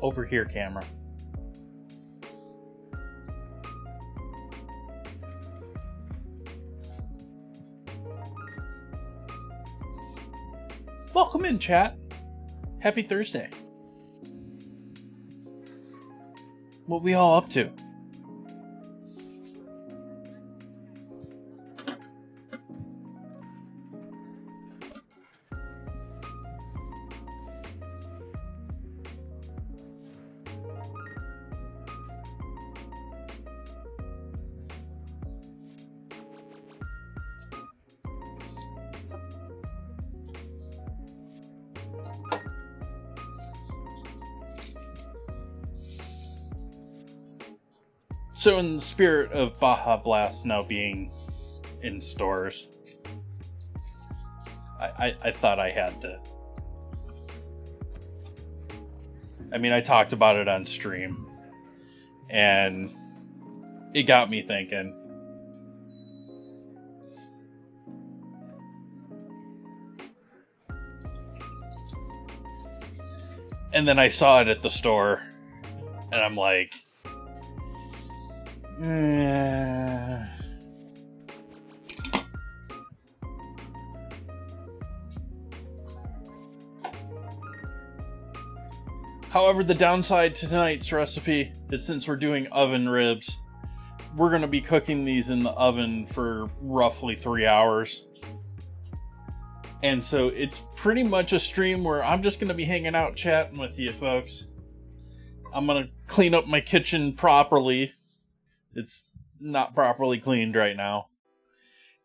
Over here, camera. Welcome in, chat. Happy Thursday. What we all up to? So in the spirit of Baja Blast now being in stores, I thought I had to. I mean, I talked about it on stream, and it got me thinking. And then I saw it at the store, and I'm like, However, the downside to tonight's recipe is since we're doing oven ribs, we're going to be cooking these in the oven for roughly 3 hours. And so it's pretty much a stream where I'm just going to be hanging out chatting with you folks. I'm going to clean up my kitchen properly. It's not properly cleaned right now.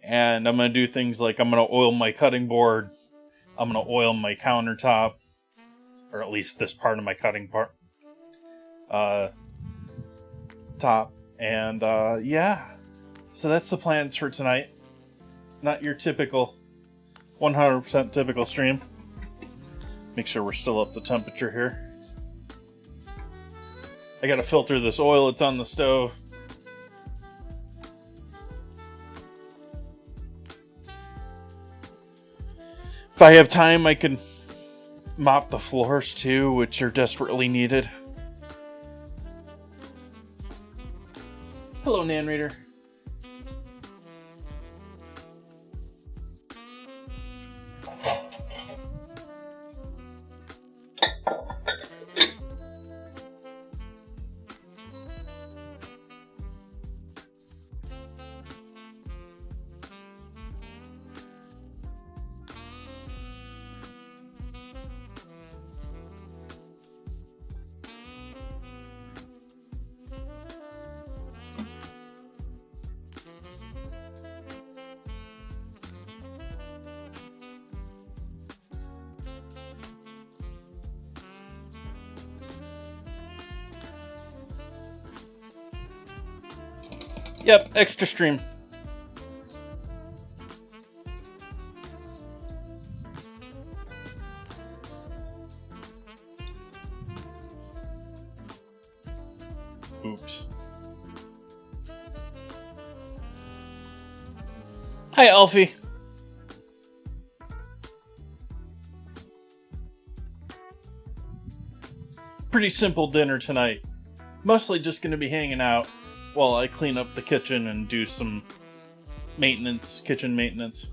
And I'm going to do things like I'm going to oil my cutting board. I'm going to oil my countertop. Or at least this part of my cutting part. Top. And yeah. So that's the plans for tonight. Not your typical 100% typical stream. Make sure we're still up to temperature here. I gotta filter this oil. It's on the stove. If I have time, I can mop the floors too, which are desperately needed. Hello, Nan Reader. Yep, extra stream. Oops. Hi, Alfie. Pretty simple dinner tonight. Mostly just going to be hanging out while I clean up the kitchen and do some maintenance, kitchen maintenance.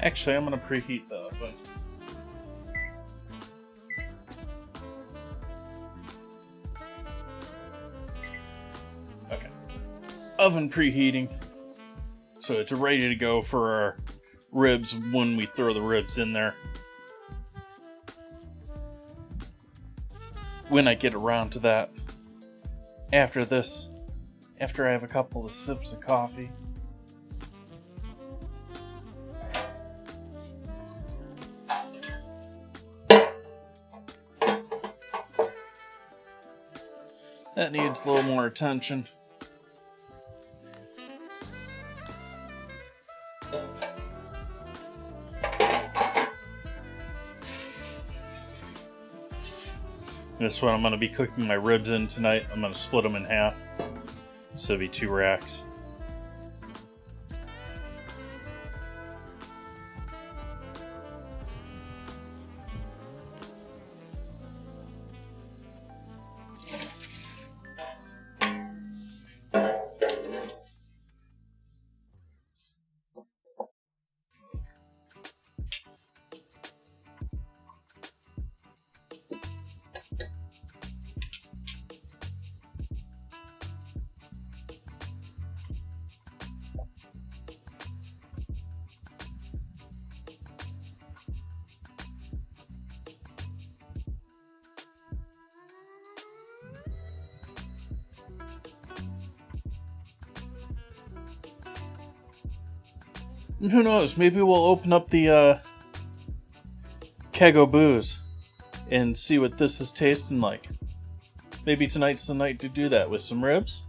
Actually, I'm going to preheat the oven. Okay. Oven preheating. So it's ready to go for our ribs when we throw the ribs in there. when I get around to that. After this, after I have a couple of sips of coffee. That needs a little more attention. This is what I'm going to be cooking my ribs in tonight. I'm going to split them in half, so it'll be 2 racks. And who knows, maybe we'll open up the keg of booze and see what this is tasting like. Maybe tonight's the night to do that with some ribs.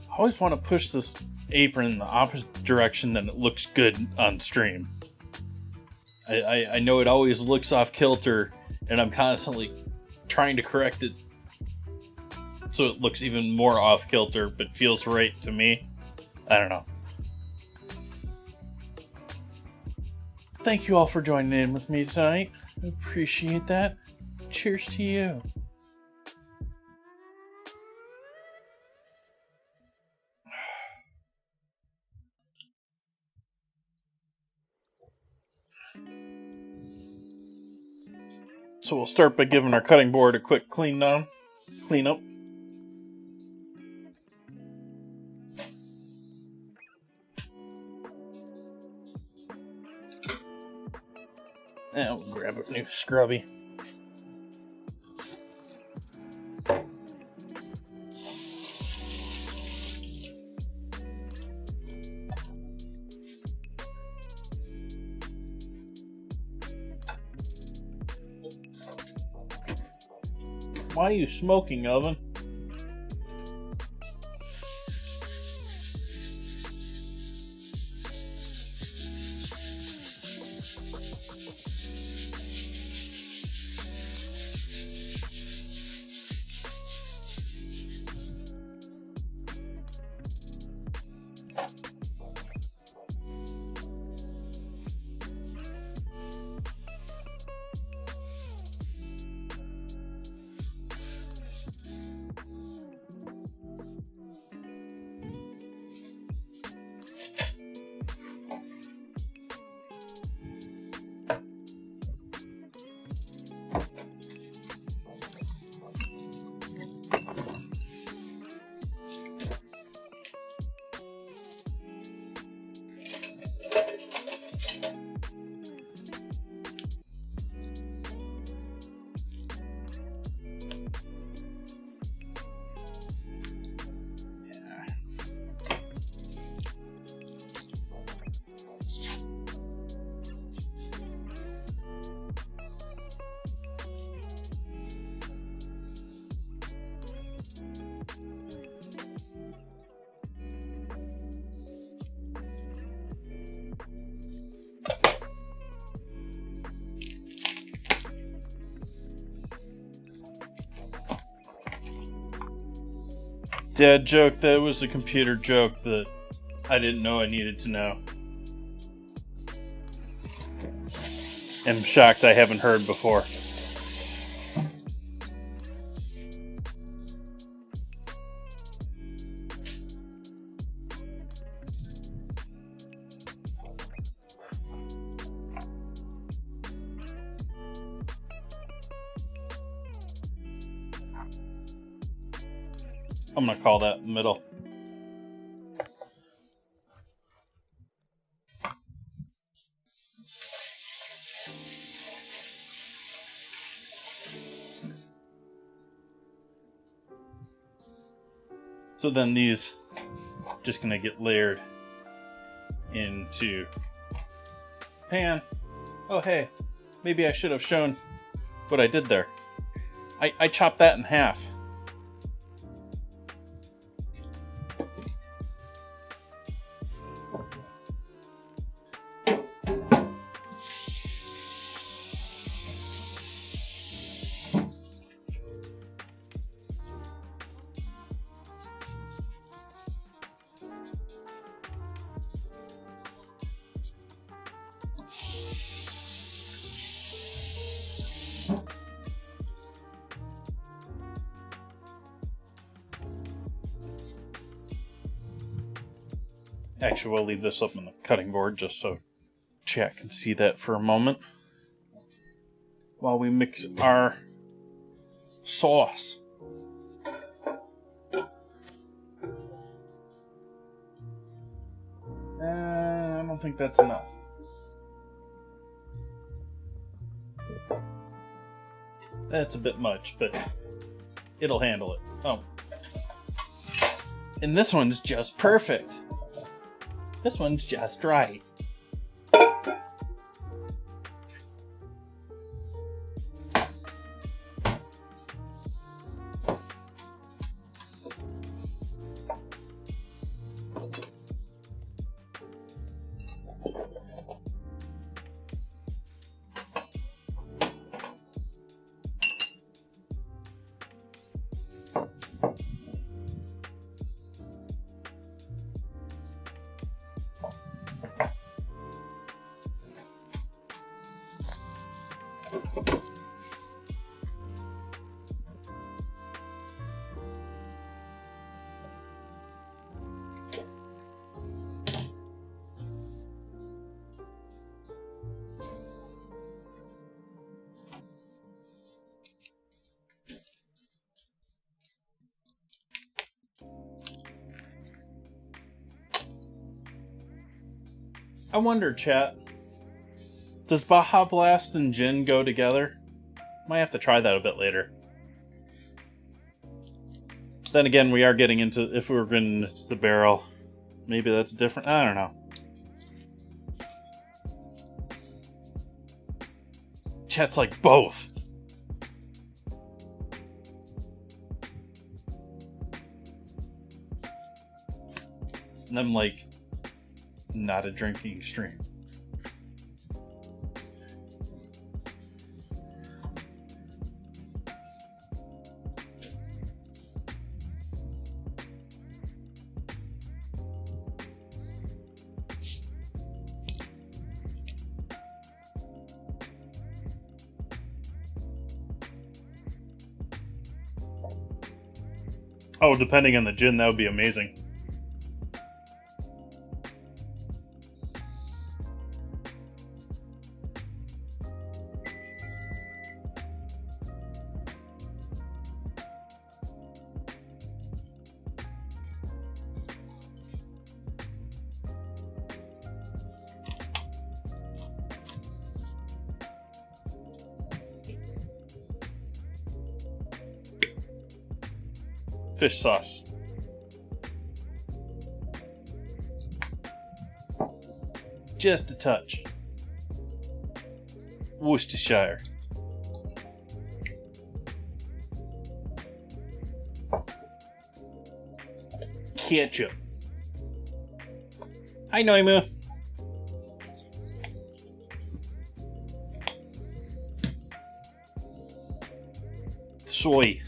I always want to push this apron in the opposite direction than it looks good on stream. I know it always looks off kilter, and I'm constantly trying to correct it so it looks even more off kilter, but feels right to me. I don't know. Thank you all for joining in with me tonight. I appreciate that. Cheers to you. So we'll start by giving our cutting board a quick clean up. And we'll grab a new scrubby. Why are you smoking, oven? Dad joke, that was a computer joke that I didn't know I needed to know. I'm shocked I haven't heard before. I'm gonna call that middle. So then these just gonna get layered into pan. Oh hey, maybe I should have shown what I did there. I chopped that in half. Actually, we'll leave this up on the cutting board just so chat can see that for a moment while we mix our sauce. I don't think that's enough. That's a bit much, but it'll handle it. Oh. And this one's just perfect. This one's just right. I wonder, chat, does Baja Blast and gin go together? Might have to try that a bit later. Then again, we are getting into, if we were getting into the barrel, maybe that's different. I don't know. Chat's like both. And I'm like, not a drinking stream. Oh, depending on the gin, that would be amazing. Fish sauce. Just a touch. Worcestershire. Ketchup. Hi, Noima. Soy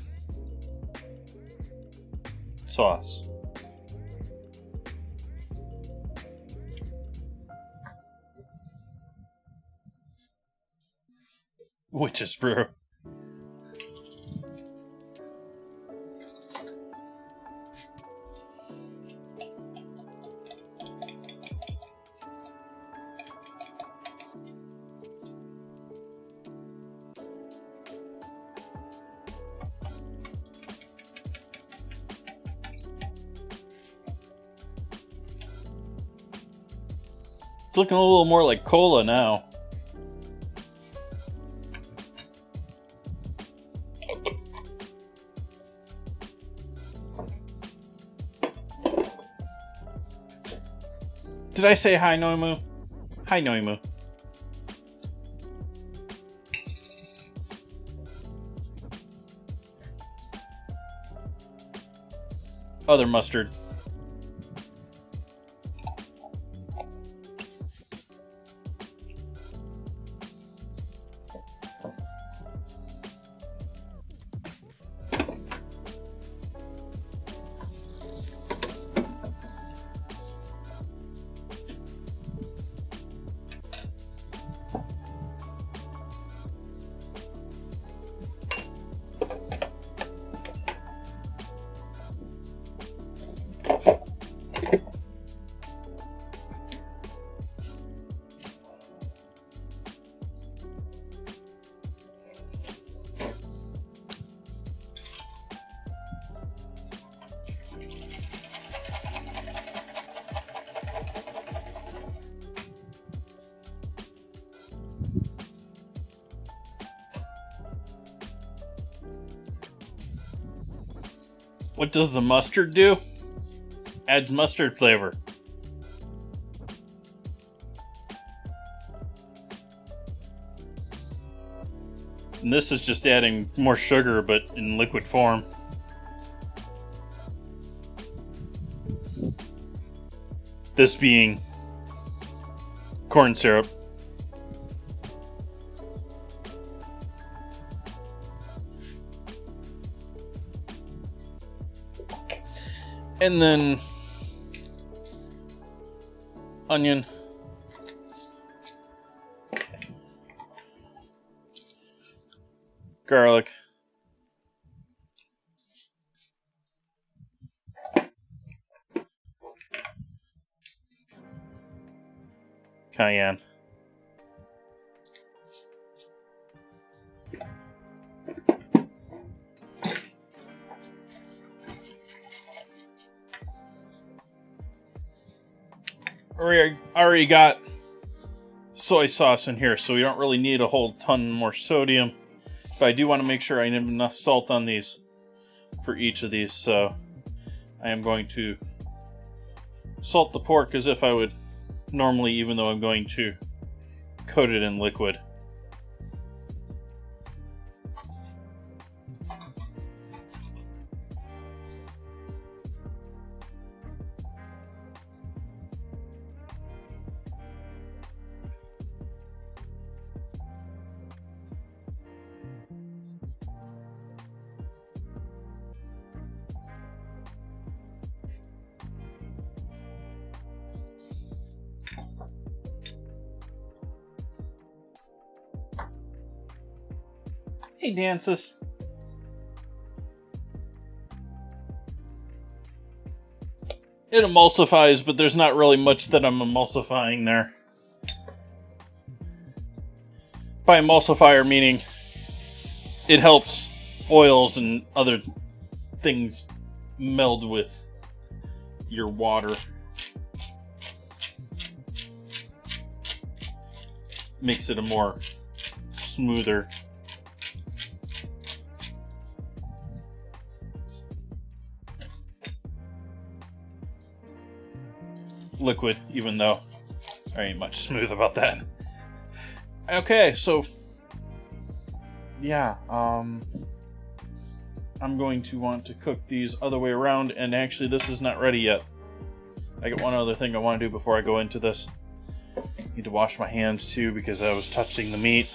sauce. Witch's brew. It's looking a little more like cola now. Did I say hi, Noimu? Hi, Noimu. Other mustard. What does the mustard do? Adds mustard flavor. And this is just adding more sugar, but in liquid form. This being corn syrup. And then onion, garlic, cayenne, I already got soy sauce in here, so we don't really need a whole ton more sodium. But I do want to make sure I have enough salt on these for each of these, so I am going to salt the pork as if I would normally, even though I'm going to coat it in liquid. Hey, Dances. It emulsifies, but there's not really much that I'm emulsifying there. By emulsifier, meaning it helps oils and other things meld with your water. Makes it a more smoother liquid, even though there ain't much smooth about that. Okay, so yeah, I'm going to want to cook these other way around, and actually this is not ready yet. I got one other thing I want to do before I go into this. Need to wash my hands too because I was touching the meat.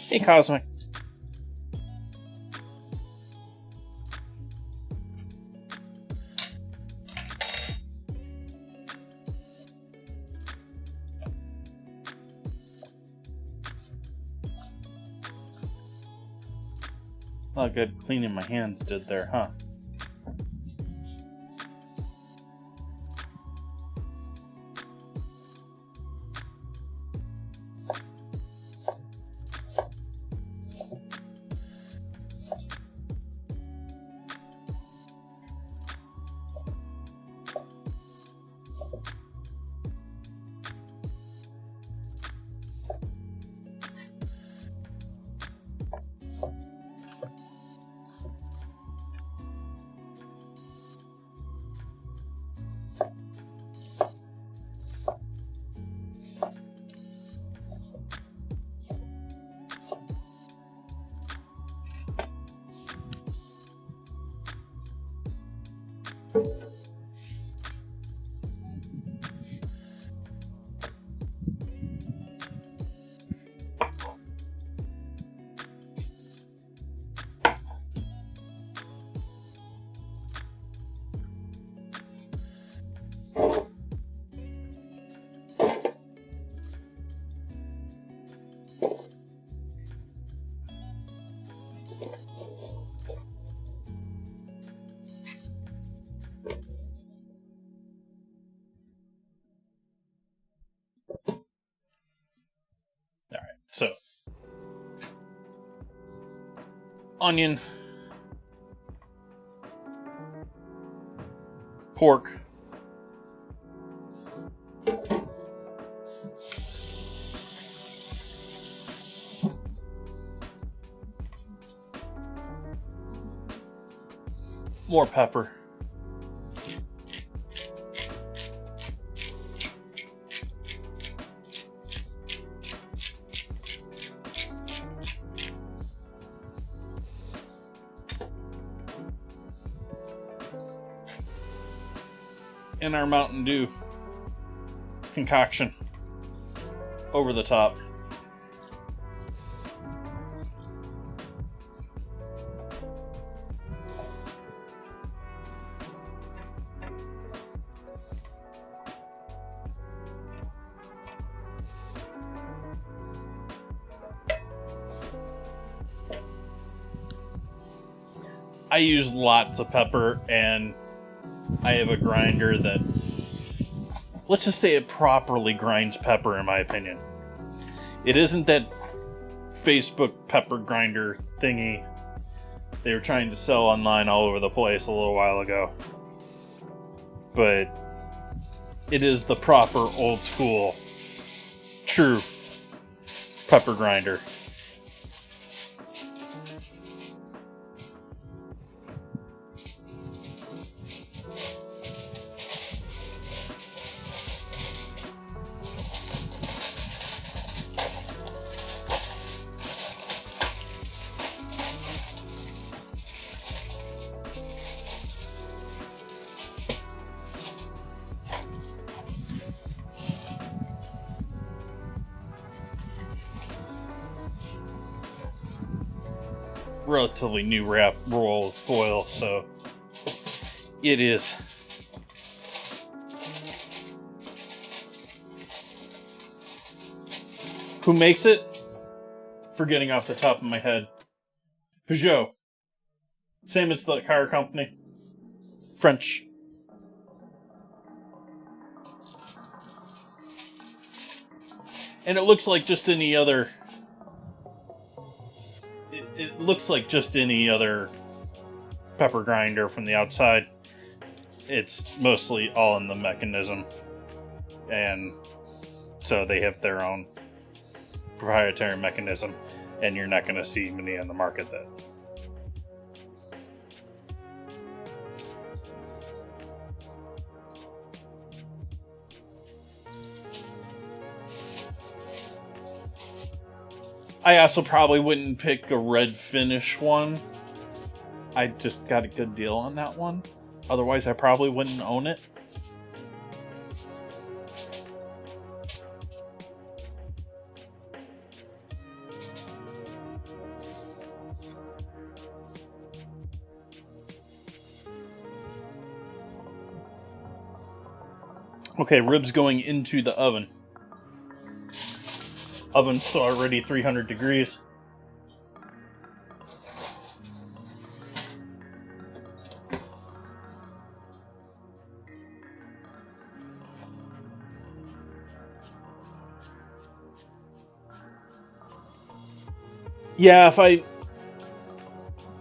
Hey, Cosmic. A lot of good cleaning my hands did there, huh? So, onion, pork, more pepper, and our Mountain Dew concoction over the top. I use lots of pepper, and I have a grinder that, let's just say, it properly grinds pepper, in my opinion. It isn't that Facebook pepper grinder thingy they were trying to sell online all over the place a little while ago. But it is the proper old school, true pepper grinder. Relatively new wrap roll of foil, so it is. Who makes it? Forgetting off the top of my head. Peugeot. Same as the car company. French. And it looks like just any other looks like just any other pepper grinder from the outside. It's mostly all in the mechanism, and so they have their own proprietary mechanism, and you're not going to see many on the market that. I also probably wouldn't pick a red finish one. I just got a good deal on that one. Otherwise, I probably wouldn't own it. Okay, ribs going into the oven. Oven's already 300 degrees. Yeah, if I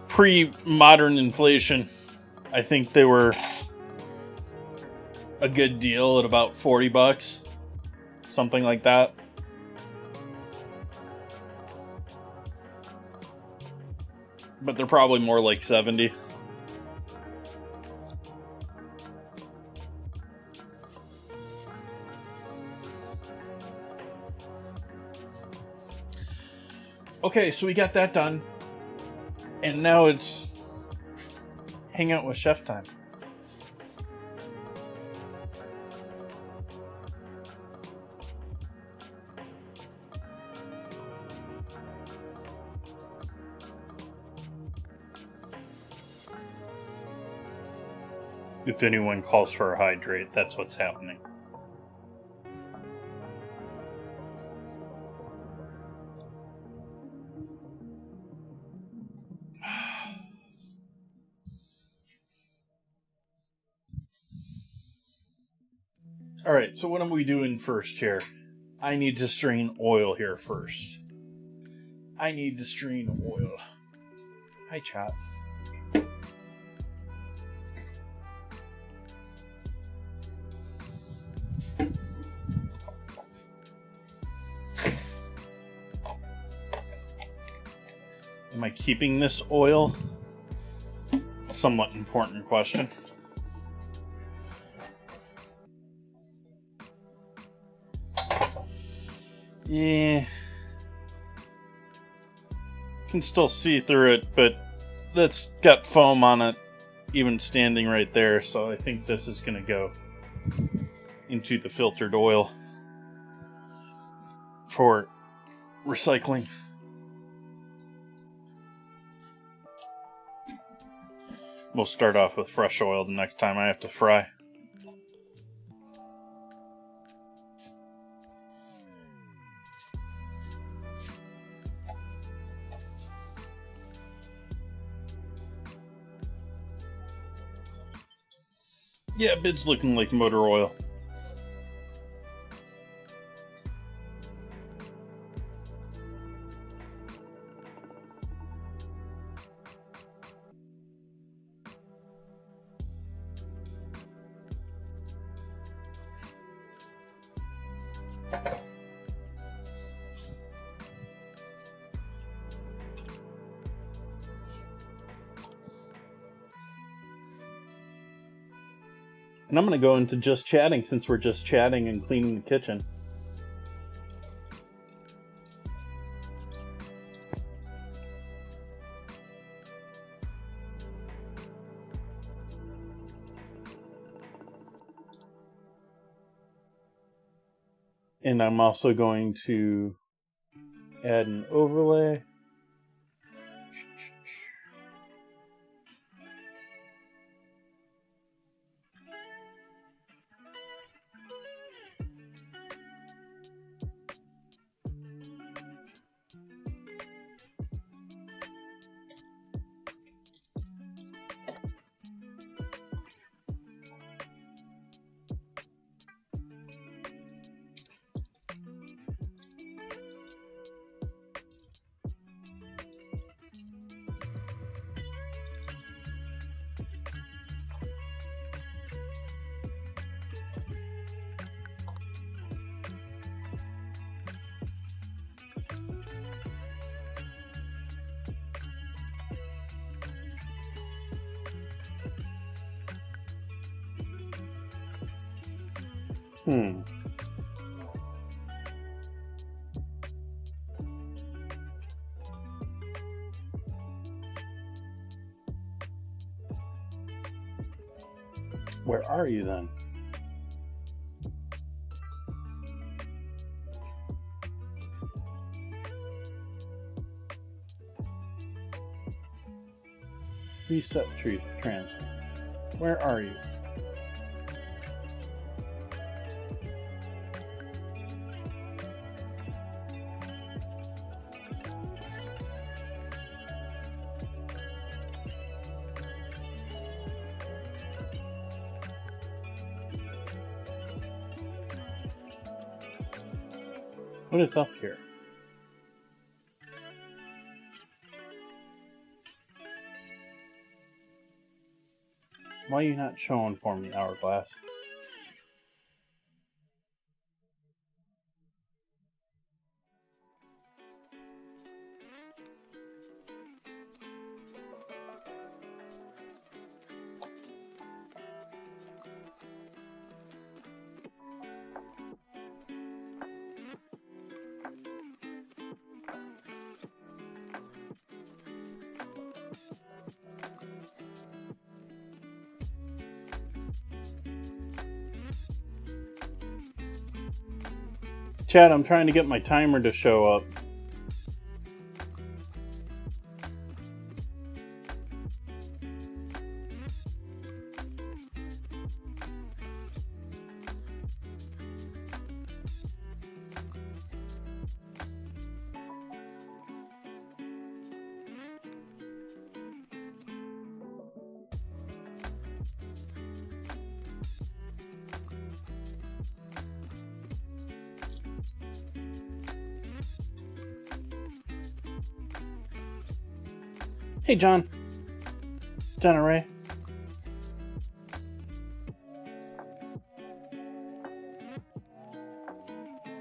pre-modern inflation, I think they were a good deal at about $40, something like that. But they're probably more like 70. Okay, so we got that done. And now it's hang out with chef time. If anyone calls for a hydrate, that's what's happening. Alright, so what am we doing first here? I need to strain oil here first. I need to strain oil. Hi, chat. Am I keeping this oil? Somewhat important question. Yeah. Can still see through it, but that's got foam on it, even standing right there, so I think this is going to go into the filtered oil for recycling. We'll start off with fresh oil the next time I have to fry. Yeah, bid's looking like motor oil. And I'm going to go into just chatting since we're just chatting and cleaning the kitchen. And I'm also going to add an overlay. Where are you then? Reset tree transfer. Where are you? What is up here? Why are you not showing for me, Hourglass? Chad, I'm trying to get my timer to show up. Hey, John. John Ray.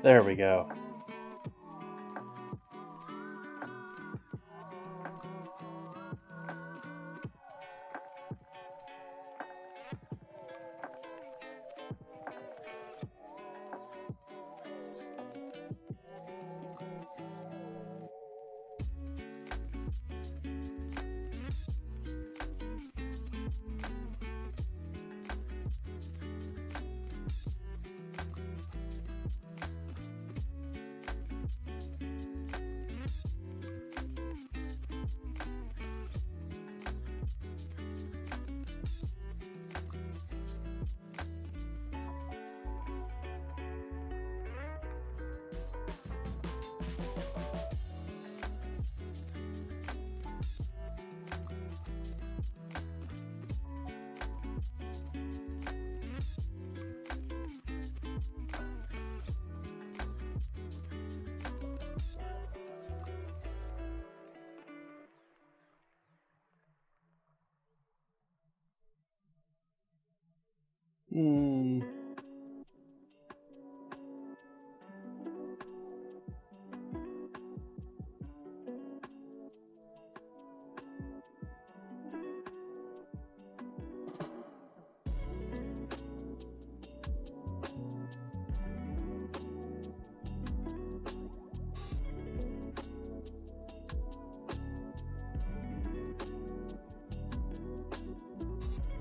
There we go.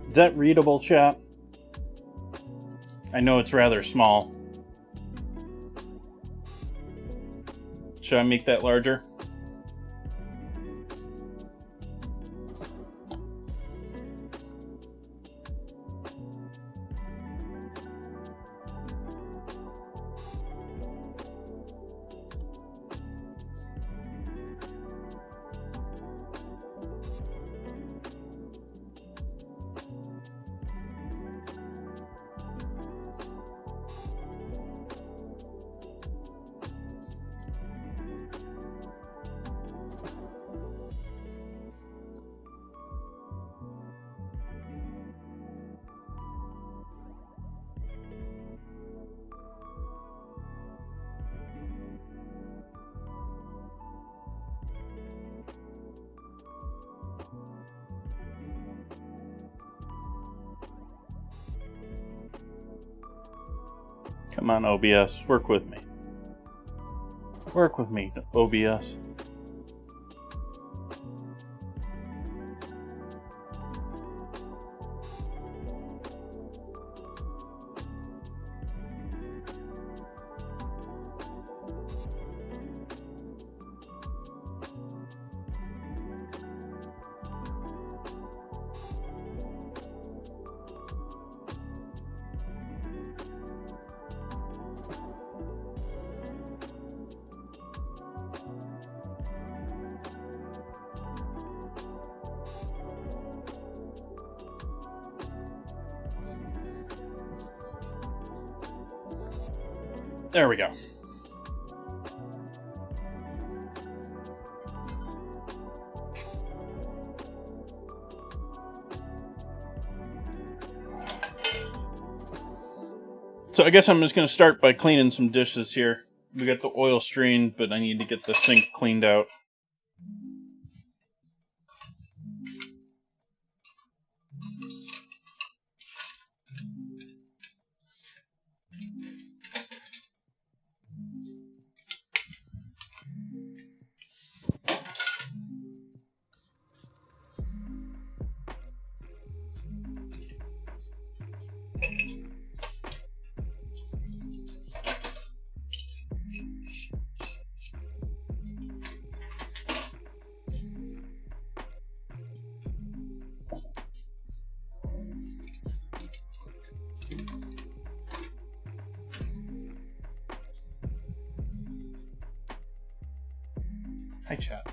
Is that readable, chat? I know it's rather small. Should I make that larger? Come on, OBS, work with me. Work with me, OBS. There we go. So I guess I'm just going to start by cleaning some dishes here. We got the oil strained, but I need to get the sink cleaned out. Hi, chat.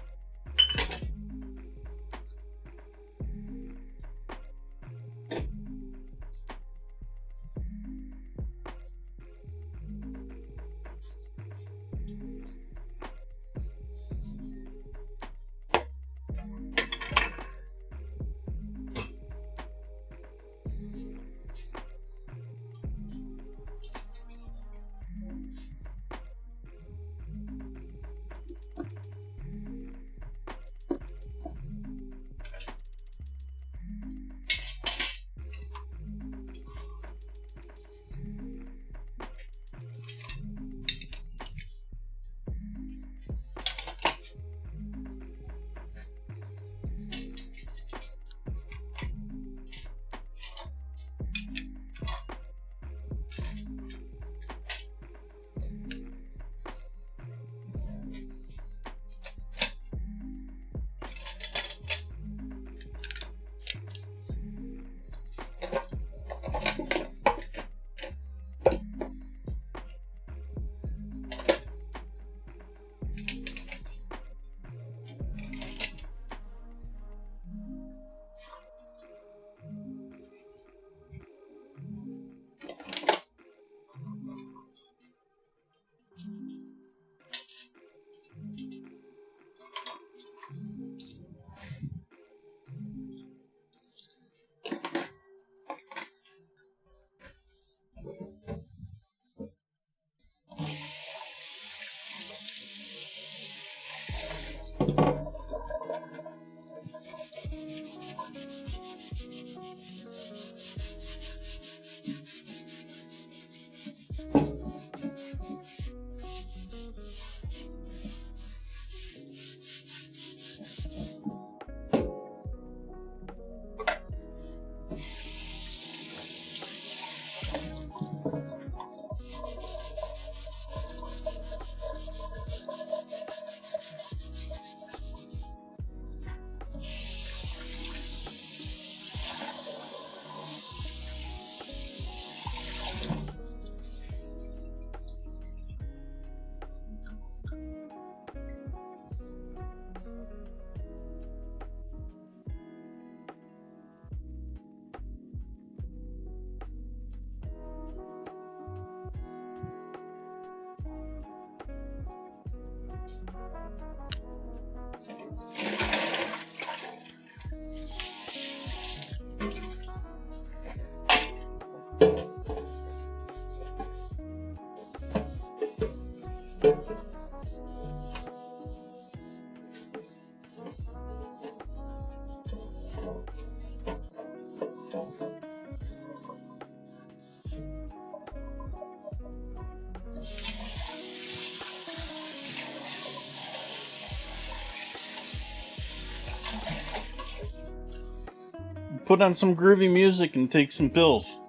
Put on some groovy music and take some pills.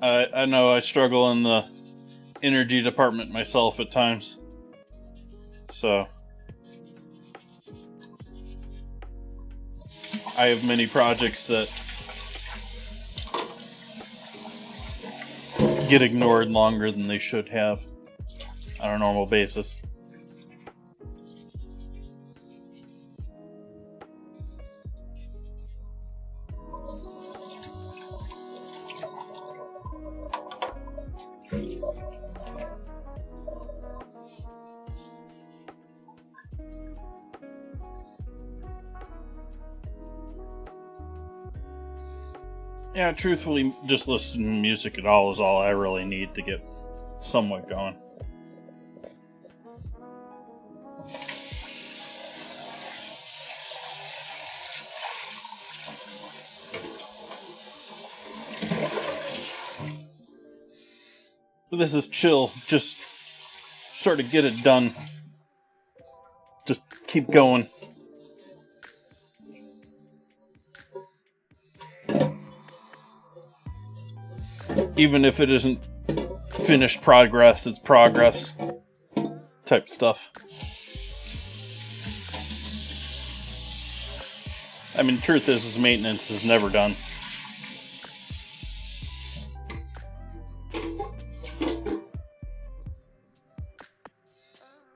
I know I struggle in the energy department myself at times. So I have many projects that get ignored longer than they should have on a normal basis. Yeah, truthfully, just listening to music at all is all I really need to get somewhat going. But this is chill, just sort of get it done. Just keep going. Even if it isn't finished progress, it's progress type stuff. I mean, truth is maintenance is never done.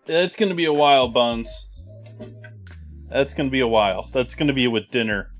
It's gonna be a while, Buns. That's gonna be a while. That's gonna be with dinner.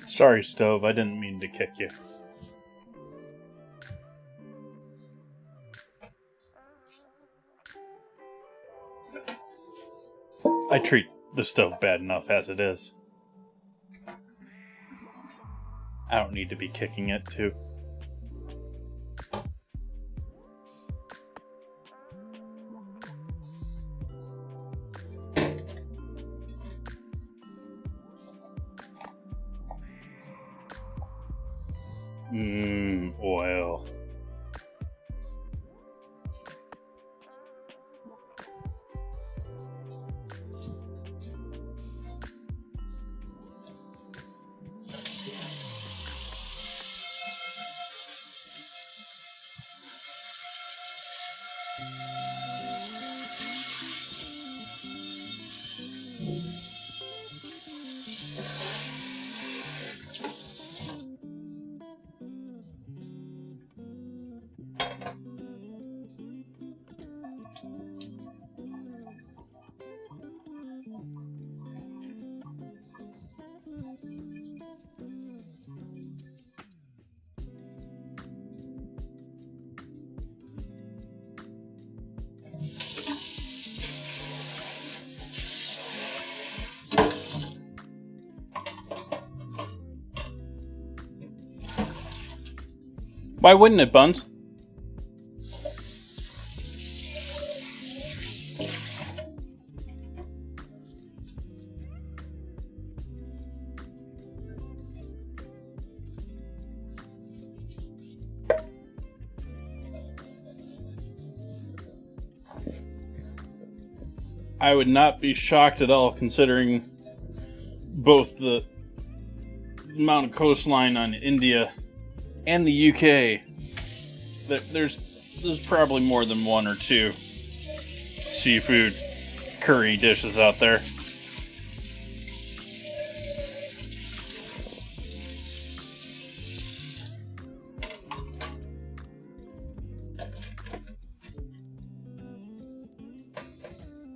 Sorry, Stove, I didn't mean to kick you. I treat the stove bad enough as it is. I don't need to be kicking it, too. Oil. Why wouldn't it, Buns? I would not be shocked at all, considering both the amount of coastline on India and the UK. There's probably more than one or two seafood curry dishes out there.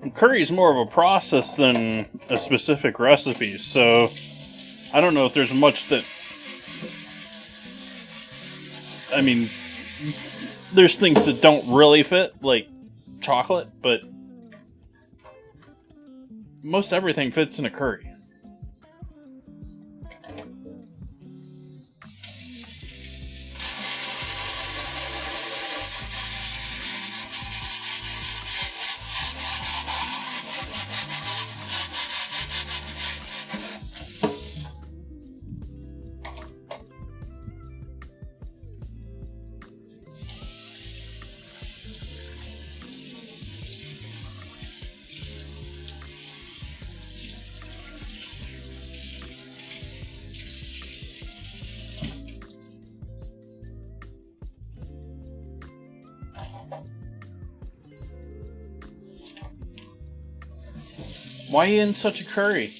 And curry is more of a process than a specific recipe, so I don't know if there's much that... I mean, there's things that don't really fit, like chocolate, but most everything fits in a curry. Why are you in such a curry?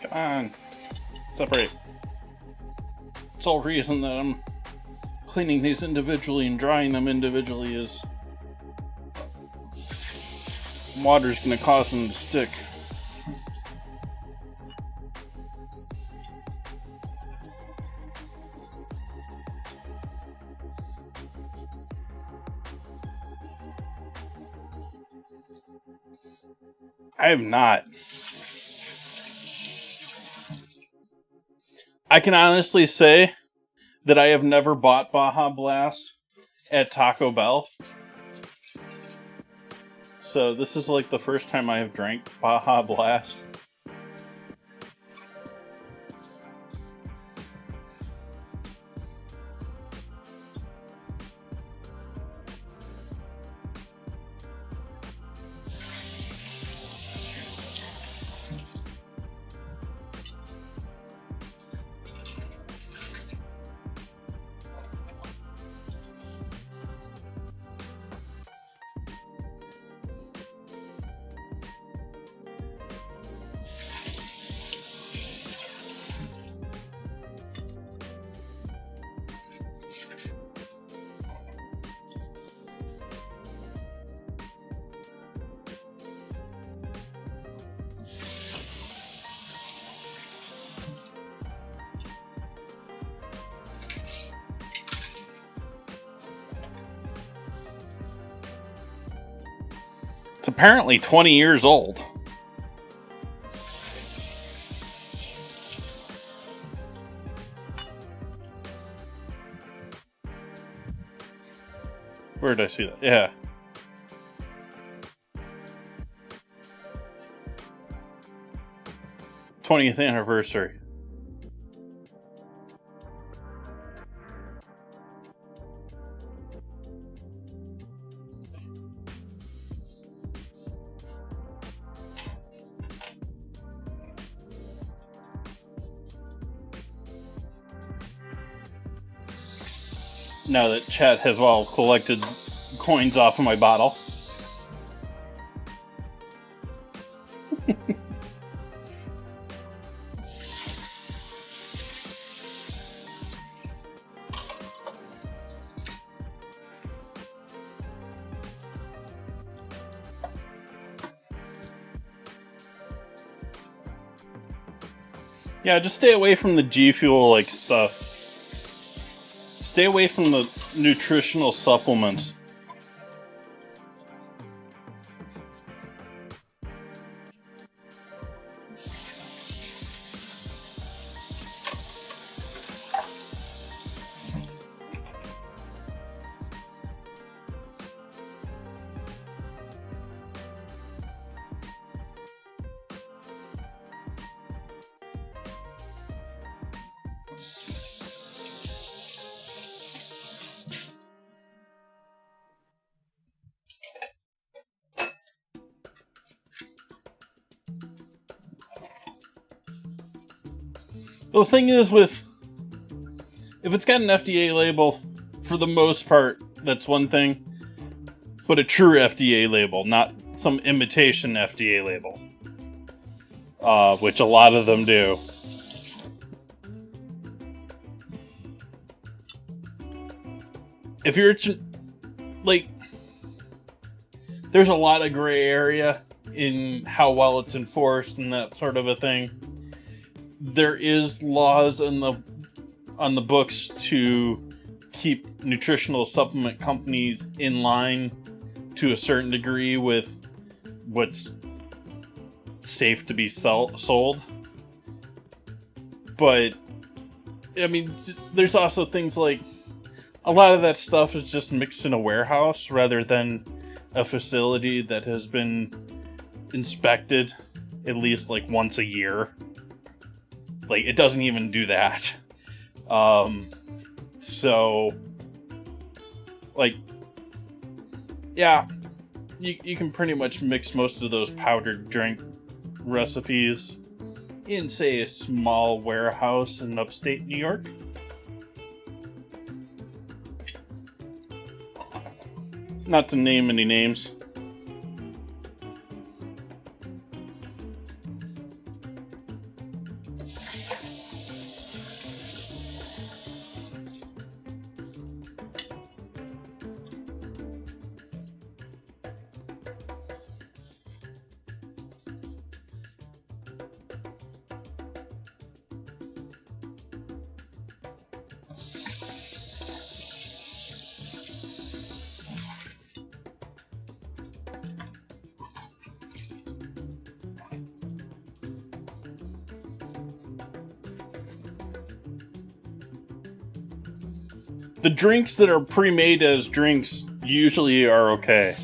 Come on, separate. The sole reason that I'm cleaning these individually and drying them individually is water's gonna cause them to stick. I have not. I can honestly say that I have never bought Baja Blast at Taco Bell. So this is like the first time I have drank Baja Blast. It's apparently 20 years old. Where did I see that? Yeah. '20th anniversary. Now that Chat has all collected coins off of my bottle. Yeah, just stay away from the G Fuel like stuff. Stay away from the nutritional supplements. The thing is if it's got an FDA label, for the most part, that's one thing. But a true FDA label, not some imitation FDA label. Which a lot of them do. If you're, like, there's a lot of gray area in how well it's enforced and that sort of a thing. There is laws on the books to keep nutritional supplement companies in line to a certain degree with what's safe to be sold. But, I mean, there's also things like a lot of that stuff is just mixed in a warehouse rather than a facility that has been inspected at least like once a year. Like, it doesn't even do that. So, like, yeah, you can pretty much mix most of those powdered drink recipes in, say, a small warehouse in upstate New York. Not to name any names. The drinks that are pre-made as drinks usually are okay.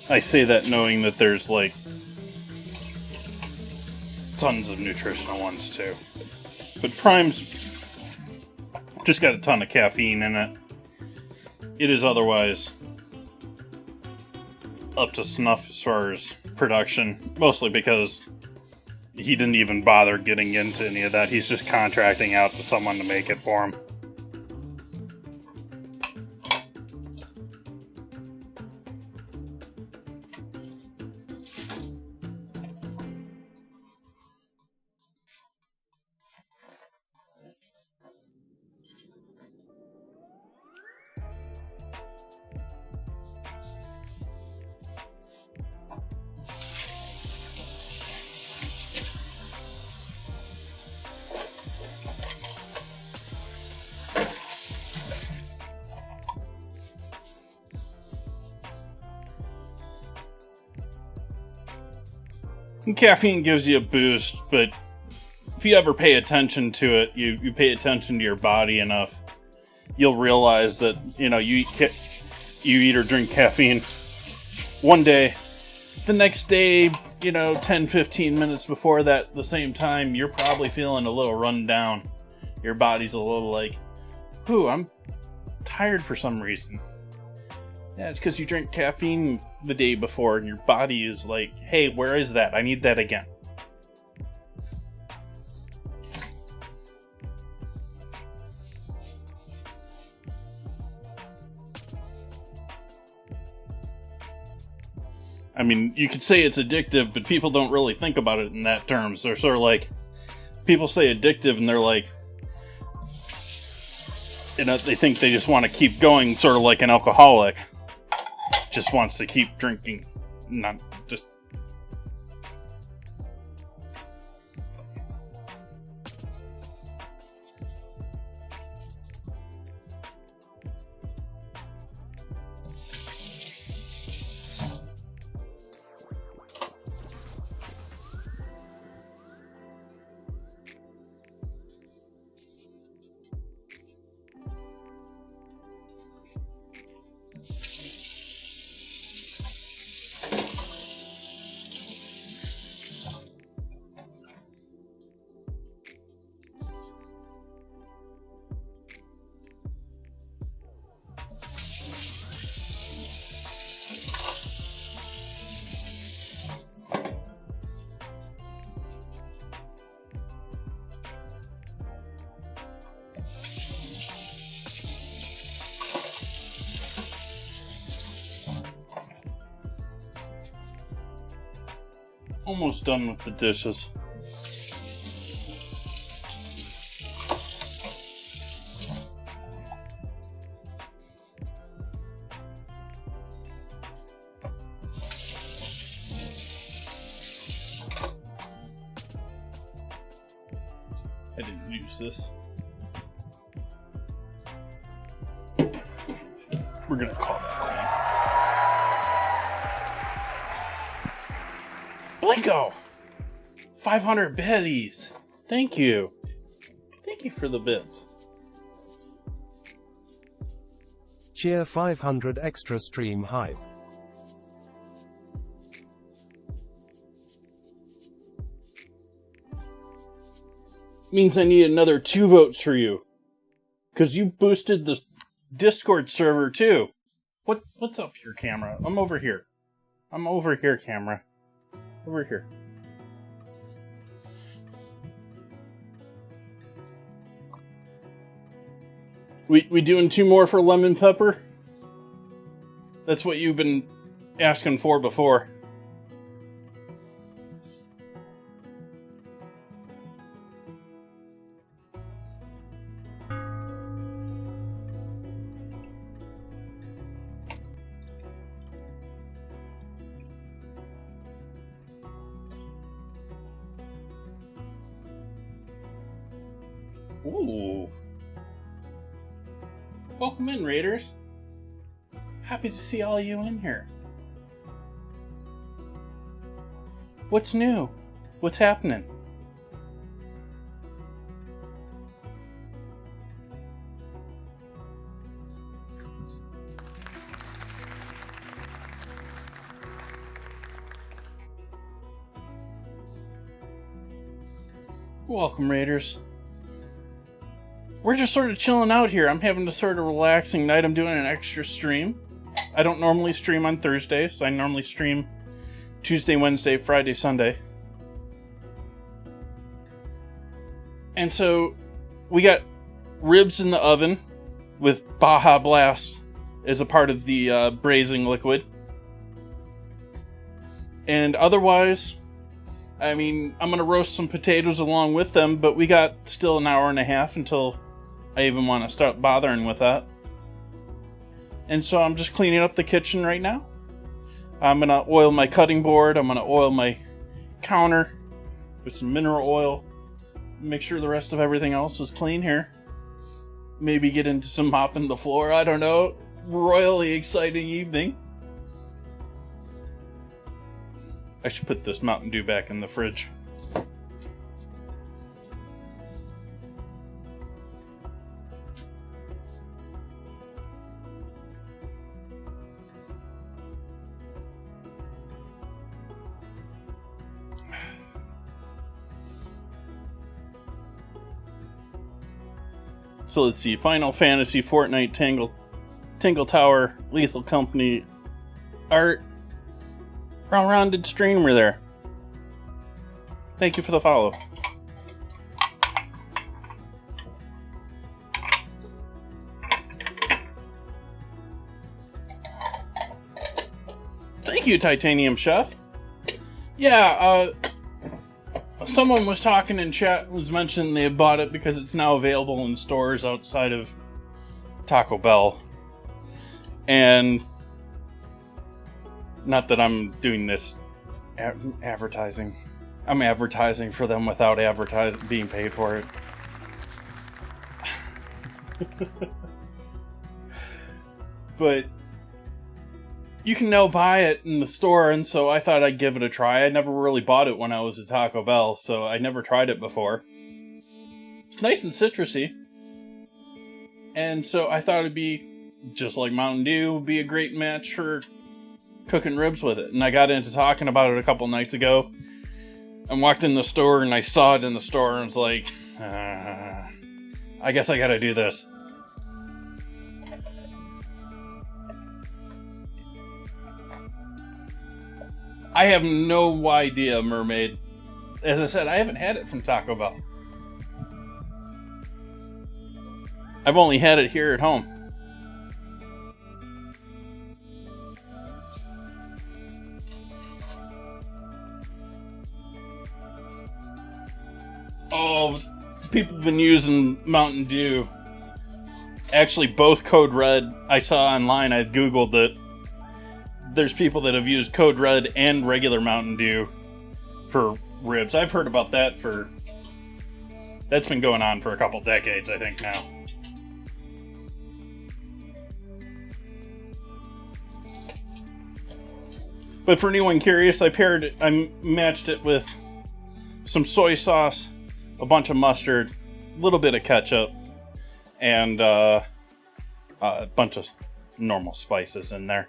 I say that knowing that there's like tons of nutritional ones too. But Prime's just got a ton of caffeine in it. It is otherwise up to snuff as far as production, mostly because he didn't even bother getting into any of that. He's just contracting out to someone to make it for him. And caffeine gives you a boost, but if you ever pay attention to it, you pay attention to your body enough, you'll realize that, you know, you eat or drink caffeine one day, the next day, you know, 10-15 minutes before that, the same time, you're probably feeling a little run down. Your body's a little like, ooh, I'm tired for some reason. Yeah, it's because you drink caffeine the day before and your body is like, hey, where is that? I need that again. I mean, you could say it's addictive, but people don't really think about it in that terms. They're sort of like, people say addictive and they're like, you know, they think they just want to keep going, sort of like an alcoholic. Just wants to keep drinking, not just... Almost done with the dishes. I didn't use this. We're gonna call that clean. Blinko! 500 biddies! Thank you. Thank you for the bits. Cheer 500 extra stream hype. Means I need another 2 votes for you. Because you boosted the Discord server too. What's up here, camera? I'm over here. I'm over here, camera. Over here. We doing 2 more for lemon pepper? That's what you've been asking for before. Ooh. Welcome in, Raiders. Happy to see all you in here. What's new? What's happening? Welcome, Raiders. We're just sort of chilling out here. I'm having a sort of relaxing night. I'm doing an extra stream. I don't normally stream on Thursdays. I normally stream Tuesday, Wednesday, Friday, Sunday. And so we got ribs in the oven with Baja Blast as a part of the braising liquid. And otherwise, I mean, I'm going to roast some potatoes along with them, but we got still an hour and a half until I even want to start bothering with that. And so I'm just cleaning up the kitchen right now. I'm going to oil my cutting board. I'm going to oil my counter with some mineral oil. Make sure the rest of everything else is clean here. Maybe get into some mopping the floor. I don't know. Royally exciting evening. I should put this Mountain Dew back in the fridge. So let's see, Final Fantasy, Fortnite, Tingle Tower, Lethal Company, Art, well-rounded streamer there. Thank you for the follow. Thank you, Titanium Chef. Yeah, someone was talking in chat, was mentioning they had bought it because it's now available in stores outside of Taco Bell. And not that I'm doing this advertising. I'm advertising for them without being paid for it. But you can now buy it in the store, and so I thought I'd give it a try. I never really bought it when I was at Taco Bell, so I never tried it before. It's nice and citrusy. And so I thought it'd be, just like Mountain Dew, would be a great match for cooking ribs with it. And I got into talking about it a couple nights ago. I walked in the store and I saw it in the store and was like, I guess I gotta do this. I have no idea, Mermaid. As I said, I haven't had it from Taco Bell. I've only had it here at home. Oh, people have been using Mountain Dew. Actually, both Code Red I saw online. I Googled it. There's people that have used Code Red and regular Mountain Dew for ribs. I've heard about that that's been going on for a couple decades, I think, now. But for anyone curious, I matched it with some soy sauce, a bunch of mustard, a little bit of ketchup, and a bunch of normal spices in there.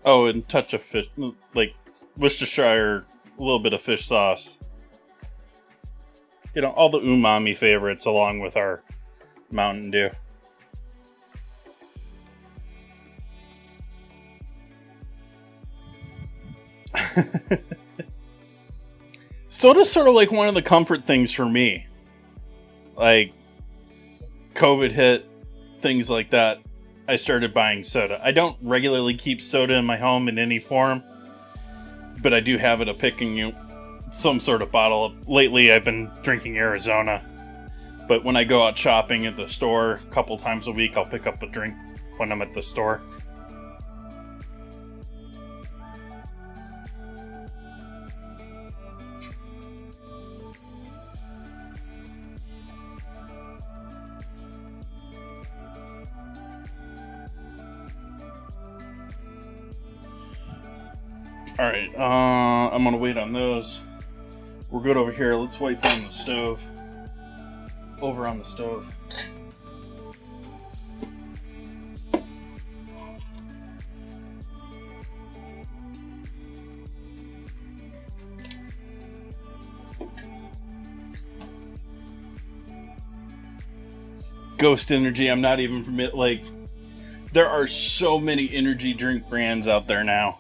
Oh, and a touch of fish, like Worcestershire, a little bit of fish sauce. You know, all the umami favorites along with our Mountain Dew. Soda's sort of like one of the comfort things for me. Like, COVID hit, things like that. I started buying soda. I don't regularly keep soda in my home in any form, but I do have it a picking some sort of bottle. Lately, I've been drinking Arizona, but when I go out shopping at the store a couple times a week, I'll pick up a drink when I'm at the store. Alright, I'm gonna wait on those. We're good over here. Let's wipe down the stove. Over on the stove. Ghost Energy, I'm not even familiar. Like, there are so many energy drink brands out there now.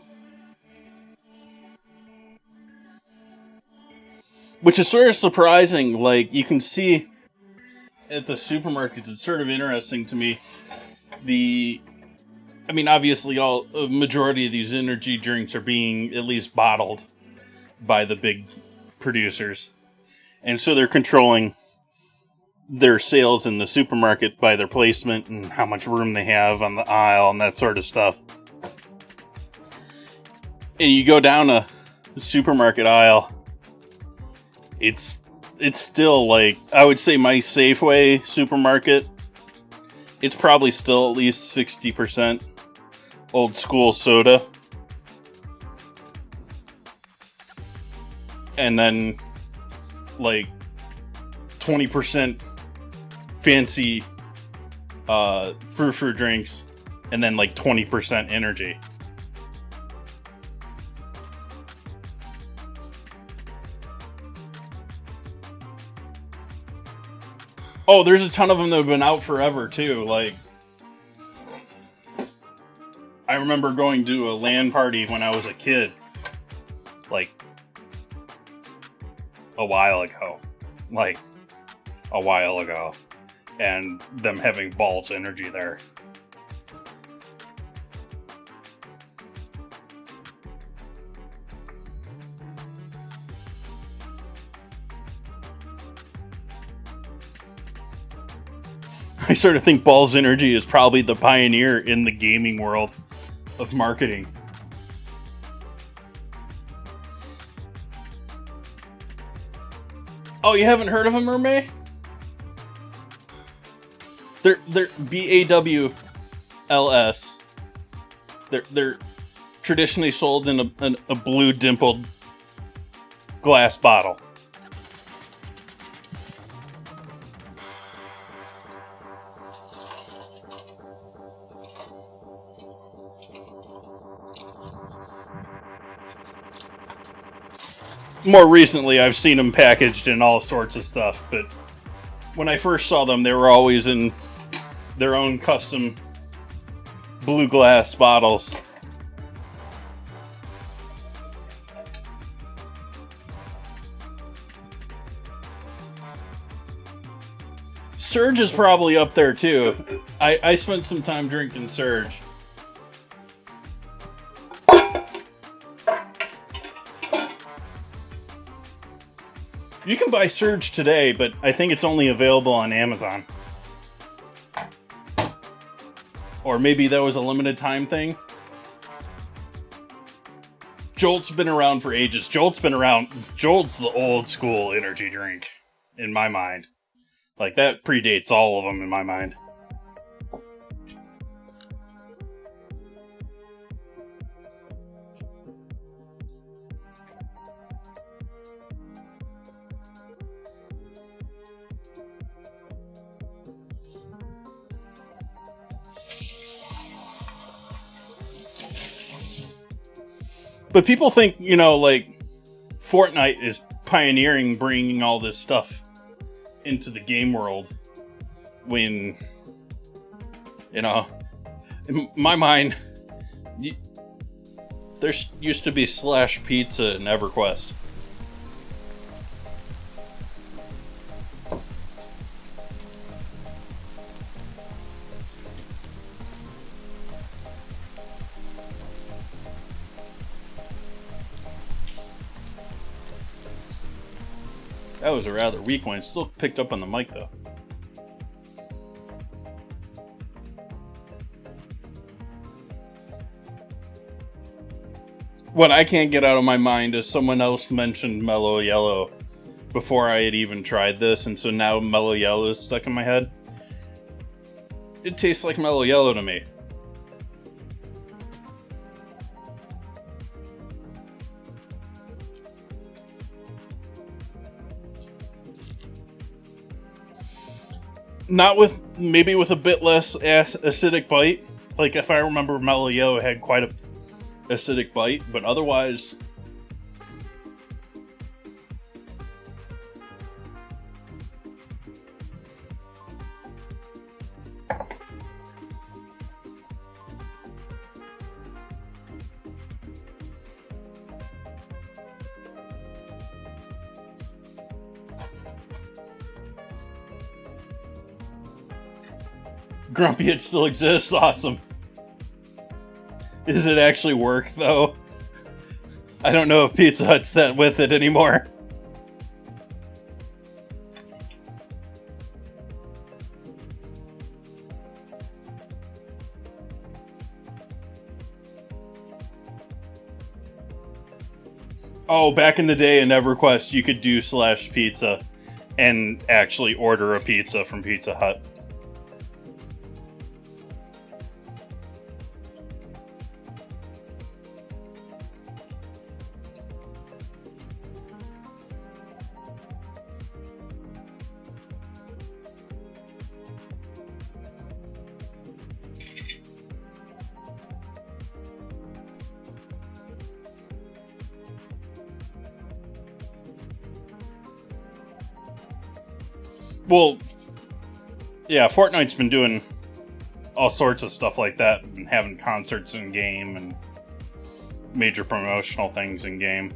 Which is sort of surprising. Like, you can see at the supermarkets, it's sort of interesting to me. I mean, obviously, a majority of these energy drinks are being at least bottled by the big producers. And so they're controlling their sales in the supermarket by their placement and how much room they have on the aisle and that sort of stuff. And you go down a supermarket aisle, it's still like, I would say my Safeway supermarket, it's probably still at least 60% old school soda. and then like 20% fancy frou-frou drinks, and then like 20% energy. Oh, there's a ton of them that have been out forever too. Like, I remember going to a LAN party when I was a kid, like a while ago, and them having Balls Energy there. I sort of think Balls Energy is probably the pioneer in the gaming world of marketing. Oh, you haven't heard of them, Mermaid? They're BAWLS. They're traditionally sold in a blue dimpled glass bottle. More recently, I've seen them packaged in all sorts of stuff, but when I first saw them, they were always in their own custom blue glass bottles. Surge is probably up there too. I spent some time drinking Surge. You can buy Surge today, but I think it's only available on Amazon. Or maybe that was a limited time thing. Jolt's been around for ages. Jolt's the old school energy drink, in my mind. Like, that predates all of them in my mind. But people think, you know, like, Fortnite is pioneering bringing all this stuff into the game world, when, you know, in my mind, there used to be Slash Pizza in EverQuest. That was a rather weak one. It still picked up on the mic, though. What I can't get out of my mind is someone else mentioned Mellow Yellow before I had even tried this, and so now Mellow Yellow is stuck in my head. It tastes like Mellow Yellow to me. Not with, maybe with a bit less acidic bite. Like, if I remember, Mellow Yellow had quite a acidic bite, but otherwise, Grumpy, it still exists. Awesome. Does it actually work, though? I don't know if Pizza Hut's that with it anymore. Oh, back in the day in EverQuest, you could do Slash Pizza and actually order a pizza from Pizza Hut. Well, yeah, Fortnite's been doing all sorts of stuff like that and having concerts in game and major promotional things in game.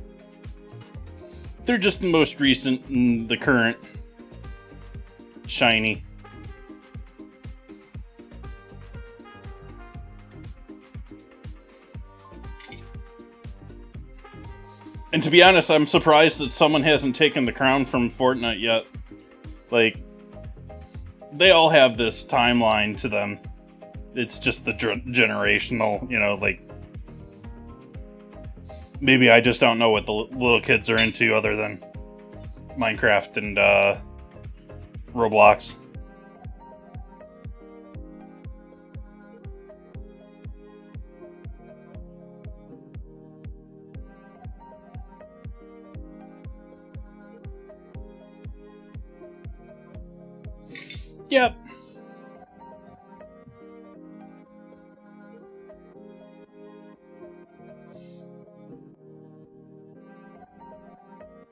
They're just the most recent and the current shiny. And to be honest, I'm surprised that someone hasn't taken the crown from Fortnite yet. Like, they all have this timeline to them. It's just the generational, you know, like, maybe I just don't know what the little kids are into other than Minecraft and Roblox. Yep.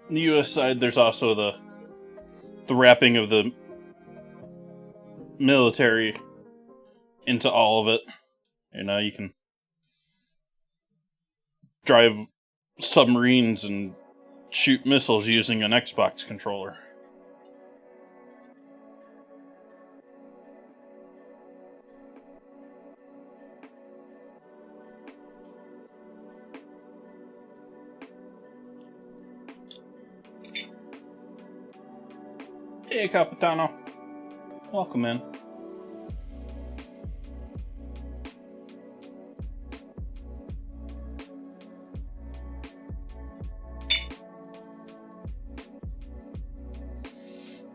On the US side, there's also the wrapping of the military into all of it. You know, you can drive submarines and shoot missiles using an Xbox controller. Hey, Capitano. Welcome in.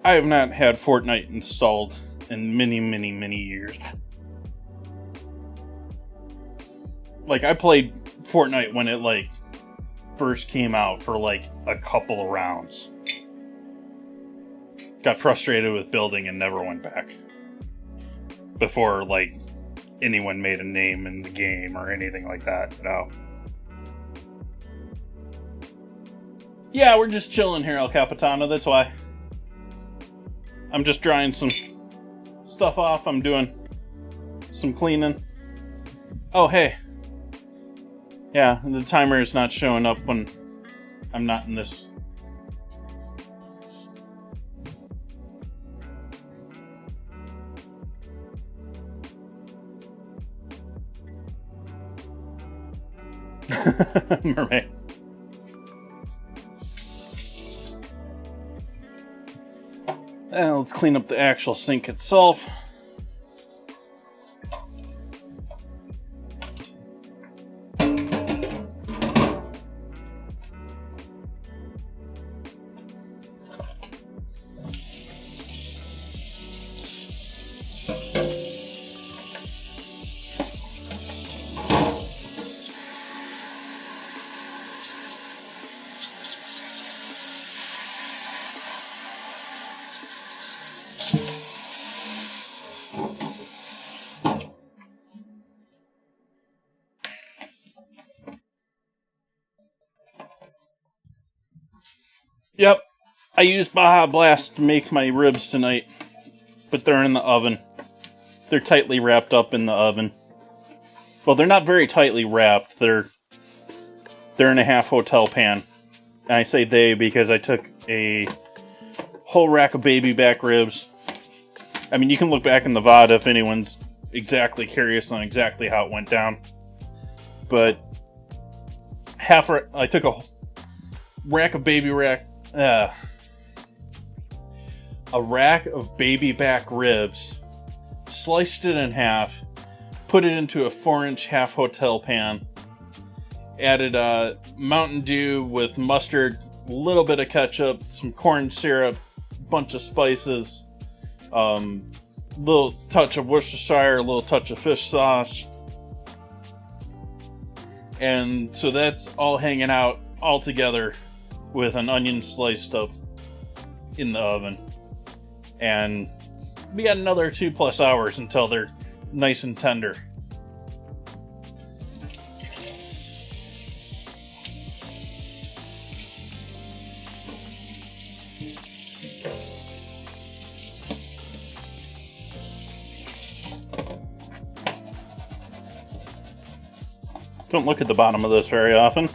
I have not had Fortnite installed in many, many, many years. Like, I played Fortnite when it, like, first came out for, like, a couple of rounds. Got frustrated with building and never went back. Before, like, anyone made a name in the game or anything like that, you know? Yeah, we're just chilling here, El Capitano, that's why. I'm just drying some stuff off. I'm doing some cleaning. Oh, hey. Yeah, the timer is not showing up when I'm not in this. Mermaid. Let's clean up the actual sink itself. Yep, I used Baja Blast to make my ribs tonight, but they're in the oven. They're tightly wrapped up in the oven. Well, they're not very tightly wrapped. They're in a half hotel pan. And I say they because I took a whole rack of baby back ribs. I mean, you can look back in the VOD if anyone's exactly curious on exactly how it went down. But I took a rack of a rack of baby back ribs, sliced it in half, put it into a 4-inch half hotel pan, added Mountain Dew with mustard, a little bit of ketchup, some corn syrup, bunch of spices, little touch of Worcestershire, a little touch of fish sauce. And so that's all hanging out all together with an onion sliced up in the oven. And we got another 2+ hours until they're nice and tender. Don't look at the bottom of this very often.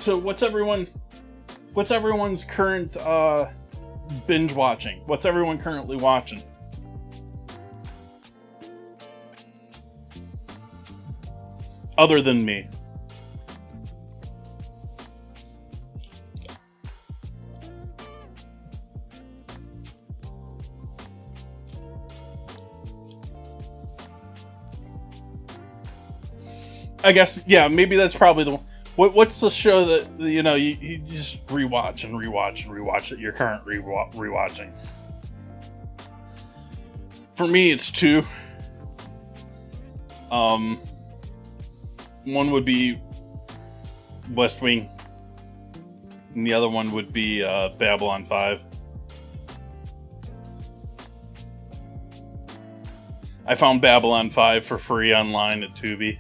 So what's everyone's current binge watching? What's everyone currently watching? Other than me. I guess, yeah, maybe that's probably the one. What's the show that, you know, you just rewatch and rewatch and rewatch that you're currently rewatching? For me, it's two. One would be West Wing, and the other one would be Babylon 5. I found Babylon 5 for free online at Tubi.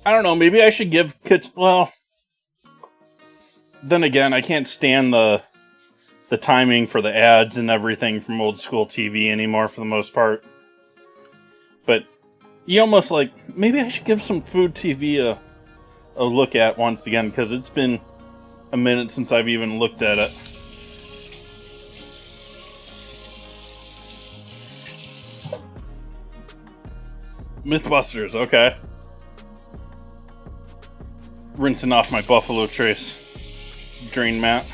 I don't know, maybe I should give well, then again, I can't stand the timing for the ads and everything from old school TV anymore for the most part. But you almost like, maybe I should give some food TV a look at once again, because it's been a minute since I've even looked at it. Mythbusters, okay. Rinsing off my Buffalo Trace drain mat.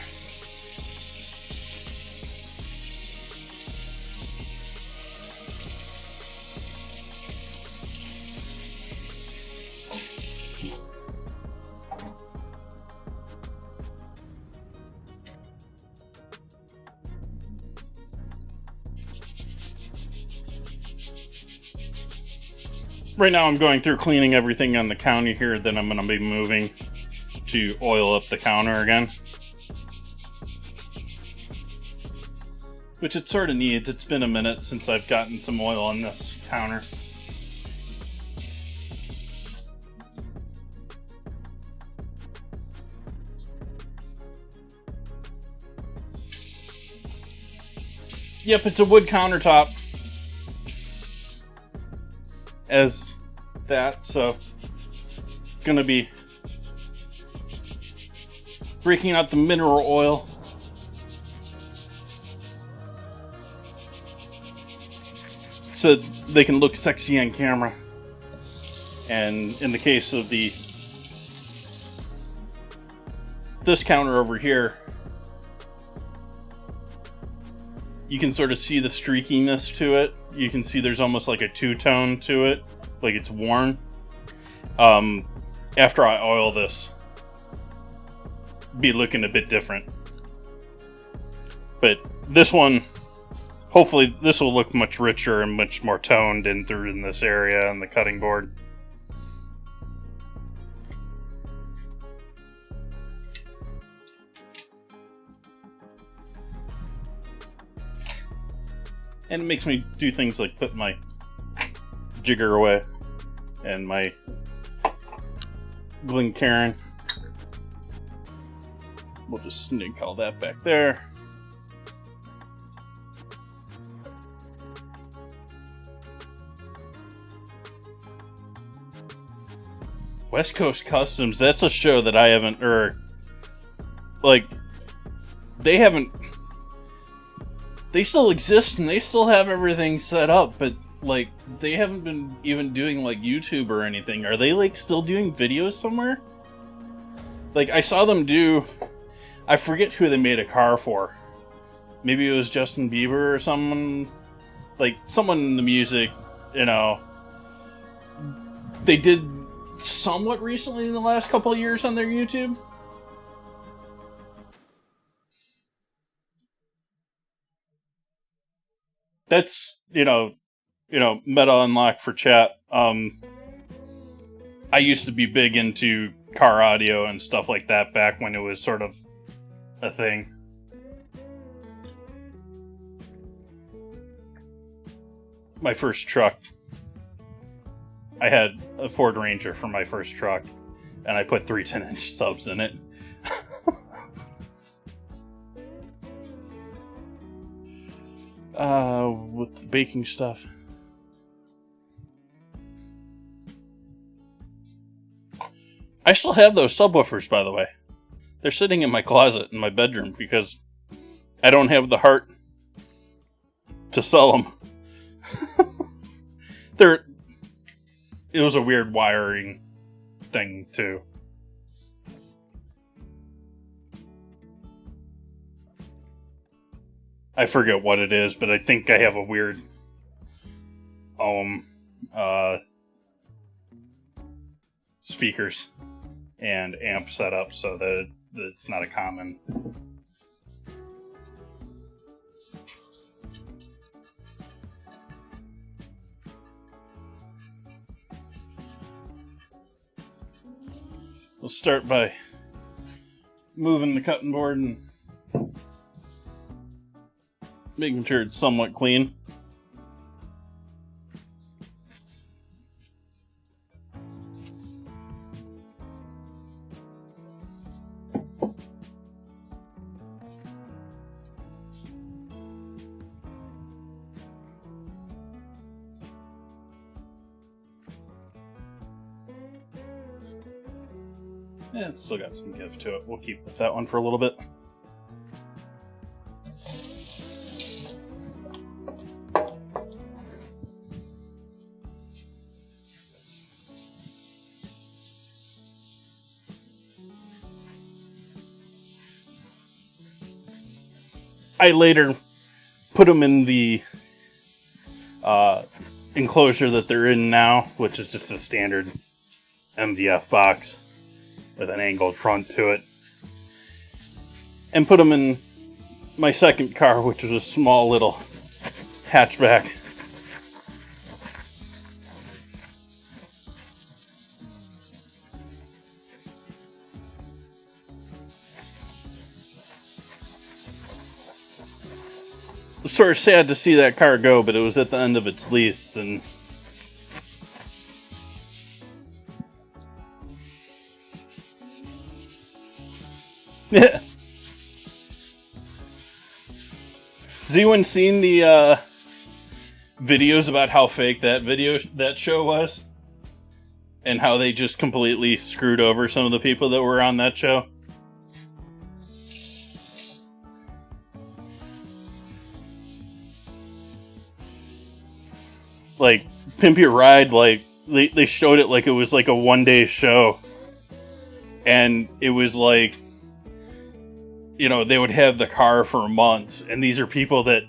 Right now I'm going through cleaning everything on the counter here, then I'm going to be moving to oil up the counter again. Which it sort of needs. It's been a minute since I've gotten some oil on this counter. Yep, it's a wood countertop. As that, so gonna be breaking out the mineral oil. So they can look sexy on camera. And in the case of this counter over here, you can sort of see the streakiness to it. You can see there's almost like a two-tone to it, like it's worn. After I oil this, be looking a bit different. But this one, hopefully this will look much richer and much more toned in this area on the cutting board. And it makes me do things like put my jigger away and my Glencairn. We'll just sneak all that back there. West Coast Customs, that's a show that I haven't, they still exist and they still have everything set up, but like they haven't been even doing like YouTube or anything. Are they like still doing videos somewhere? Like I saw them do, I forget who they made a car for. Maybe it was Justin Bieber or someone, like someone in the music, you know. They did somewhat recently in the last couple of years on their YouTube. that's, meta unlock for chat. I used to be big into car audio and stuff like that back when it was sort of a thing. My first truck, I had a Ford Ranger for my first truck, and I put 3 10-inch subs in it. With the baking stuff. I still have those subwoofers, by the way. They're sitting in my closet in my bedroom because I don't have the heart to sell them. It was a weird wiring thing, too. I forget what it is, but I think I have a weird speakers and amp setup so that it's not a common. We'll start by moving the cutting board and making sure it's somewhat clean. Yeah, it's still got some give to it. We'll keep with that one for a little bit. I later put them in the enclosure that they're in now, which is just a standard MDF box with an angled front to it, and put them in my second car, which was a small little hatchback. It was sort of sad to see that car go, but it was at the end of its lease, and yeah. Has anyone seen the videos about how fake that show was? And how they just completely screwed over some of the people that were on that show? Like, Pimp Your Ride, like, they showed it like it was like a one-day show. And it was like, they would have the car for months. And these are people that,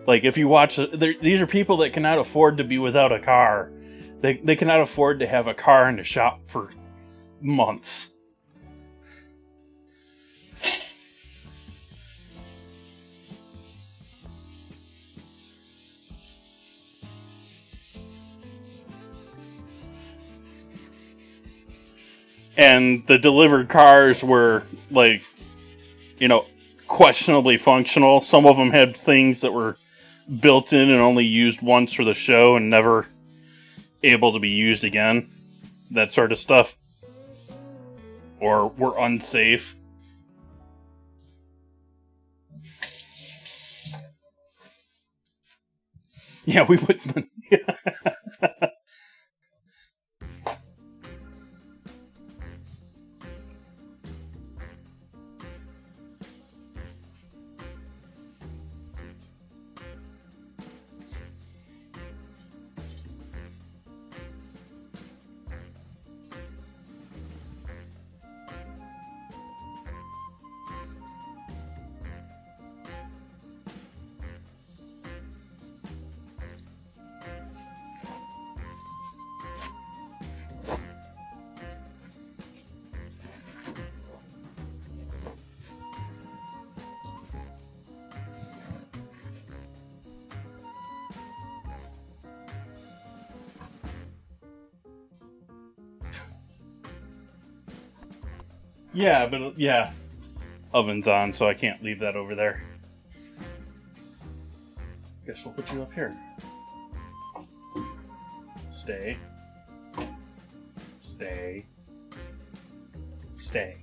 like, if you watch, these are people that cannot afford to be without a car. They cannot afford to have a car in the shop for months. And the delivered cars were, like, questionably functional. Some of them had things that were built in and only used once for the show and never able to be used again. That sort of stuff. Or were unsafe. Yeah, we wouldn't. Yeah, but yeah. Oven's on, so I can't leave that over there. Guess we'll put you up here. Stay. Stay. Stay.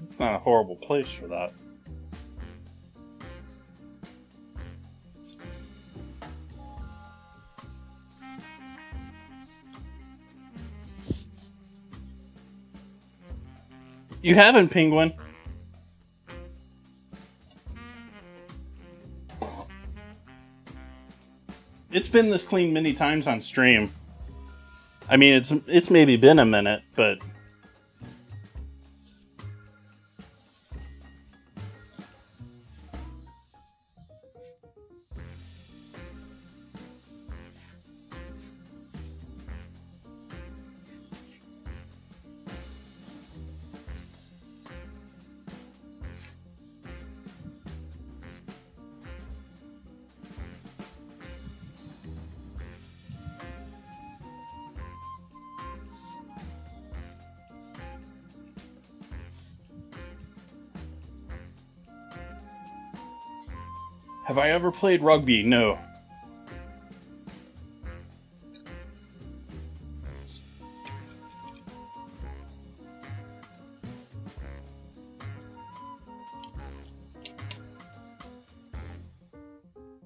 It's not a horrible place for that. You haven't, Penguin. It's been this clean many times on stream. I mean, it's maybe been a minute, but have I ever played rugby? No.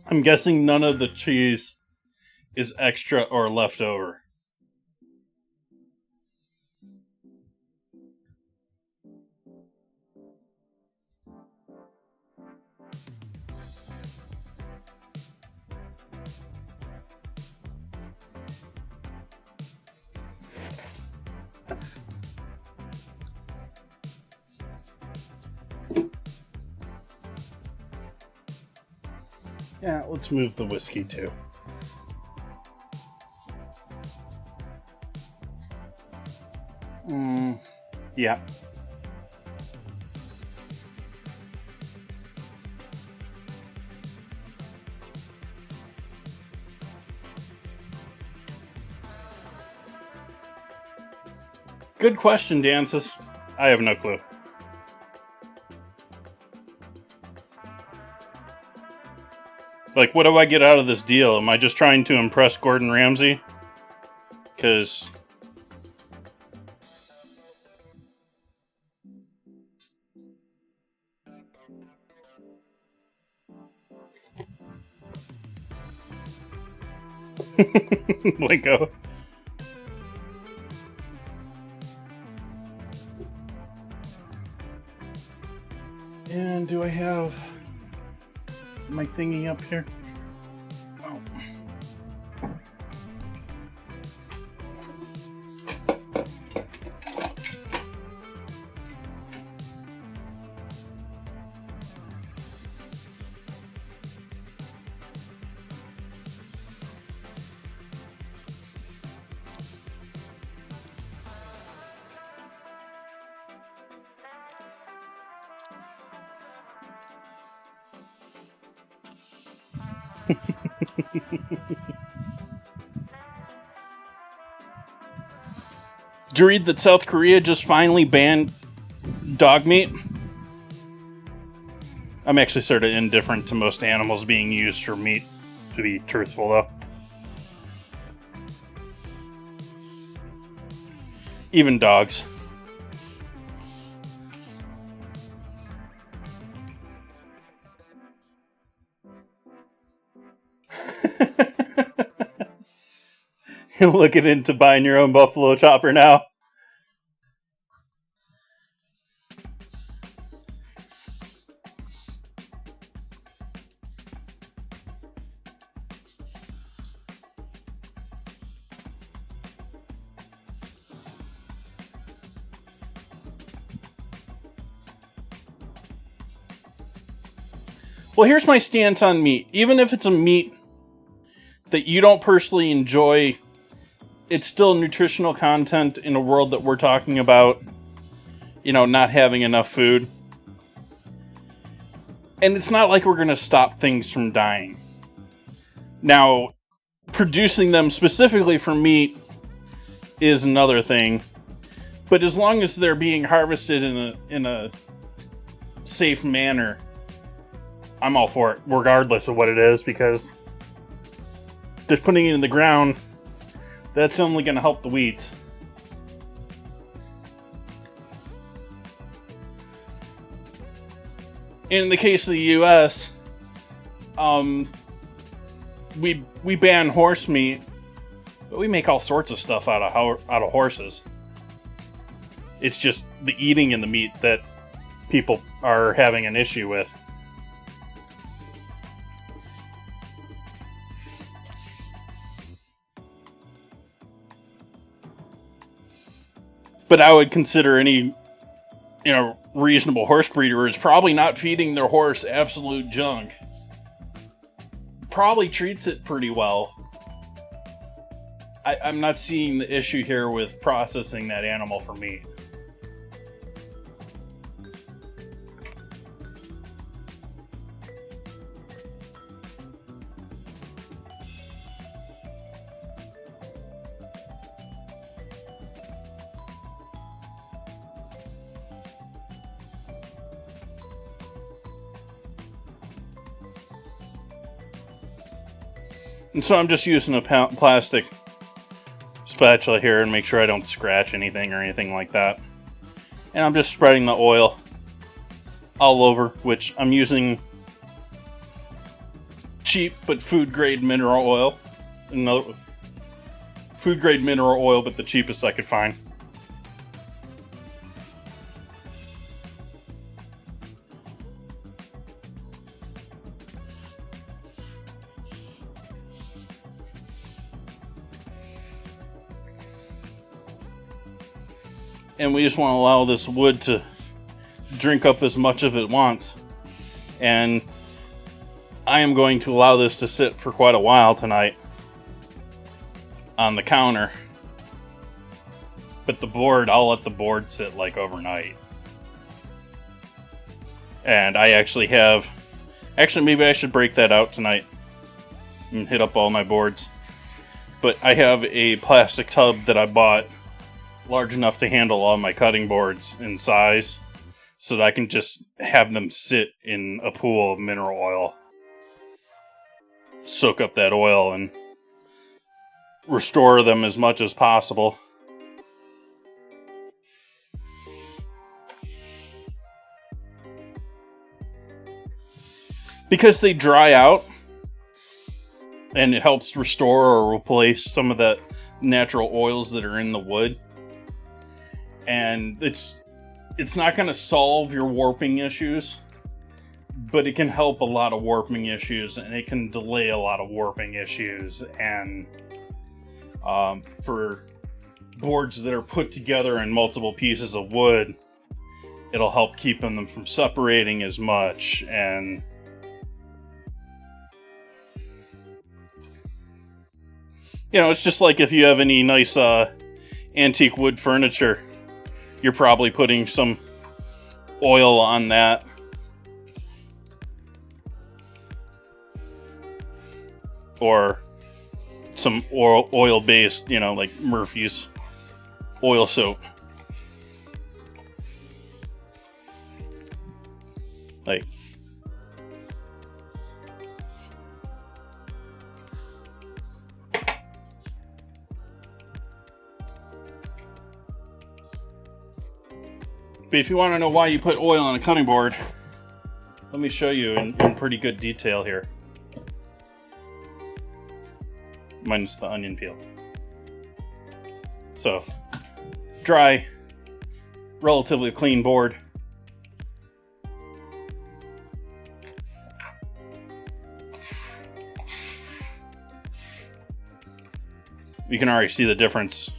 I'm guessing none of the cheese is extra or leftover. Yeah, let's move the whiskey too. Yeah. Good question, Dances. I have no clue. Like, what do I get out of this deal? Am I just trying to impress Gordon Ramsay? Because... let go. And do I have my thingy up here? Oh. Did you read that South Korea just finally banned dog meat? I'm actually sort of indifferent to most animals being used for meat, to be truthful though. Even dogs. You're looking into buying your own buffalo chopper now. Well, here's my stance on meat. Even if it's a meat that you don't personally enjoy it's still nutritional content in a world that we're talking about, not having enough food. And it's not like we're going to stop things from dying. Now, producing them specifically for meat is another thing. But as long as they're being harvested in a safe manner, I'm all for it, regardless of what it is, because just putting it in the ground, that's only going to help the weeds. In the case of the U.S., we ban horse meat, but we make all sorts of stuff out of horses. It's just the eating and the meat that people are having an issue with. But I would consider any reasonable horse breeder is probably not feeding their horse absolute junk. Probably treats it pretty well. I'm not seeing the issue here with processing that animal for meat. And so I'm just using a plastic spatula here and make sure I don't scratch anything or anything like that. And I'm just spreading the oil all over, which I'm using cheap but food grade mineral oil. No, food grade mineral oil, but the cheapest I could find. And we just want to allow this wood to drink up as much of it wants. And I am going to allow this to sit for quite a while tonight on the counter. But the board, I'll let the board sit like overnight. And I actually maybe I should break that out tonight and hit up all my boards. But I have a plastic tub that I bought large enough to handle all my cutting boards in size, so that I can just have them sit in a pool of mineral oil, soak up that oil, and restore them as much as possible. Because they dry out, and it helps restore or replace some of the natural oils that are in the wood. And it's not going to solve your warping issues, but it can help a lot of warping issues, and it can delay a lot of warping issues. And for boards that are put together in multiple pieces of wood, it'll help keep them from separating as much. And it's just like if you have any nice antique wood furniture, you're probably putting some oil on that. Or some oil-based, like Murphy's oil soap. Like, but if you want to know why you put oil on a cutting board, let me show you in pretty good detail here. Minus the onion peel. So, dry, relatively clean board. You can already see the difference.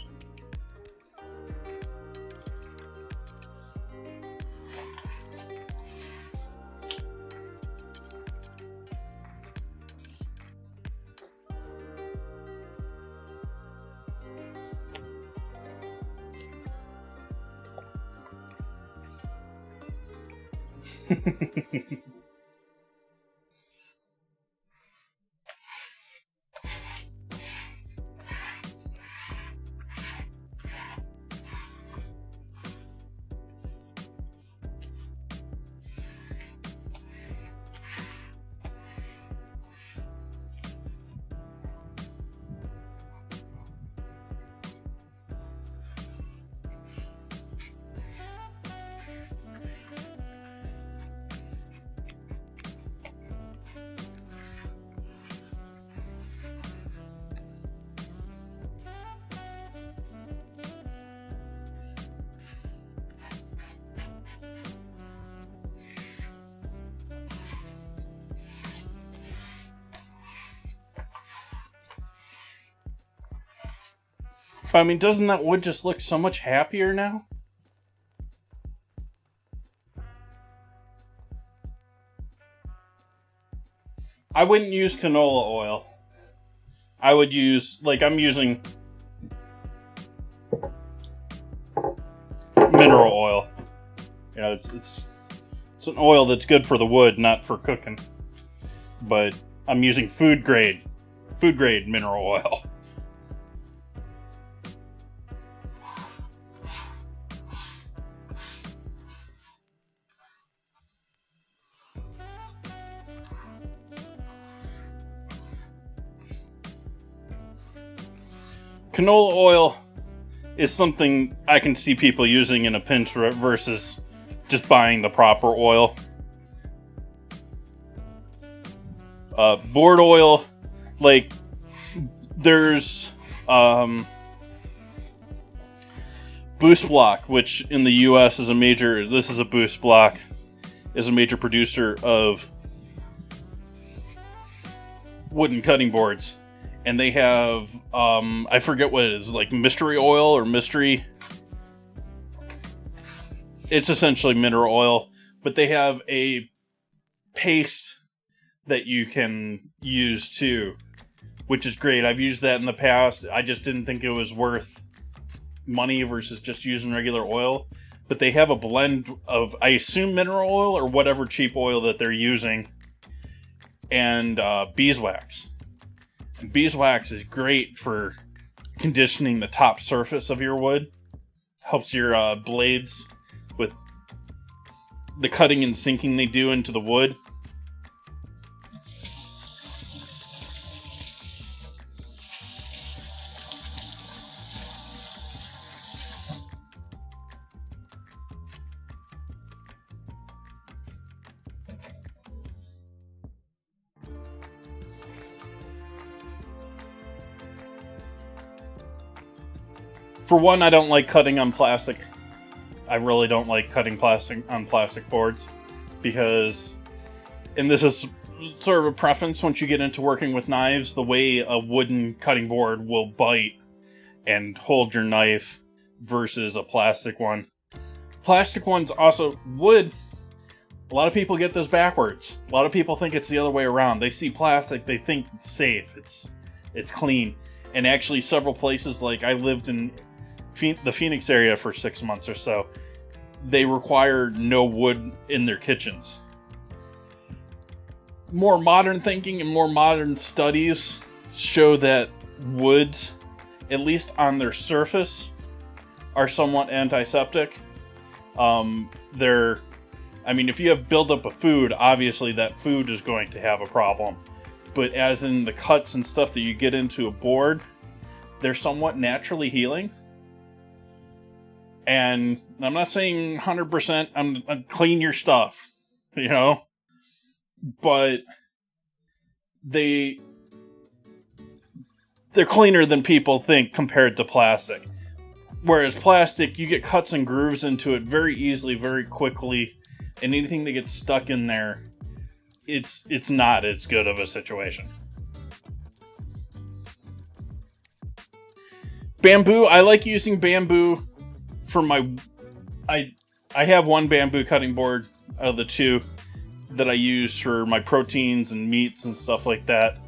I mean, doesn't that wood just look so much happier now? I wouldn't use canola oil. I would use, like, I'm using mineral oil. You know, it's an oil that's good for the wood, not for cooking. But I'm using food grade mineral oil. Canola oil is something I can see people using in a pinch versus just buying the proper oil. Board oil, like, there's Boost Block, which in the US is a major producer of wooden cutting boards. And they have, I forget what it is, like mystery oil or mystery. It's essentially mineral oil, but they have a paste that you can use too, which is great. I've used that in the past. I just didn't think it was worth money versus just using regular oil. But they have a blend of, I assume, mineral oil or whatever cheap oil that they're using, and beeswax. Beeswax is great for conditioning the top surface of your wood. Helps your blades with the cutting and sinking they do into the wood. For one, I don't like cutting on plastic. I really don't like cutting plastic on plastic boards because, and this is sort of a preference once you get into working with knives, the way a wooden cutting board will bite and hold your knife versus a plastic one. Plastic ones also, wood, a lot of people get this backwards. A lot of people think it's the other way around. They see plastic, they think it's safe, it's clean. And actually several places, like I lived in the Phoenix area for 6 months or so, they require no wood in their kitchens. More modern thinking and more modern studies show that woods, at least on their surface, are somewhat antiseptic. I mean, if you have buildup of food, obviously that food is going to have a problem. But as in the cuts and stuff that you get into a board, they're somewhat naturally healing. And I'm not saying 100% I'm clean your stuff, you know, but they're cleaner than people think compared to plastic. Whereas plastic, you get cuts and grooves into it very easily, very quickly, and anything that gets stuck in there, it's not as good of a situation. Bamboo, I like using bamboo for my, I have one bamboo cutting board out of the two that I use for my proteins and meats and stuff like that.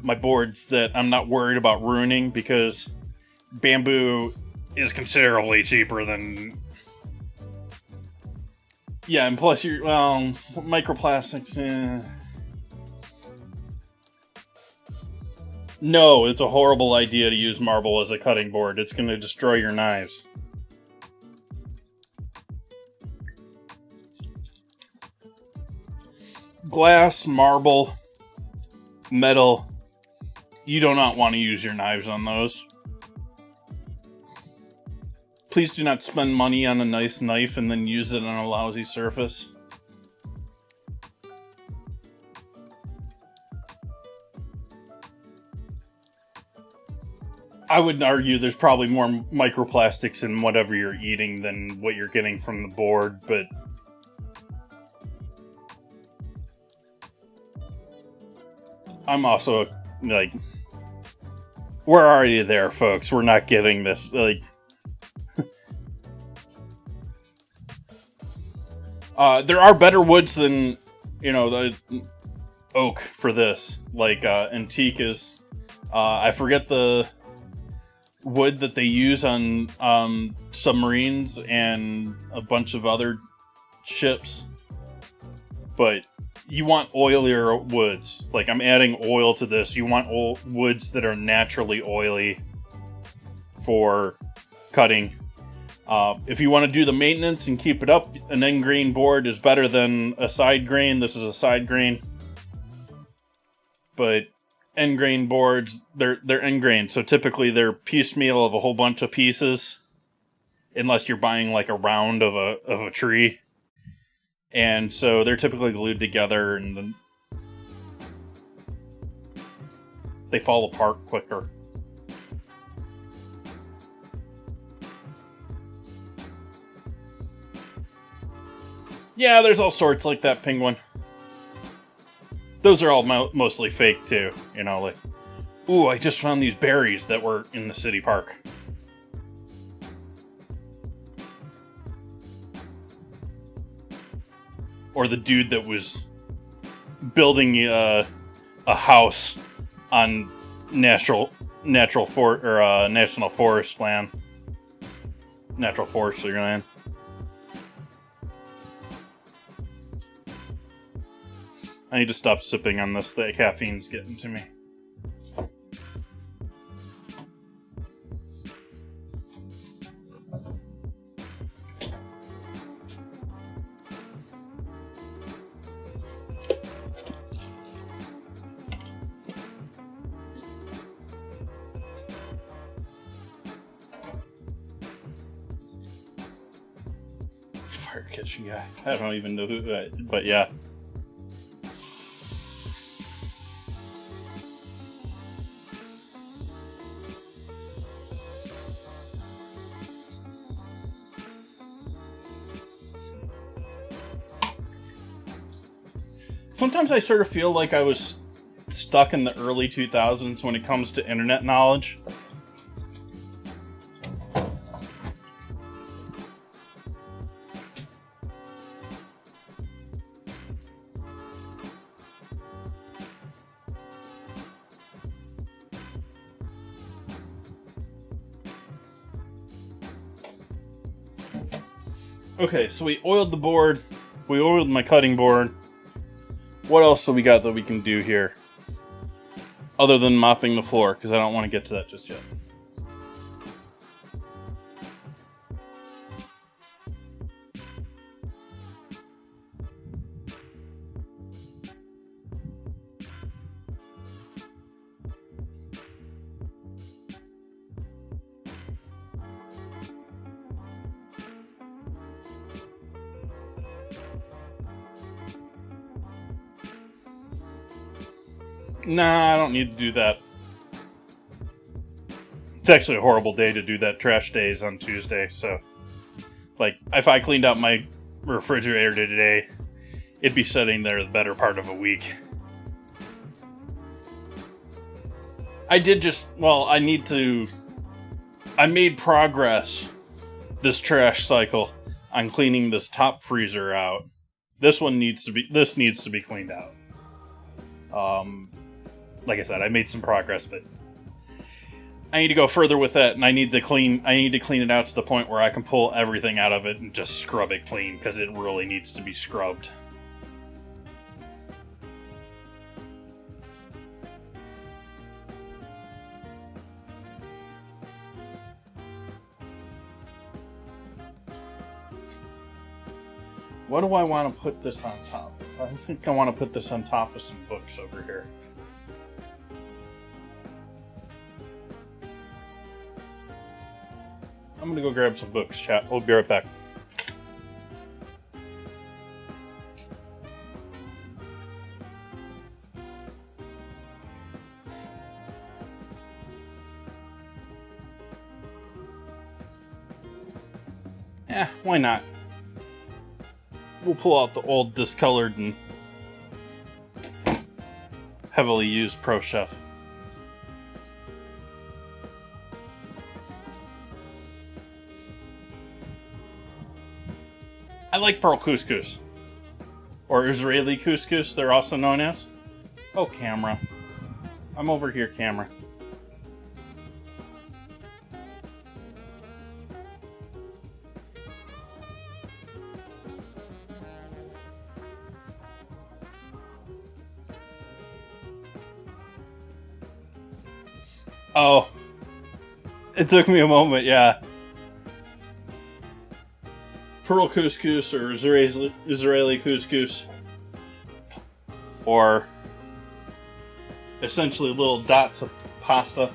My boards that I'm not worried about ruining, because bamboo is considerably cheaper than Yeah, and plus you're, well, microplastics, No, it's a horrible idea to use marble as a cutting board. It's going to destroy your knives. Glass, marble, metal, you do not want to use your knives on those. Please do not spend money on a nice knife and then use it on a lousy surface. I would argue there's probably more microplastics in whatever you're eating than what you're getting from the board, but I'm also, like, we're already there, folks. We're not getting this, like... there are better woods than, you know, the oak for this. Like, antique is... I forget the wood that they use on submarines and a bunch of other ships. But you want oilier woods. Like, I'm adding oil to this. You want woods that are naturally oily for cutting. If you want to do the maintenance and keep it up, an end grain board is better than a side grain. This is a side grain. But end grain boards, they're end grain, so typically they're piecemeal of a whole bunch of pieces, unless you're buying like a round of a tree. And so they're typically glued together, and then they fall apart quicker. Yeah, there's all sorts like that, Penguin. Those are all mostly fake too, you know, like, ooh, I just found these berries that were in the city park. Or the dude that was building a house on national forest land, natural forestry land. I need to stop sipping on this. The caffeine's getting to me. Fire kitchen guy. I don't even know who, but yeah. Sometimes I sort of feel like I was stuck in the early 2000s when it comes to internet knowledge. Okay, so we oiled the board. We oiled my cutting board. What else do we got that we can do here? Other than mopping the floor, because I don't want to get to that just yet. Nah, I don't need to do that. It's actually a horrible day to do that. Trash day is on Tuesday, so... Like, if I cleaned out my refrigerator today, it'd be sitting there the better part of a week. I did just... Well, I need to... I made progress this trash cycle on cleaning this top freezer out. This needs to be cleaned out. Like I said, I made some progress, but I need to go further with that, and I need to clean it out to the point where I can pull everything out of it and just scrub it clean, because it really needs to be scrubbed. What do I want to put this on top? I think I want to put this on top of some books over here. I'm gonna go grab some books, chat. We'll be right back. Why not? We'll pull out the old discolored and heavily used Pro Chef. I like pearl couscous, or Israeli couscous, they're also known as. Oh, camera. I'm over here, camera. Oh, it took me a moment, yeah. Pearl couscous or Israeli couscous, or essentially little dots of pasta.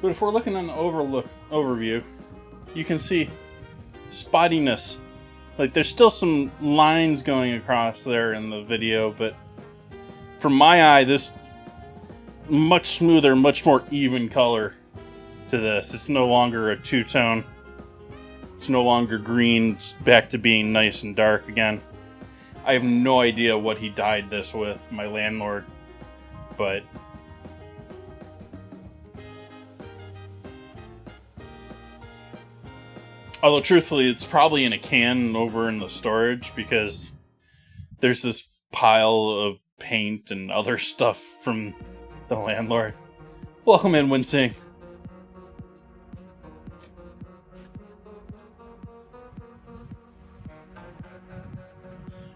But if we're looking on the overview, you can see spottiness. Like, there's still some lines going across there in the video, but from my eye, this much smoother, much more even color to this. It's no longer a two-tone. It's no longer green. It's back to being nice and dark again. I have no idea what he dyed this with, my landlord, but although, truthfully, it's probably in a can over in the storage, because there's this pile of paint and other stuff from the landlord. Welcome in, Winsing.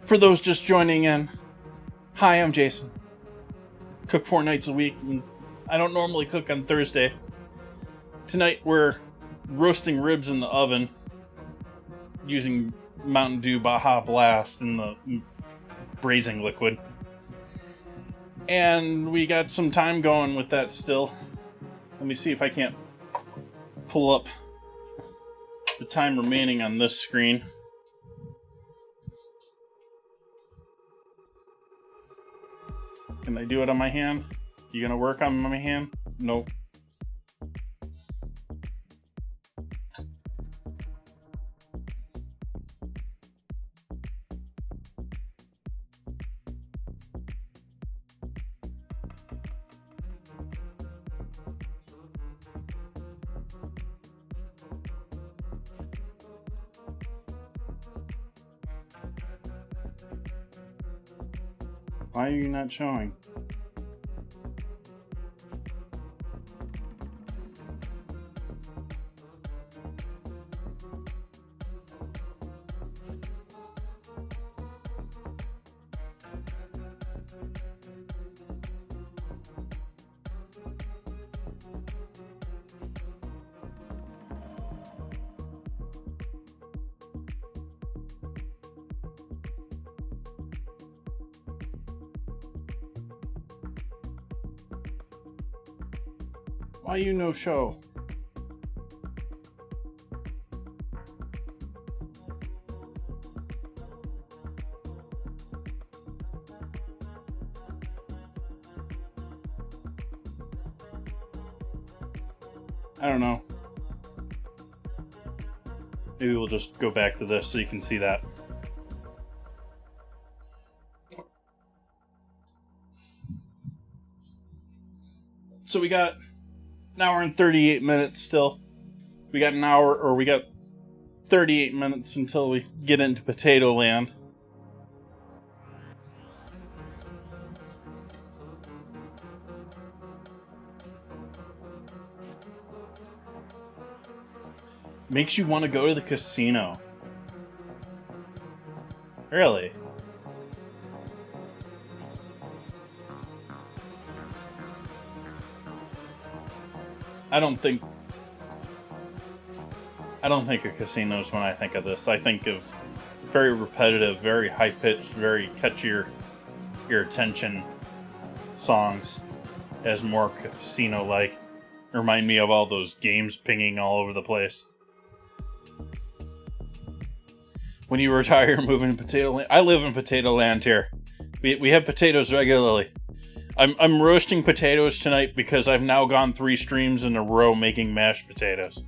For those just joining in, hi, I'm Jason. Cook 4 nights a week, and I don't normally cook on Thursday. Tonight we're roasting ribs in the oven using Mountain Dew Baja Blast in the braising liquid. And we got some time going with that still. Let me see if I can't pull up the time remaining on this screen. Can I do it on my hand? You gonna work on my hand? Nope. Why are you not showing? Why you no show? I don't know. Maybe we'll just go back to this so you can see that. So we got An hour and 38 minutes still. We got an hour, or we got 38 minutes until we get into Potato Land. Makes you want to go to the casino. Really? I don't think of casinos when I think of this. I think of very repetitive, very high-pitched, very catch your attention songs as more casino-like. Remind me of all those games pinging all over the place. When you retire, moving to Potato Land. I live in Potato Land here. We have potatoes regularly. I'm roasting potatoes tonight because I've now gone 3 streams in a row making mashed potatoes.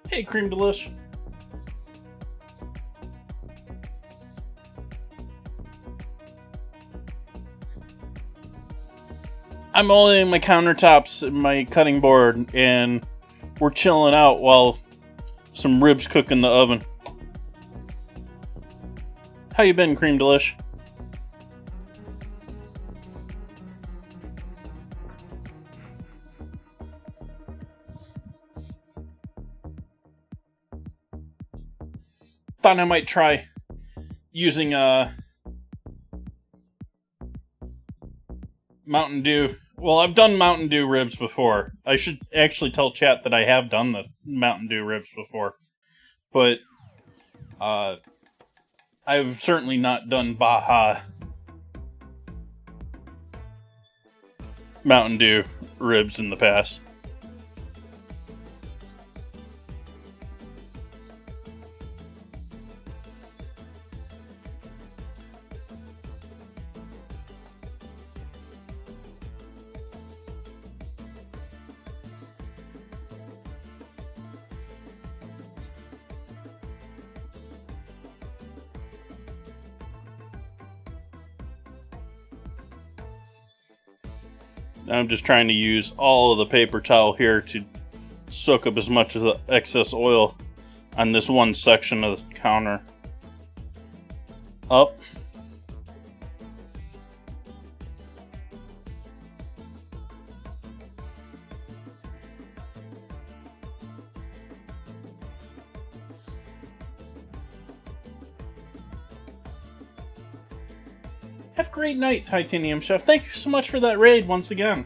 Hey, Cream Delish. I'm only in my countertops and my cutting board, and we're chilling out while some ribs cook in the oven. How you been, Cream Delish? Thought I might try using Mountain Dew. Well, I've done Mountain Dew ribs before. I should actually tell chat that I have done the Mountain Dew ribs before. But I've certainly not done Baja Mountain Dew ribs in the past. I'm just trying to use all of the paper towel here to soak up as much of the excess oil on this one section of the counter. Up. Have a great night, Titanium Chef. Thank you so much for that raid once again.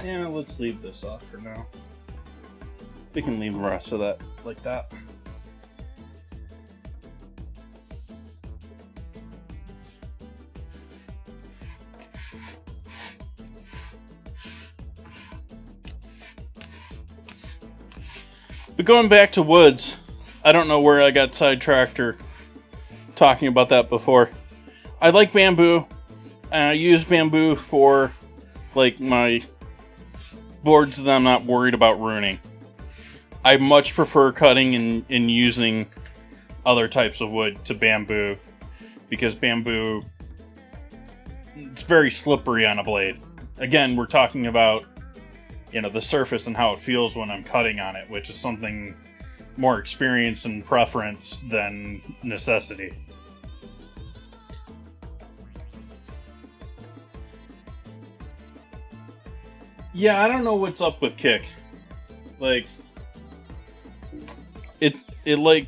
Yeah, let's leave this off for now. We can leave the rest of that like that. But going back to woods, I don't know where I got sidetracked or talking about that before. I like bamboo, and I use bamboo for like my boards that I'm not worried about ruining. I much prefer cutting and using other types of wood to bamboo, because bamboo, it's very slippery on a blade. Again, we're talking about, you know, the surface and how it feels when I'm cutting on it, which is something more experience and preference than necessity. Yeah, I don't know what's up with Kick. Like, it like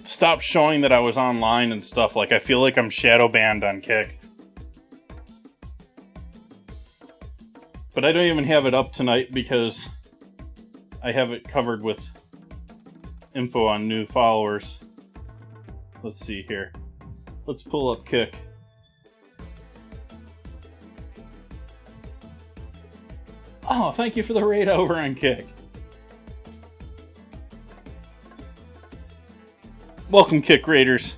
stopped showing that I was online and stuff. Like, I feel like I'm shadow banned on Kick. But I don't even have it up tonight because I have it covered with info on new followers. Let's see here. Let's pull up Kick. Oh, thank you for the raid over on Kick. Welcome, Kick Raiders.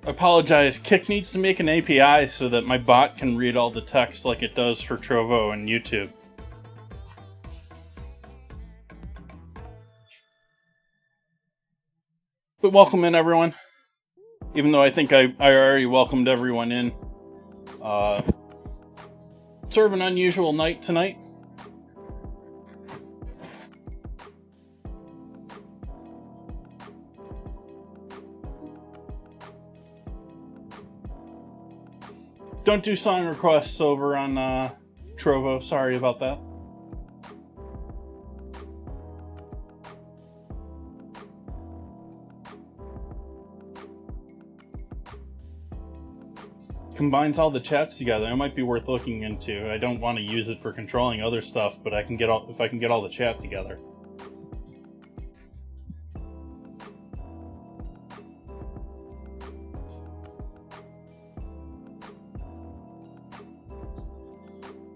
I apologize. Kick needs to make an API so that my bot can read all the text like it does for Trovo and YouTube. But welcome in, everyone. Even though I think I already welcomed everyone in. Sort of an unusual night tonight. Don't do song requests over on Trovo. Sorry about that. Combines all the chats together. It might be worth looking into. I don't want to use it for controlling other stuff, but I can get all if I can get all the chat together.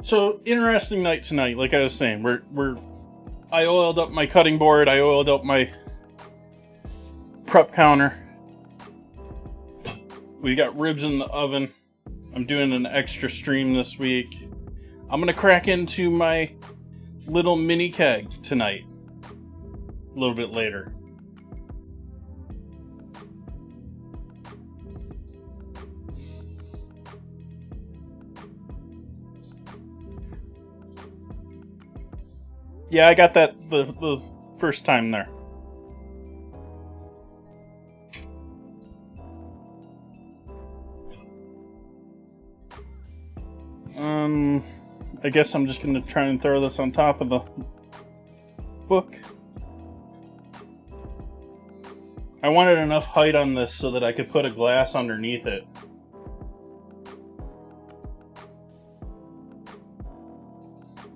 So, interesting night tonight. Like I was saying, I oiled up my cutting board. I oiled up my prep counter. We got ribs in the oven. I'm doing an extra stream this week. I'm gonna crack into my little mini keg tonight. A little bit later. Yeah, I got that the first time there. I guess I'm just going to try and throw this on top of the book. I wanted enough height on this so that I could put a glass underneath it.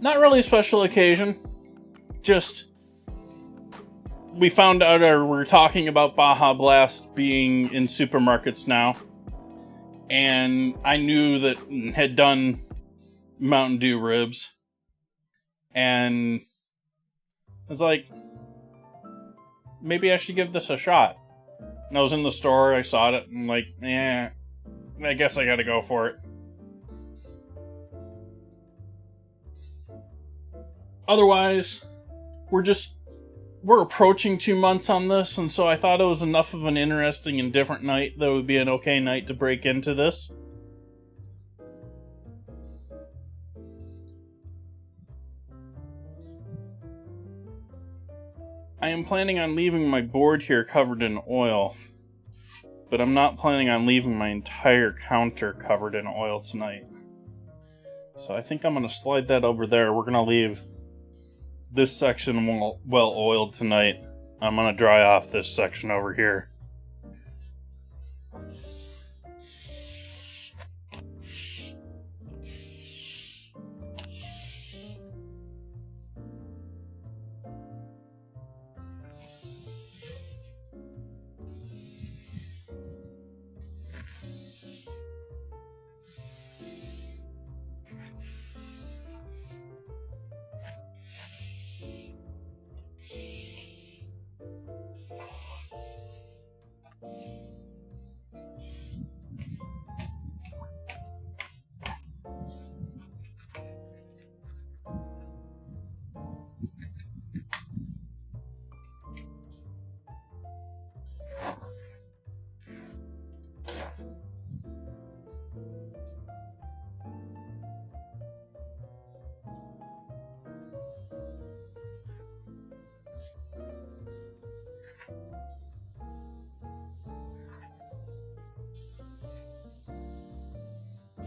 Not really a special occasion. Just, we found out, or we're talking about Baja Blast being in supermarkets now. And I knew that had done Mountain Dew ribs, and I was like, maybe I should give this a shot. And I was in the store, I saw it, and I'm like, I guess I gotta go for it. Otherwise, we're approaching 2 months on this, and so I thought it was enough of an interesting and different night that it would be an okay night to break into this. I am planning on leaving my board here covered in oil, but I'm not planning on leaving my entire counter covered in oil tonight. So I think I'm going to slide that over there. We're going to leave this section well oiled tonight. I'm going to dry off this section over here.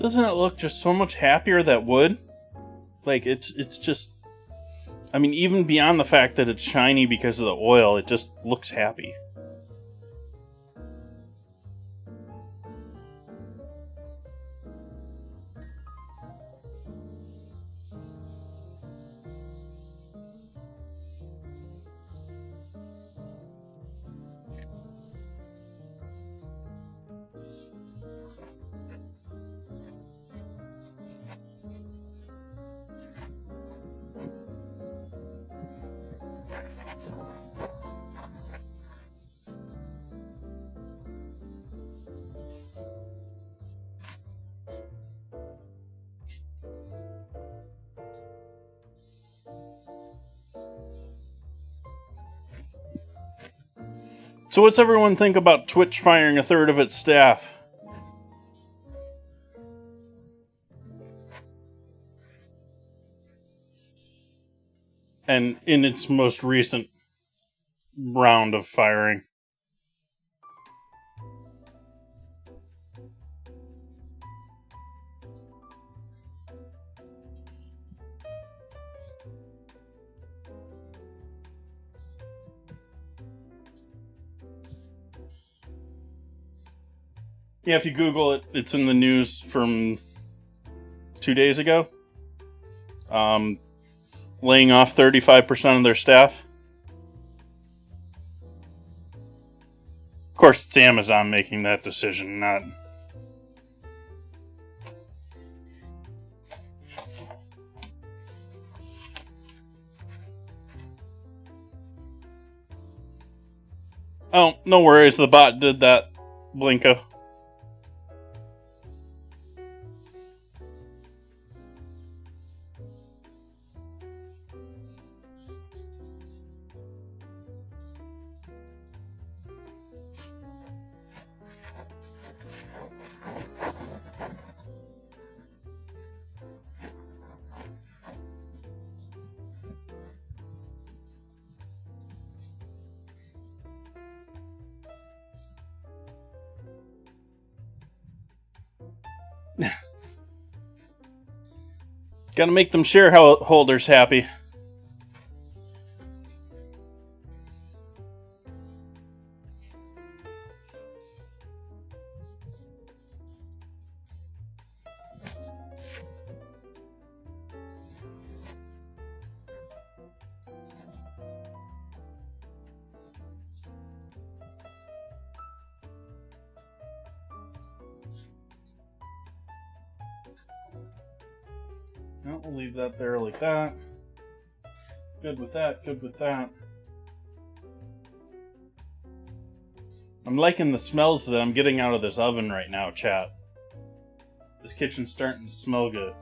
Doesn't it look just so much happier, that wood? Like, it's just... I mean, even beyond the fact that it's shiny because of the oil, it just looks happy. So what's everyone think about Twitch firing a third of its staff? And in its most recent round of firing. Yeah, if you Google it, it's in the news from 2 days ago. Laying off 35% of their staff. Of course, it's Amazon making that decision, not... Oh, no worries, the bot did that, Blinko. Gotta make them shareholders happy. No, we'll leave that there like that. Good with that, good with that. I'm liking the smells that I'm getting out of this oven right now, chat. This kitchen's starting to smell good.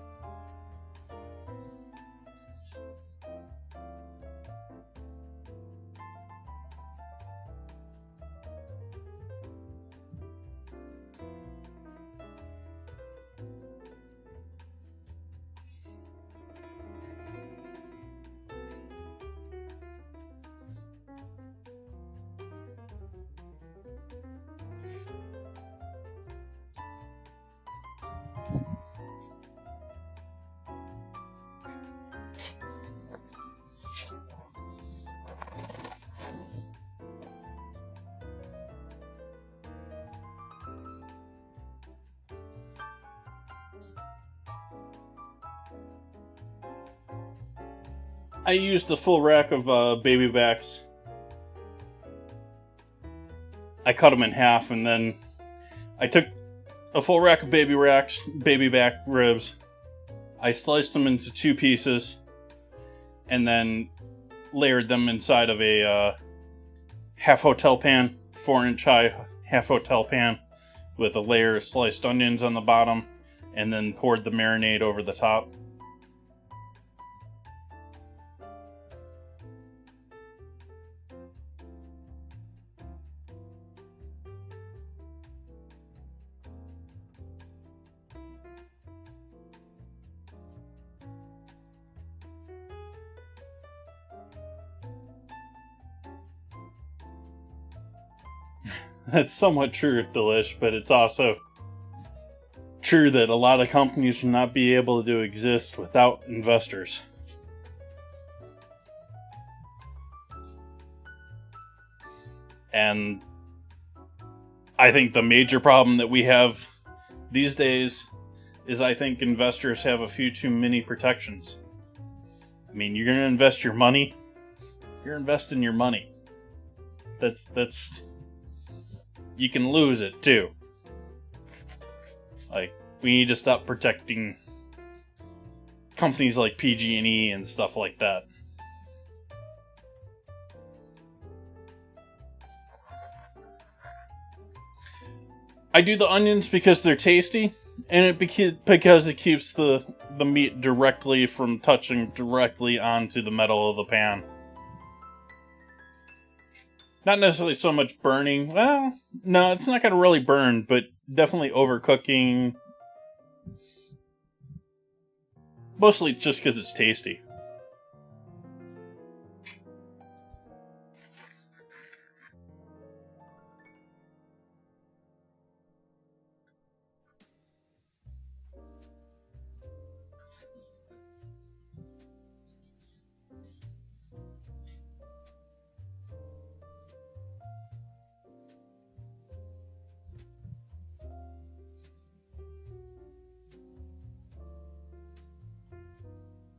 I used a full rack of baby backs. I cut them in half, and then I took a full rack of baby back ribs. I sliced them into 2 pieces, and then layered them inside of a half hotel pan, 4-inch high half hotel pan, with a layer of sliced onions on the bottom, and then poured the marinade over the top. That's somewhat true, Delish, but it's also... true that a lot of companies will not be able to exist without investors. And I think the major problem that we have these days is I think investors have a few too many protections. I mean, you're going to invest your money, you're investing your money. That's you can lose it too. Like, we need to stop protecting companies like PG&E and stuff like that. I do the onions because they're tasty, and because it keeps the meat directly from touching directly onto the metal of the pan. Not necessarily so much burning. Well, no, it's not going to really burn, but definitely overcooking. Mostly just because it's tasty.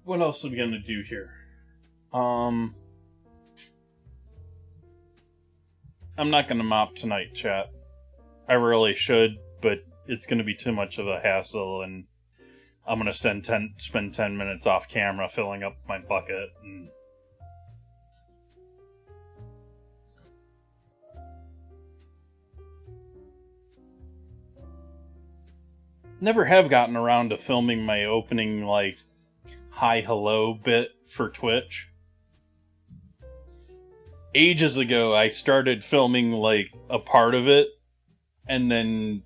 What else are we gonna do here? I'm not gonna mop tonight, chat. I really should, but it's gonna be too much of a hassle, and I'm gonna spend 10 minutes off camera filling up my bucket. And never have gotten around to filming my opening, like, hi hello bit for Twitch. Ages ago, I started filming, like, a part of it, and then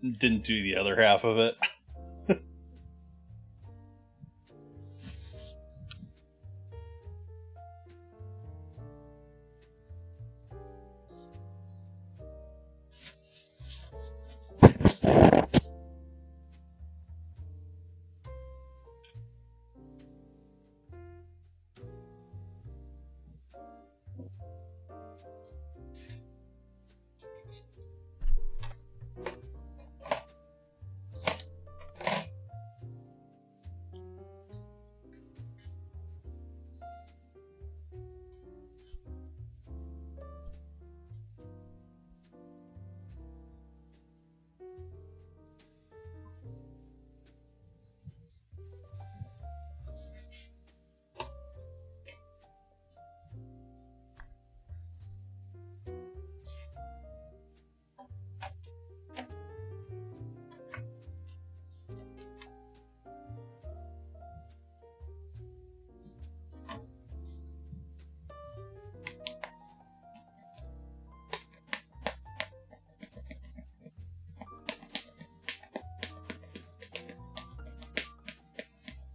didn't do the other half of it.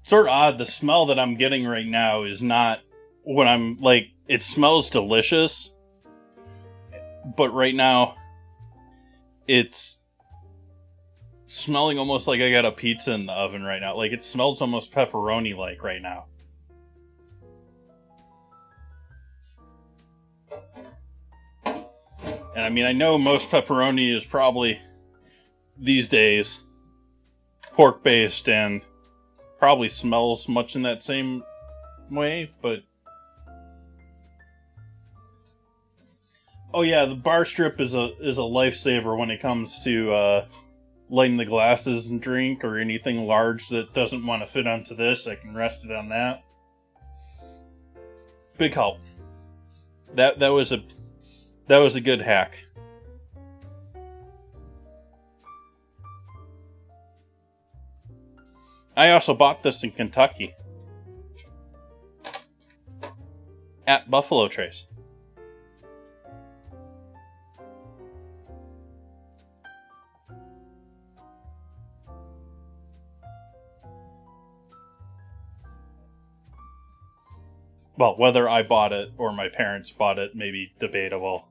Sort of odd, the smell that I'm getting right now is not what I'm, like, it smells delicious, but right now it's smelling almost like I got a pizza in the oven right now. Like, it smells almost pepperoni-like right now. And I mean, I know most pepperoni is probably, these days, pork-based and probably smells much in that same way, but oh yeah, the bar strip is a lifesaver when it comes to lighting the glasses and drink, or anything large that doesn't want to fit onto this. I can rest it on that. Big help. That was a good hack. I also bought this in Kentucky at Buffalo Trace. Well, whether I bought it or my parents bought it may be debatable,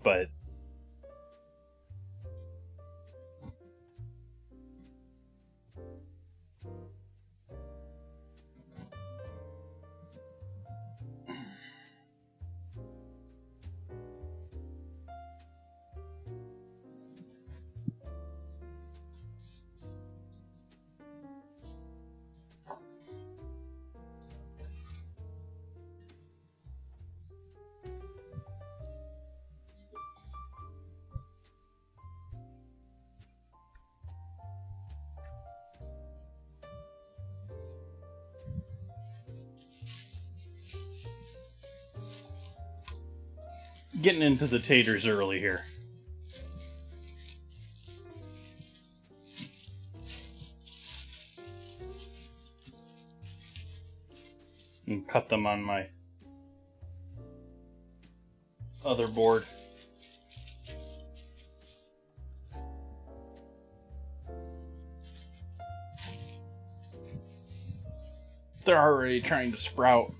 but Getting into the taters early here. And cut them on my other board. They're already trying to sprout.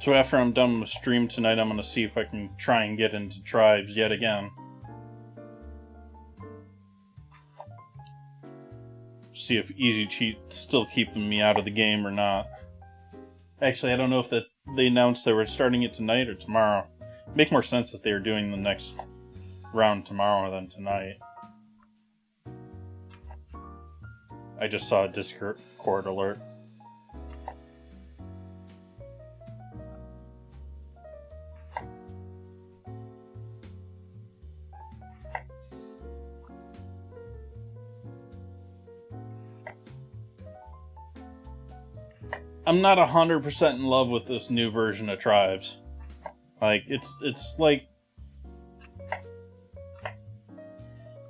So after I'm done with stream tonight, I'm going to see if I can try and get into tribes yet again. See if Easy Cheat's still keeping me out of the game or not. Actually, I don't know if they announced they were starting it tonight or tomorrow. It'd make more sense if they were doing the next round tomorrow than tonight. I just saw a Discord alert. I'm not 100% in love with this new version of Tribes. Like, it's like...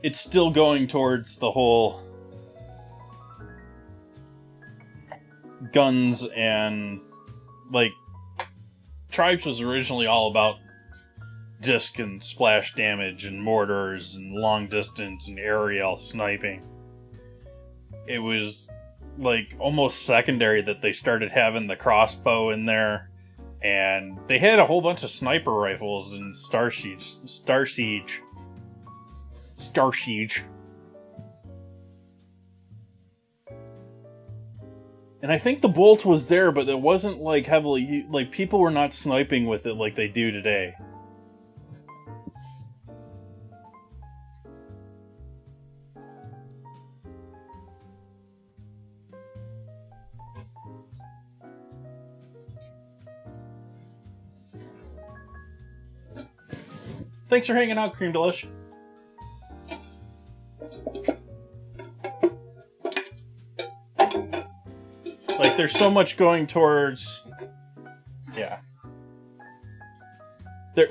It's still going towards the whole... guns and... Like, Tribes was originally all about disc and splash damage and mortars and long distance and aerial sniping. It was... like almost secondary that they started having the crossbow in there, and they had a whole bunch of sniper rifles in Star Siege. And I think the bolt was there, but it wasn't like heavily, like people were not sniping with it like they do today. Thanks for hanging out, Cream Delish. Like, there's so much going towards... Yeah. There,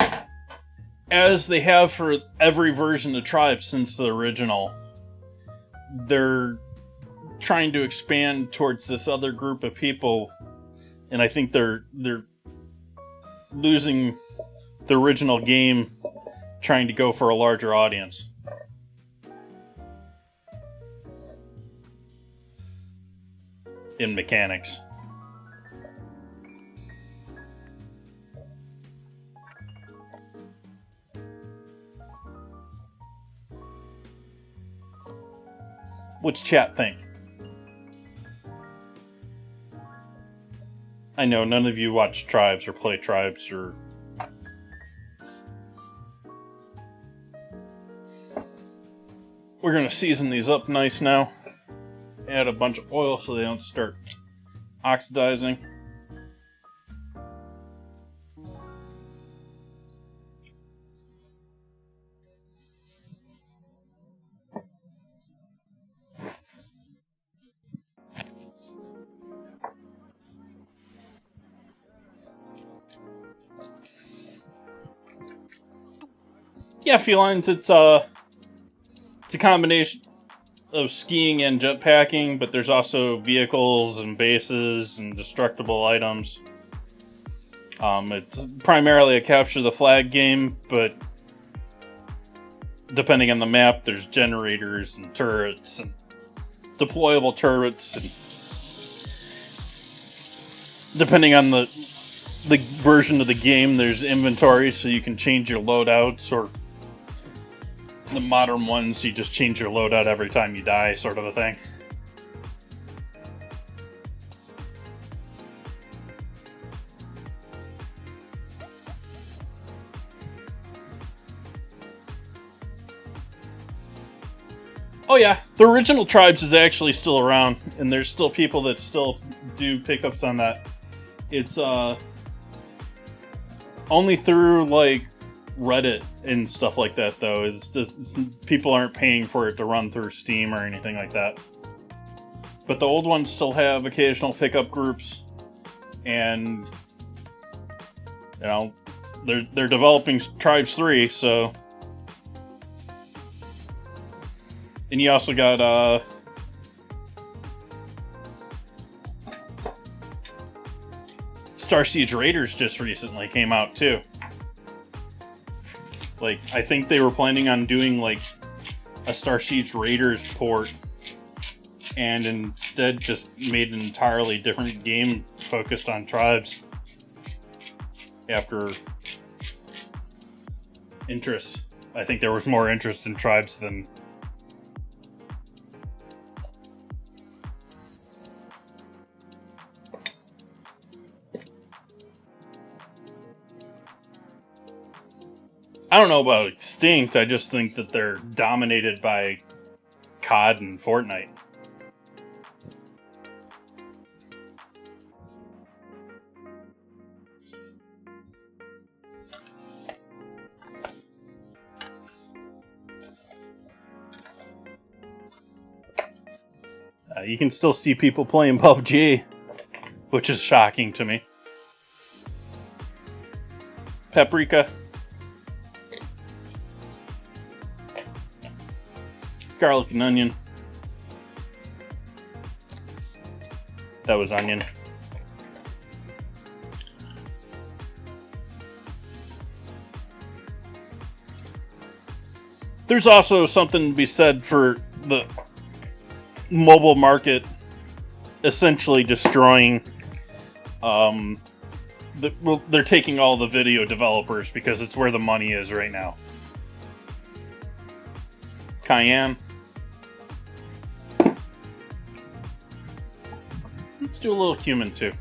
as they have for every version of Tribes since the original, they're trying to expand towards this other group of people, and I think they're losing the original game trying to go for a larger audience. In mechanics. What's chat think? I know none of you watch Tribes or play Tribes or... We're going to season these up nice now. Add a bunch of oil so they don't start oxidizing. Yeah, felines, it's a combination of skiing and jetpacking, but there's also vehicles and bases and destructible items. It's primarily a capture the flag game, but depending on the map, there's generators and turrets and deployable turrets, and depending on the version of the game, there's inventory, so you can change your loadouts, or the modern ones, you just change your loadout every time you die, sort of a thing. Oh yeah, the original Tribes is actually still around, and there's still people that still do pickups on that. It's only through like Reddit and stuff like that, though. It's people aren't paying for it to run through Steam or anything like that. But the old ones still have occasional pickup groups, and you know, they're developing Tribes 3, so. And you also got Star Siege Raiders just recently came out too. Like, I think they were planning on doing like a Star Siege Raiders port, and instead just made an entirely different game focused on Tribes after interest. I think there was more interest in Tribes than... I don't know about extinct, I just think that they're dominated by COD and Fortnite. You can still see people playing PUBG, which is shocking to me. Paprika. Garlic and onion. That was onion. There's also something to be said for the mobile market essentially destroying... they're taking all the video developers because it's where the money is right now. Cayenne. Let's do a little cumin too.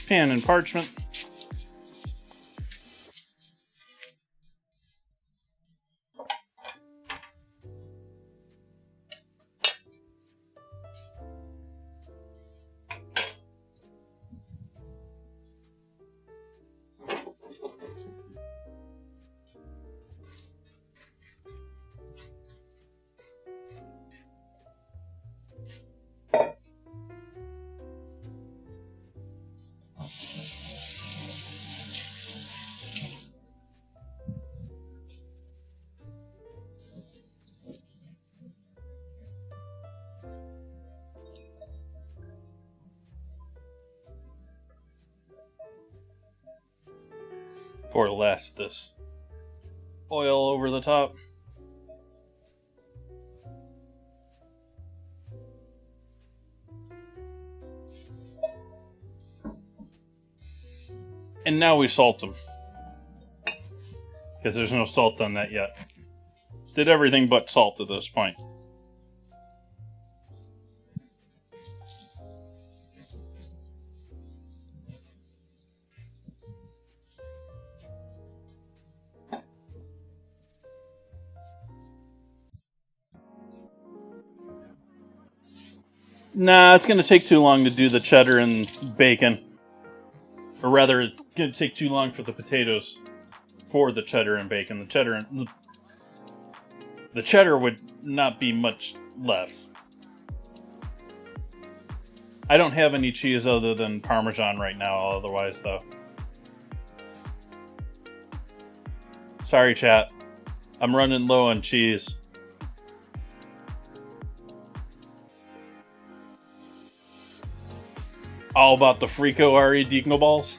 Pan and parchment. Pour the last of this oil over the top. And now we salt them. Because there's no salt on that yet. Did everything but salt at this point. Nah, it's going to take too long to do the cheddar and bacon. Or rather, it's going to take too long for the potatoes for the cheddar and bacon. The cheddar would not be much left. I don't have any cheese other than Parmesan right now, otherwise though. Sorry, chat. I'm running low on cheese. All about the Frico RE Dingo balls.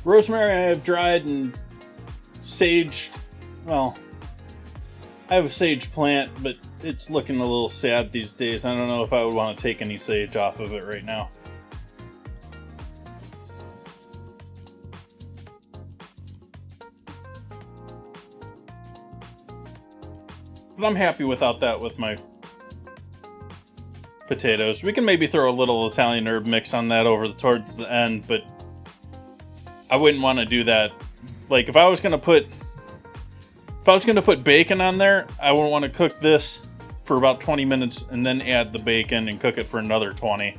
Rosemary I have dried, and sage, well, I have a sage plant, but it's looking a little sad these days. I don't know if I would want to take any sage off of it right now. But I'm happy without that with my potatoes. We can maybe throw a little Italian herb mix on that towards the end, but I wouldn't want to do that. Like, if I was gonna put bacon on there, I would want to cook this for about 20 minutes and then add the bacon and cook it for another 20.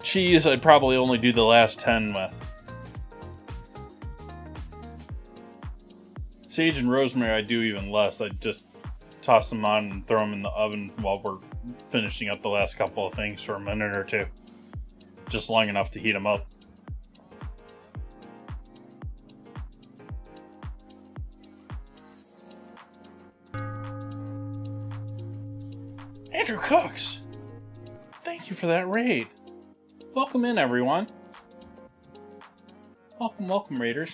Cheese, I'd probably only do the last 10 with. Sage and rosemary, I do even less. I'd just toss them on and throw them in the oven while we're finishing up the last couple of things for a minute or two. Just long enough to heat them up. Andrew Cooks, thank you for that raid. Welcome in, everyone. Welcome, welcome, raiders.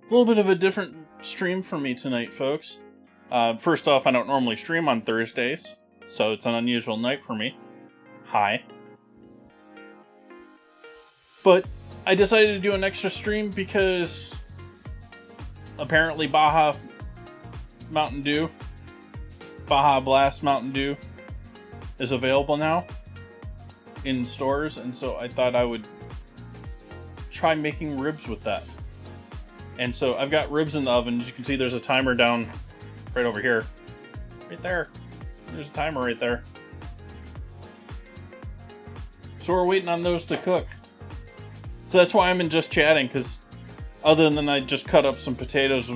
A little bit of a different stream for me tonight, folks. First off, I don't normally stream on Thursdays, so it's an unusual night for me. Hi. But I decided to do an extra stream because apparently Baja Mountain Dew, Baja Blast Mountain Dew is available now in stores, and so I thought I would try making ribs with that. And so I've got ribs in the oven. As you can see, there's a timer down right over here. Right there. There's a timer right there. So we're waiting on those to cook. So that's why I'm in just chatting, because other than I just cut up some potatoes,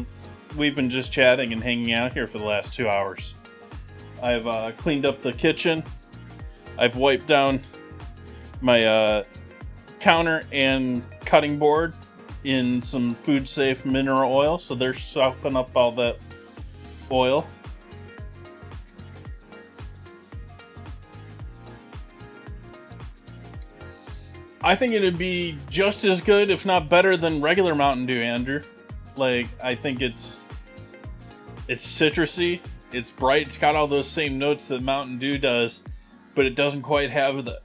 we've been just chatting and hanging out here for the last 2 hours. I've cleaned up the kitchen. I've wiped down my counter and cutting board in some food safe mineral oil, so they're soaking up all that oil. I think it'd be just as good, if not better, than regular Mountain Dew, Andrew. Like, I think it's citrusy, it's bright, it's got all those same notes that Mountain Dew does, but it doesn't quite have the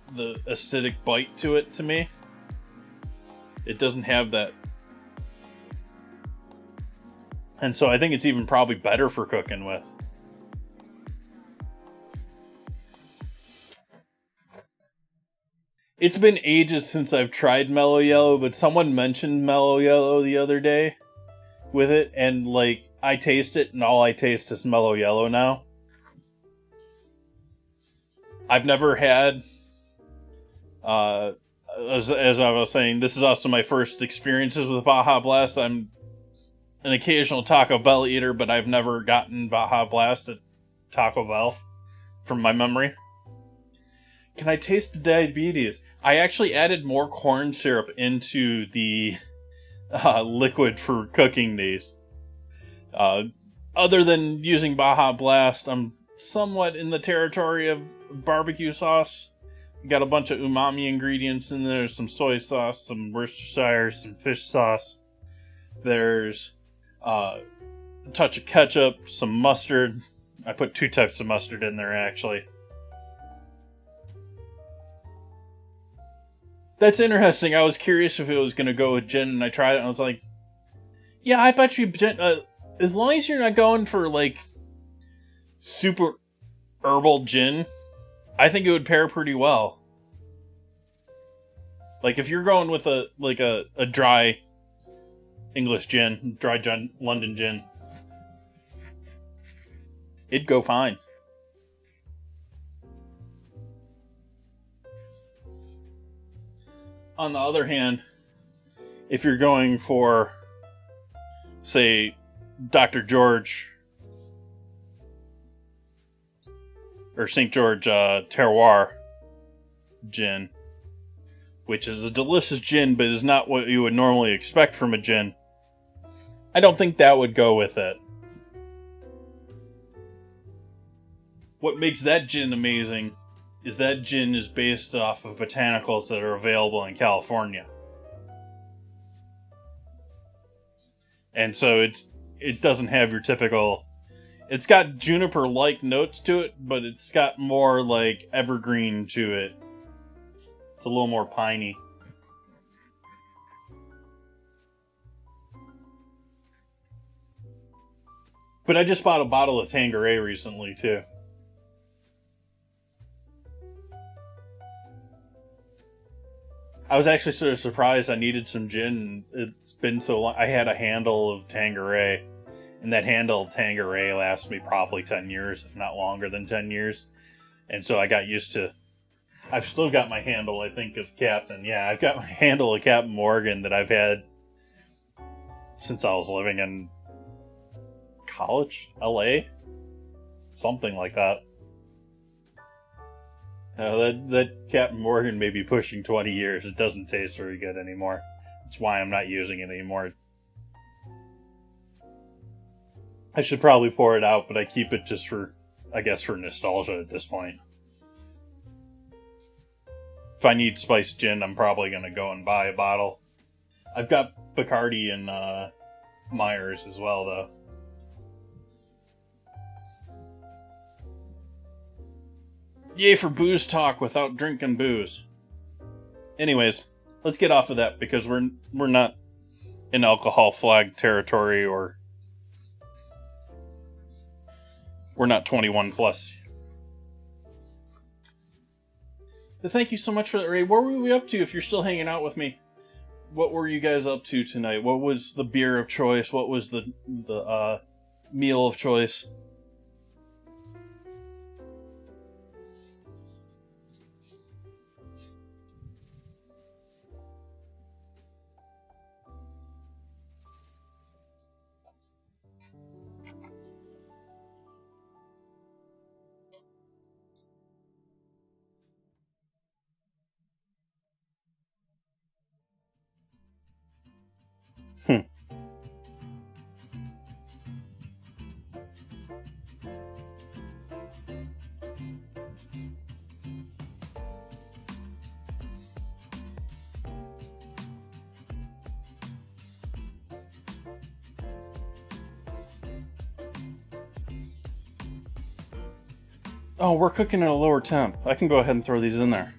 acidic bite to it, to me. It doesn't have that. And so I think it's even probably better for cooking with. It's been ages since I've tried Mellow Yellow, but someone mentioned Mellow Yellow the other day with it, and like, I taste it and all I taste is Mellow Yellow now. I've never had, as I was saying, this is also my first experiences with Baja Blast. I'm an occasional Taco Bell eater, but I've never gotten Baja Blast at Taco Bell, from my memory. Can I taste the diabetes? I actually added more corn syrup into the liquid for cooking these. Other than using Baja Blast, I'm somewhat in the territory of barbecue sauce. Got a bunch of umami ingredients in there, some soy sauce, some Worcestershire, some fish sauce. There's a touch of ketchup, some mustard. I put 2 types of mustard in there, actually. That's interesting. I was curious if it was going to go with gin, and I tried it, and I was like, yeah, I bet you gin, as long as you're not going for, like, super herbal gin, I think it would pair pretty well. Like, if you're going with a dry English gin, dry London gin, it'd go fine. On the other hand, if you're going for, say, Dr. George or St. George Terroir gin, which is a delicious gin, but is not what you would normally expect from a gin, I don't think that would go with it. What makes that gin amazing is that gin is based off of botanicals that are available in California. And so it doesn't have your typical... It's got juniper-like notes to it, but it's got more like evergreen to it. It's a little more piney. But I just bought a bottle of Tanqueray recently, too. I was actually sort of surprised I needed some gin. It's been so long. I had a handle of Tanqueray, and that handle of Tanqueray lasts me probably 10 years, if not longer than 10 years. And so I got used to... I've still got my handle, I think, of Captain. Yeah, I've got my handle of Captain Morgan that I've had since I was living in college, LA? Something like that. That Captain Morgan may be pushing 20 years. It doesn't taste very good anymore. That's why I'm not using it anymore. I should probably pour it out, but I keep it just for, I guess, for nostalgia at this point. If I need spiced gin, I'm probably going to go and buy a bottle. I've got Bacardi and Myers as well, though. Yay for booze talk without drinking booze. Anyways, let's get off of that because we're not in alcohol flag territory, or we're not 21 plus. But thank you so much for that, Ray. What were we up to? If you're still hanging out with me, what were you guys up to tonight? What was the beer of choice? What was the meal of choice? Oh, we're cooking at a lower temp. I can go ahead and throw these in there.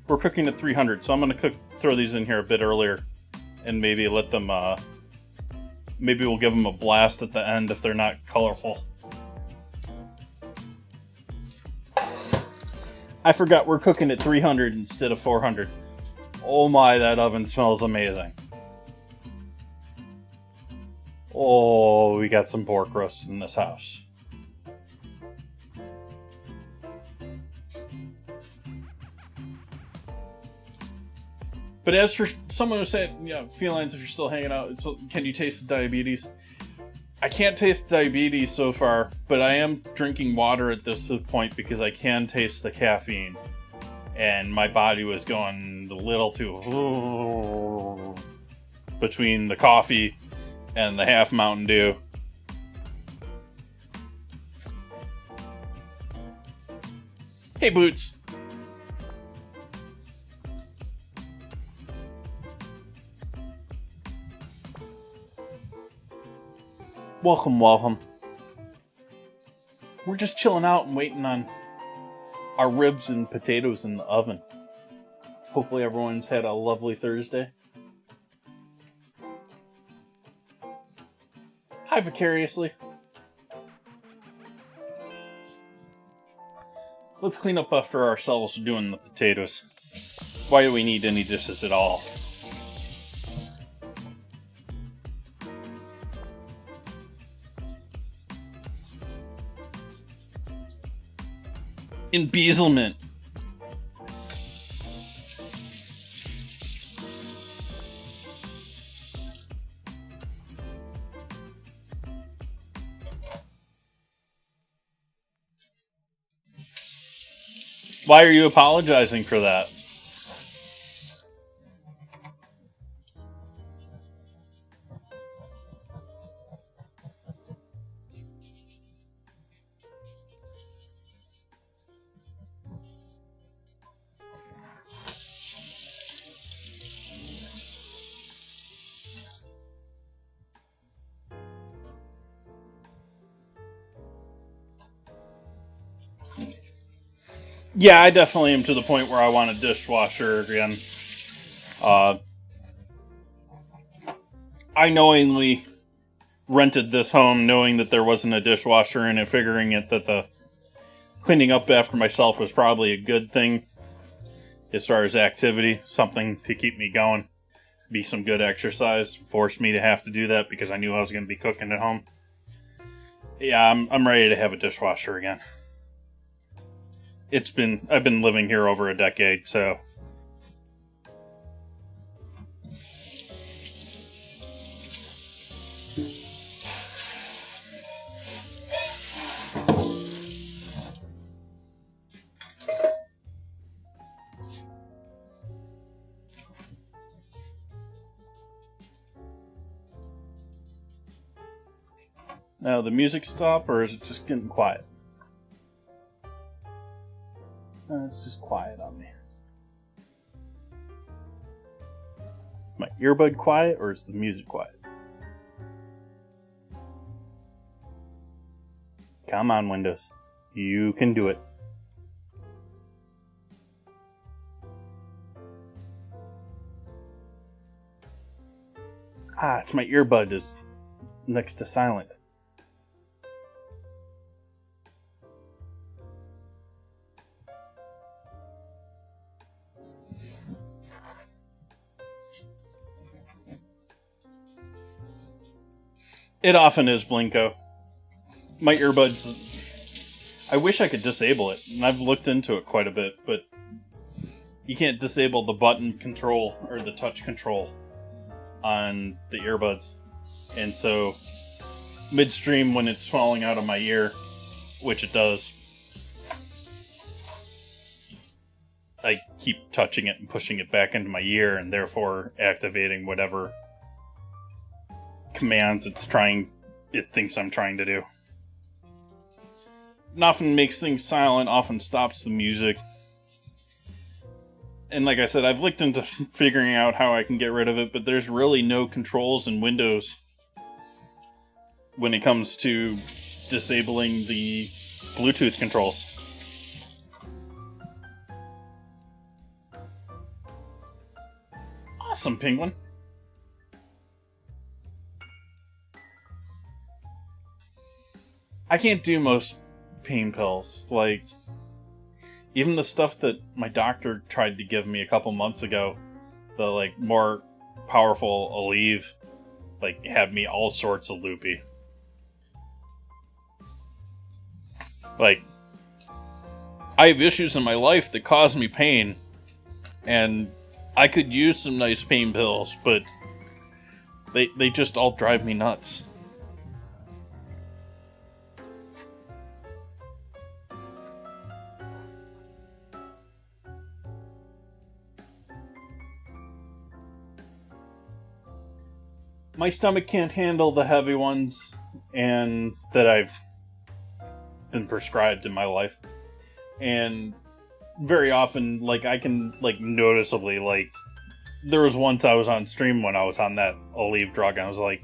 We're cooking at 300, so I'm going to throw these in here a bit earlier, and maybe let them, maybe we'll give them a blast at the end if they're not colorful. I forgot we're cooking at 300 instead of 400. Oh my, that oven smells amazing. Oh, we got some pork roast in this house. But as for someone who said, felines, if you're still hanging out, can you taste the diabetes? I can't taste diabetes so far, but I am drinking water at this point because I can taste the caffeine. And my body was going a little too between the coffee and the half Mountain Dew. Hey, Boots. Welcome, welcome. We're just chilling out and waiting on our ribs and potatoes in the oven. Hopefully everyone's had a lovely Thursday. Hi, Vicariously. Let's clean up after ourselves doing the potatoes. Why do we need any dishes at all? Embezzlement. Why are you apologizing for that? Yeah, I definitely am to the point where I want a dishwasher again. I knowingly rented this home knowing that there wasn't a dishwasher in it, figuring that the cleaning up after myself was probably a good thing as far as activity, something to keep me going, be some good exercise, forced me to have to do that because I knew I was going to be cooking at home. Yeah, I'm ready to have a dishwasher again. I've been living here over a decade, so. Now, the music stop, or is it just getting quiet? It's just quiet on me. Is my earbud quiet, or is the music quiet? Come on, Windows. You can do it. It's my earbud is next to silent. It often is, Blinko. My earbuds, I wish I could disable it, and I've looked into it quite a bit, but you can't disable the button control or the touch control on the earbuds. And so, midstream when it's falling out of my ear, which it does, I keep touching it and pushing it back into my ear, and therefore activating whatever commands it thinks I'm trying to do. It often makes things silent, often stops the music. And like I said, I've looked into figuring out how I can get rid of it, but there's really no controls in Windows when it comes to disabling the Bluetooth controls. Awesome, Penguin. I can't do most pain pills. Like, even the stuff that my doctor tried to give me a couple months ago, the, like, more powerful Aleve, like, had me all sorts of loopy. Like, I have issues in my life that cause me pain, and I could use some nice pain pills, but they just all drive me nuts. My stomach can't handle the heavy ones and that I've been prescribed in my life. And very often, like, I can, like, noticeably, like, there was once I was on stream when I was on that Aleve drug, and I was like,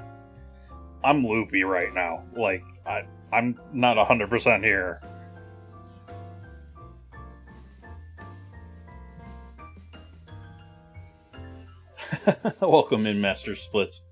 I'm loopy right now. Like, I'm not 100% here. Welcome in, Master Splits.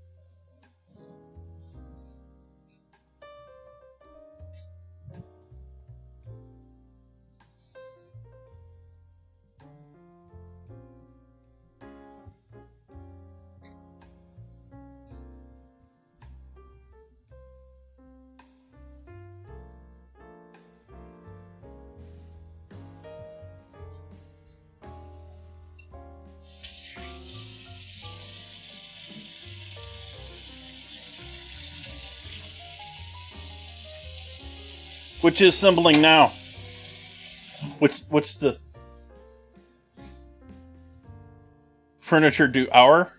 Which is assembling now? What's the furniture du hour?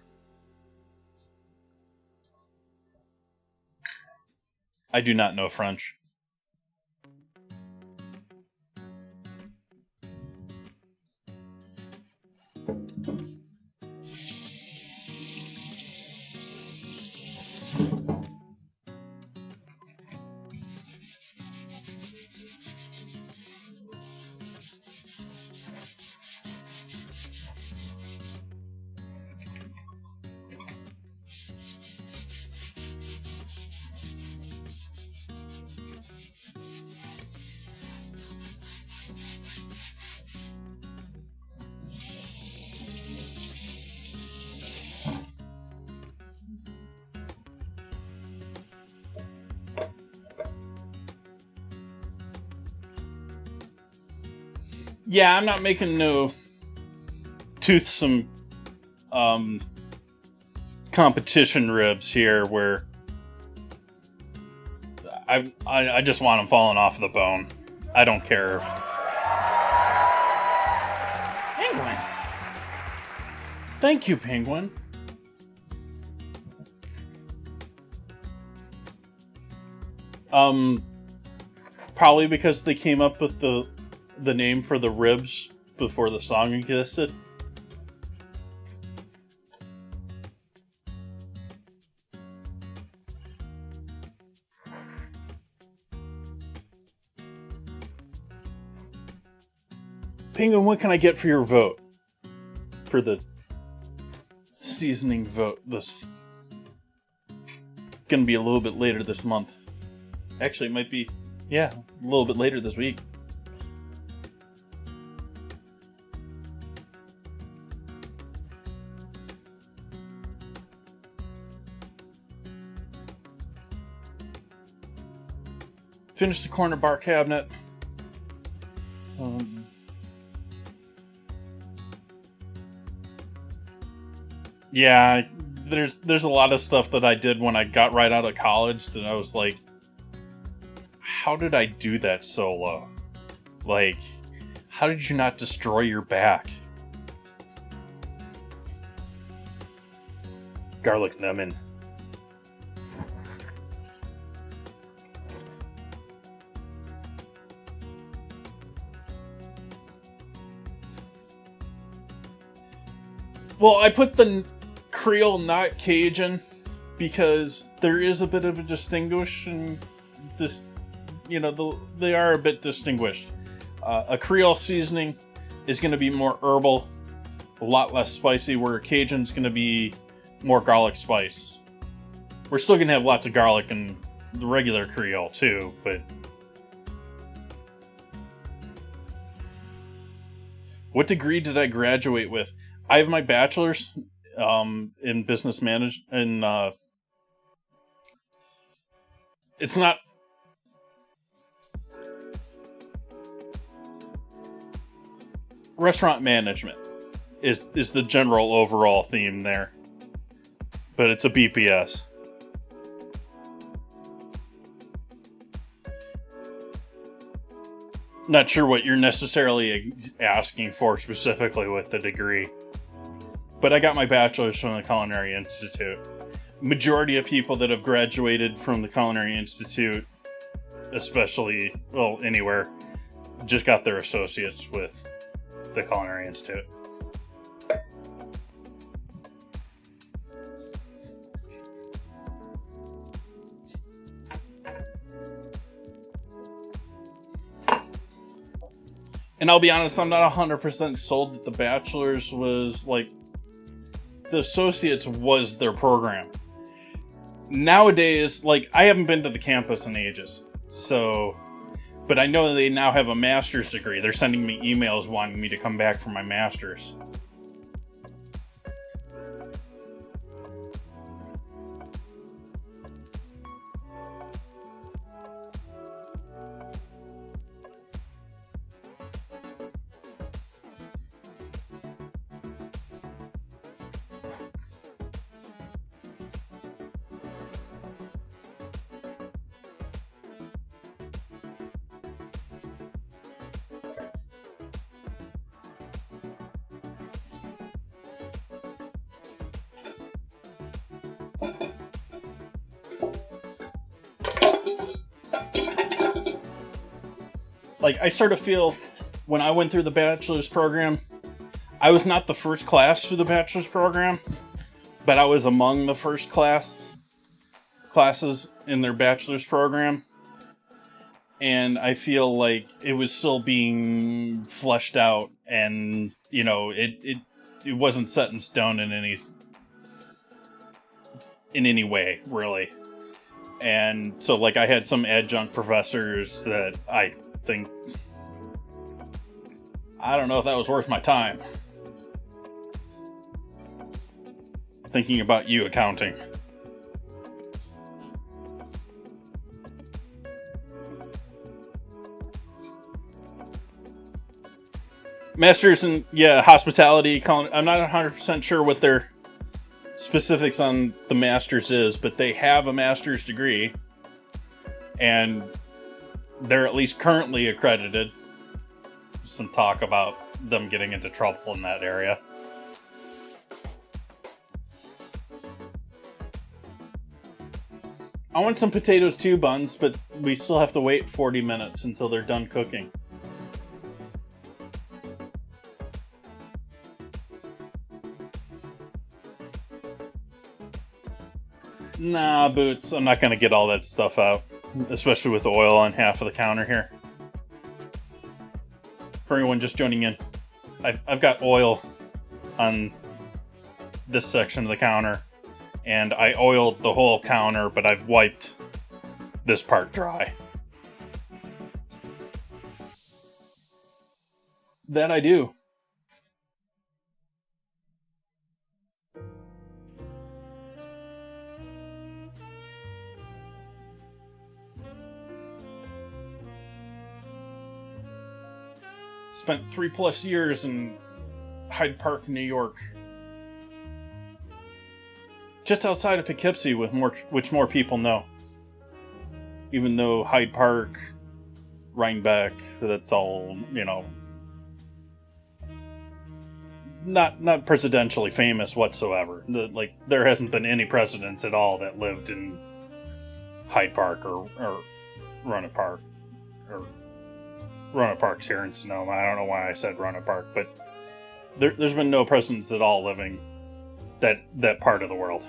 I do not know French. Yeah, I'm not making no toothsome competition ribs here where I just want them falling off the bone. I don't care. Penguin. Thank you, Penguin. Probably because they came up with the name for the ribs before the song existed. Penguin, what can I get for your vote? For the seasoning vote. This gonna be a little bit later this month. Actually, it might be, yeah, a little bit later this week. Finished the corner bar cabinet. Yeah, there's a lot of stuff that I did when I got right out of college that I was like, how did I do that so low? Like, how did you not destroy your back? Garlic lemon. Well, I put the Creole, not Cajun, because there is a bit of a distinguishing. This, you know, they are a bit distinguished. A Creole seasoning is going to be more herbal, a lot less spicy, where a Cajun's going to be more garlic spice. We're still going to have lots of garlic in the regular Creole too, but what degree did I graduate with? I have my bachelor's in business management, and it's not. Restaurant management. is the general overall theme there. But it's a BPS. Not sure what you're necessarily asking for specifically with the degree. But I got my bachelor's from the Culinary Institute. Majority of people that have graduated from the Culinary Institute, especially, well, anywhere, just got their associates with the Culinary Institute. And I'll be honest, I'm not 100% sold that the bachelor's was like, the associates was their program. Nowadays, like, I haven't been to the campus in ages, so, but I know they now have a master's degree. They're sending me emails wanting me to come back for my master's. Like, I sort of feel when I went through the bachelor's program, I was not the first class through the bachelor's program, but I was among the first classes in their bachelor's program. And I feel like it was still being fleshed out, and, you know, it wasn't set in stone in any way, really. And so, like, I had some adjunct professors that I don't know if that was worth my time. Thinking about you, accounting. Masters in, hospitality. I'm not 100% sure what their specifics on the master's is, but they have a master's degree. And they're at least currently accredited. Some talk about them getting into trouble in that area. I want some potatoes too, Buns, but we still have to wait 40 minutes until they're done cooking. Nah, Boots, I'm not going to get all that stuff out. Especially with the oil on half of the counter here. For anyone just joining in, I've got oil on this section of the counter, and I oiled the whole counter, but I've wiped this part dry. That I do. Spent 3+ years in Hyde Park, New York. Just outside of Poughkeepsie, which more people know. Even though Hyde Park, Rhinebeck, that's all, you know, not presidentially famous whatsoever. There hasn't been any presidents at all that lived in Hyde Park or Roanoke Park. Or Roanoke Park's here in Sonoma. I don't know why I said Roanoke Park, but there's been no presidents at all living that part of the world.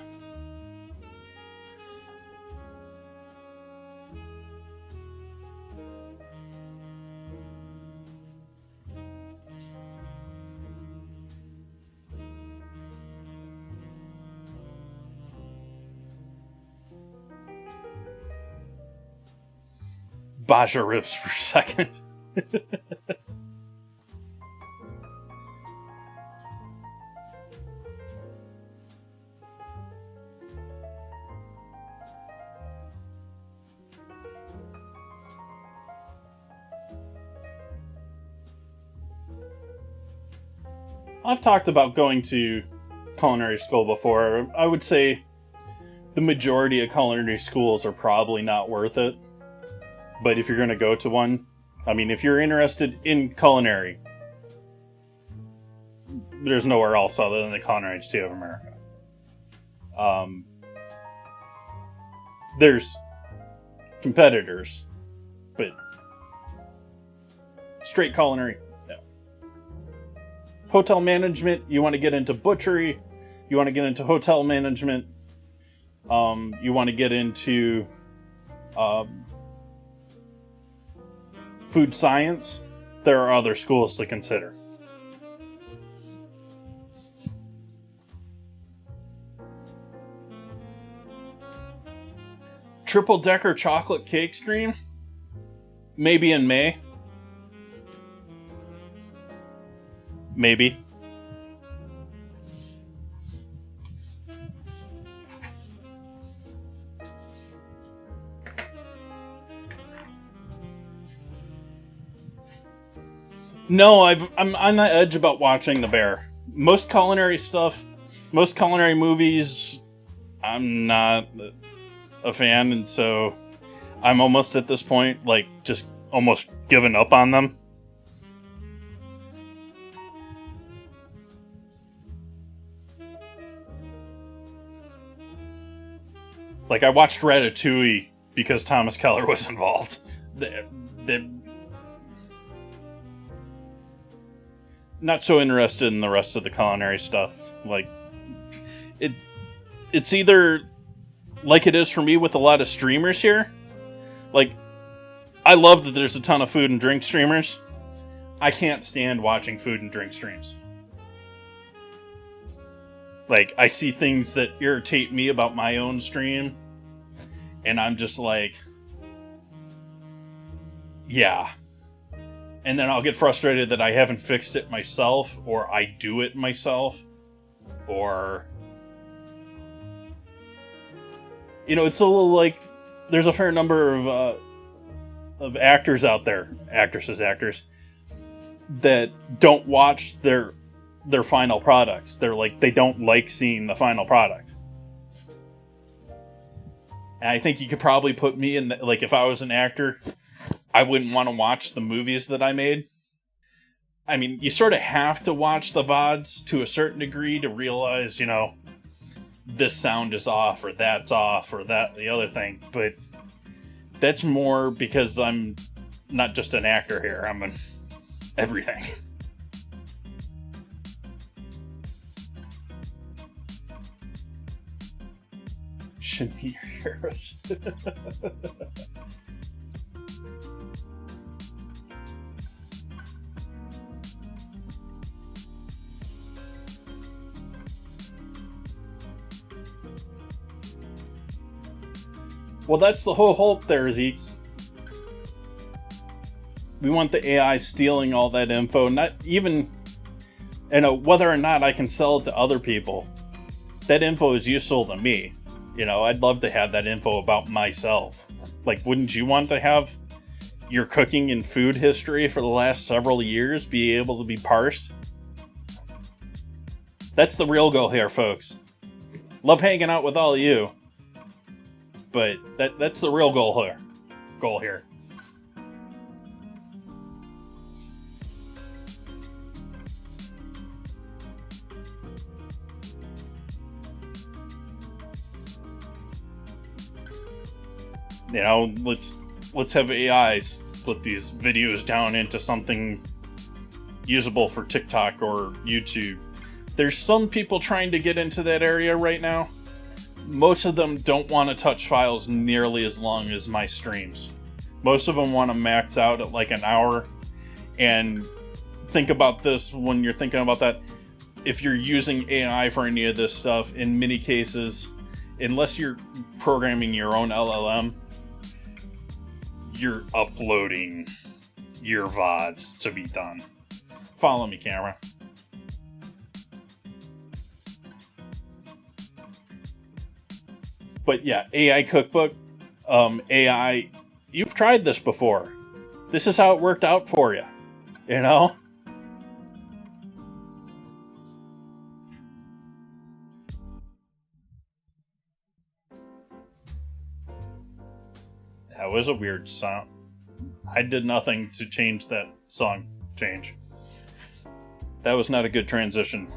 Baja ribs for a second. I've talked about going to culinary school before. I would say the majority of culinary schools are probably not worth it. But if you're going to go to one, I mean, if you're interested in culinary, there's nowhere else other than the Culinary Institute of America. There's competitors, but straight culinary, no. Hotel management, you want to get into butchery, you want to get into hotel management, you want to get into food science, there are other schools to consider. Triple decker chocolate cake stream? Maybe in May. Maybe. No, I'm on the edge about watching The Bear. Most culinary stuff, most culinary movies, I'm not a fan, and so I'm almost at this point, like, just almost giving up on them. Like, I watched Ratatouille because Thomas Keller was involved. Not so interested in the rest of the culinary stuff. Like, it's either like it is for me with a lot of streamers here. Like, I love that there's a ton of food and drink streamers. I can't stand watching food and drink streams. Like, I see things that irritate me about my own stream, and I'm just like, yeah. And then I'll get frustrated that I haven't fixed it myself, or I do it myself, or... You know, it's a little like, there's a fair number of actors out there, actors, that don't watch their final products. They're like, they don't like seeing the final product. And I think you could probably put me in, like, if I was an actor, I wouldn't want to watch the movies that I made. I mean, you sort of have to watch the VODs to a certain degree to realize, you know, this sound is off, or that's off, or that, the other thing. But that's more because I'm not just an actor here, I'm an everything. Shouldn't be your heroes. Well, that's the whole hope there, Zeeks. We want the AI stealing all that info, not even, you know, whether or not I can sell it to other people. That info is useful to me. You know, I'd love to have that info about myself. Like, wouldn't you want to have your cooking and food history for the last several years be able to be parsed? That's the real goal here, folks. Love hanging out with all of you. But that's the real goal here. You know, let's have AI split these videos down into something usable for TikTok or YouTube. There's some people trying to get into that area right now. Most of them don't want to touch files nearly as long as my streams. Most of them want to max out at like an hour. And think about this when you're thinking about that. If you're using AI for any of this stuff, in many cases, unless you're programming your own LLM, you're uploading your VODs to be done. Follow me, camera. But yeah, AI cookbook, AI, you've tried this before. This is how it worked out for you, you know? was a weird sound. I did nothing to change that song change. That was not a good transition.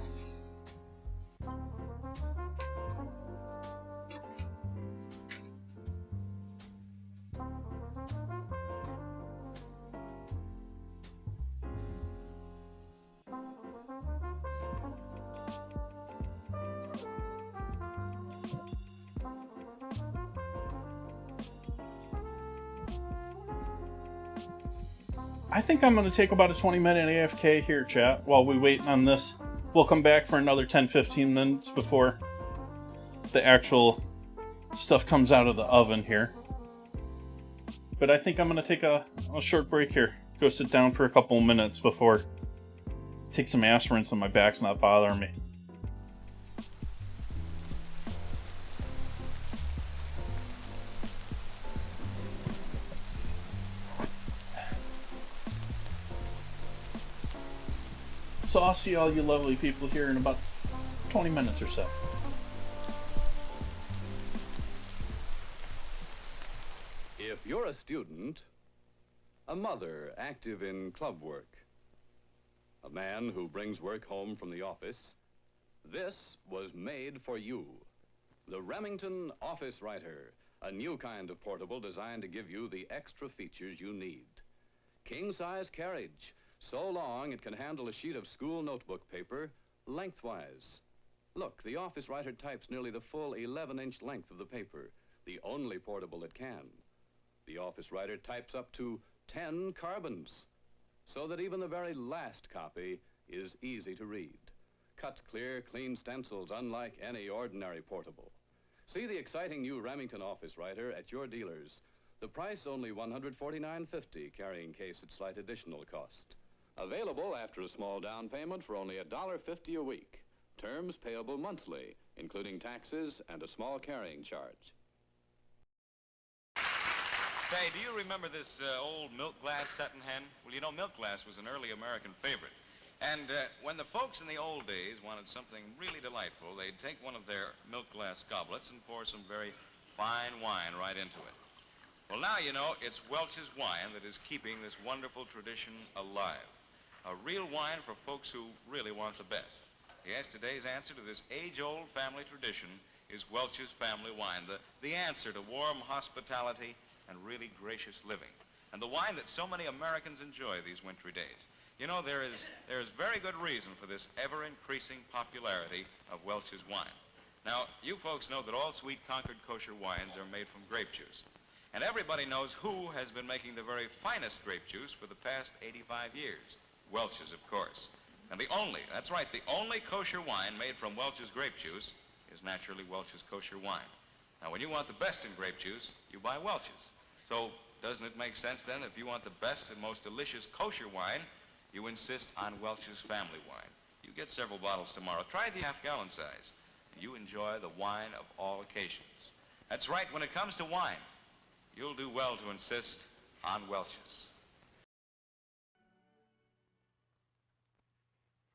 I think I'm going to take about a 20-minute AFK here, chat, while we wait on this. We'll come back for another 10-15 minutes before the actual stuff comes out of the oven here. But I think I'm going to take a short break here. Go sit down for a couple minutes before take some aspirin so my back's not bothering me. So I'll see all you lovely people here in about 20 minutes or so. If you're a student, a mother active in club work, a man who brings work home from the office, this was made for you. The Remington Office Writer, a new kind of portable designed to give you the extra features you need. King-size carriage, so long it can handle a sheet of school notebook paper lengthwise. Look, the Office Writer types nearly the full 11-inch length of the paper, the only portable it can. The Office Writer types up to 10 carbons, so that even the very last copy is easy to read. Cuts clear, clean stencils, unlike any ordinary portable. See the exciting new Remington Office Writer at your dealers. The price only $149.50, carrying case at slight additional cost. Available after a small down payment for only $1.50 a week. Terms payable monthly, including taxes and a small carrying charge. Say, do you remember this old milk glass satin hen? Well, you know, milk glass was an early American favorite. And when the folks in the old days wanted something really delightful, they'd take one of their milk glass goblets and pour some very fine wine right into it. Well, now, you know, it's Welch's wine that is keeping this wonderful tradition alive. A real wine for folks who really want the best. Yes, today's answer to this age-old family tradition is Welch's Family Wine, the answer to warm hospitality and really gracious living, and the wine that so many Americans enjoy these wintry days. You know, there is very good reason for this ever-increasing popularity of Welch's wine. Now, you folks know that all sweet Concord kosher wines are made from grape juice, and everybody knows who has been making the very finest grape juice for the past 85 years. Welch's, of course. And that's right, the only kosher wine made from Welch's grape juice is naturally Welch's kosher wine. Now, when you want the best in grape juice, you buy Welch's. So, doesn't it make sense then, if you want the best and most delicious kosher wine, you insist on Welch's Family Wine? You get several bottles tomorrow. Try the half-gallon size. You enjoy the wine of all occasions. That's right, when it comes to wine, you'll do well to insist on Welch's.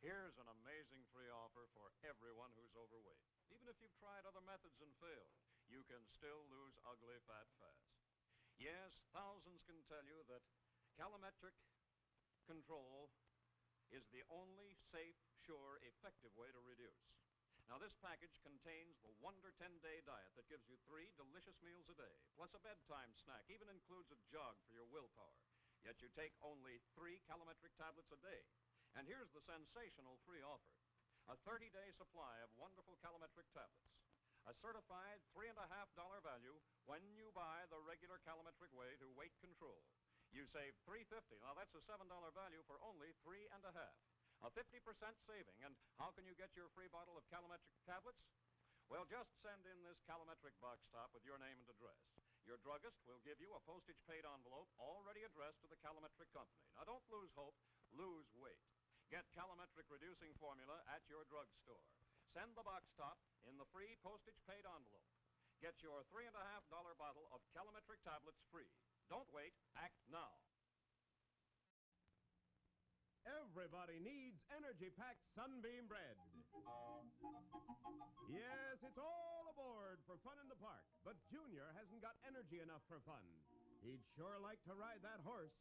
Here's an amazing free offer for everyone who's overweight. Even if you've tried other methods and failed, you can still lose ugly fat fast. Yes, thousands can tell you that calometric control is the only safe, sure, effective way to reduce. Now, this package contains the Wonder 10-Day Diet that gives you 3 delicious meals a day, plus a bedtime snack, even includes a jog for your willpower. Yet you take only 3 calometric tablets a day. And here's the sensational free offer. A 30-day supply of wonderful calometric tablets. A certified $3.50 value when you buy the regular calometric way to weight control. You save $3.50. Now that's a $7 value for only $3.50. A 50% saving. And how can you get your free bottle of calometric tablets? Well, just send in this calometric box top with your name and address. Your druggist will give you a postage-paid envelope already addressed to the calometric company. Now don't lose hope, lose weight. Get calometric reducing formula at your drugstore. Send the box top in the free postage-paid envelope. Get your $3.50 bottle of calometric tablets free. Don't wait, act now. Everybody needs energy-packed Sunbeam bread. Yes, it's all aboard for fun in the park, but Junior hasn't got energy enough for fun. He'd sure like to ride that horse.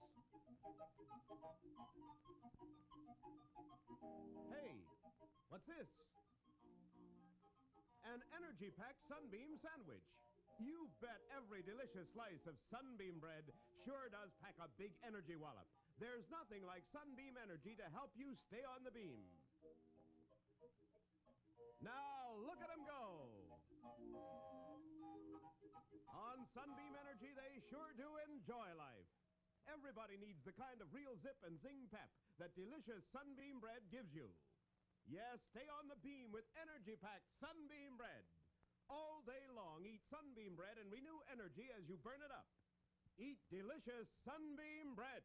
Hey, what's this? An energy-packed Sunbeam sandwich. You bet every delicious slice of Sunbeam bread sure does pack a big energy wallop. There's nothing like Sunbeam Energy to help you stay on the beam. Now, look at them go. On Sunbeam Energy, they sure do enjoy life. Everybody needs the kind of real zip and zing pep that delicious Sunbeam bread gives you. Yes, stay on the beam with energy-packed Sunbeam bread. All day long, eat Sunbeam bread and renew energy as you burn it up. Eat delicious Sunbeam bread.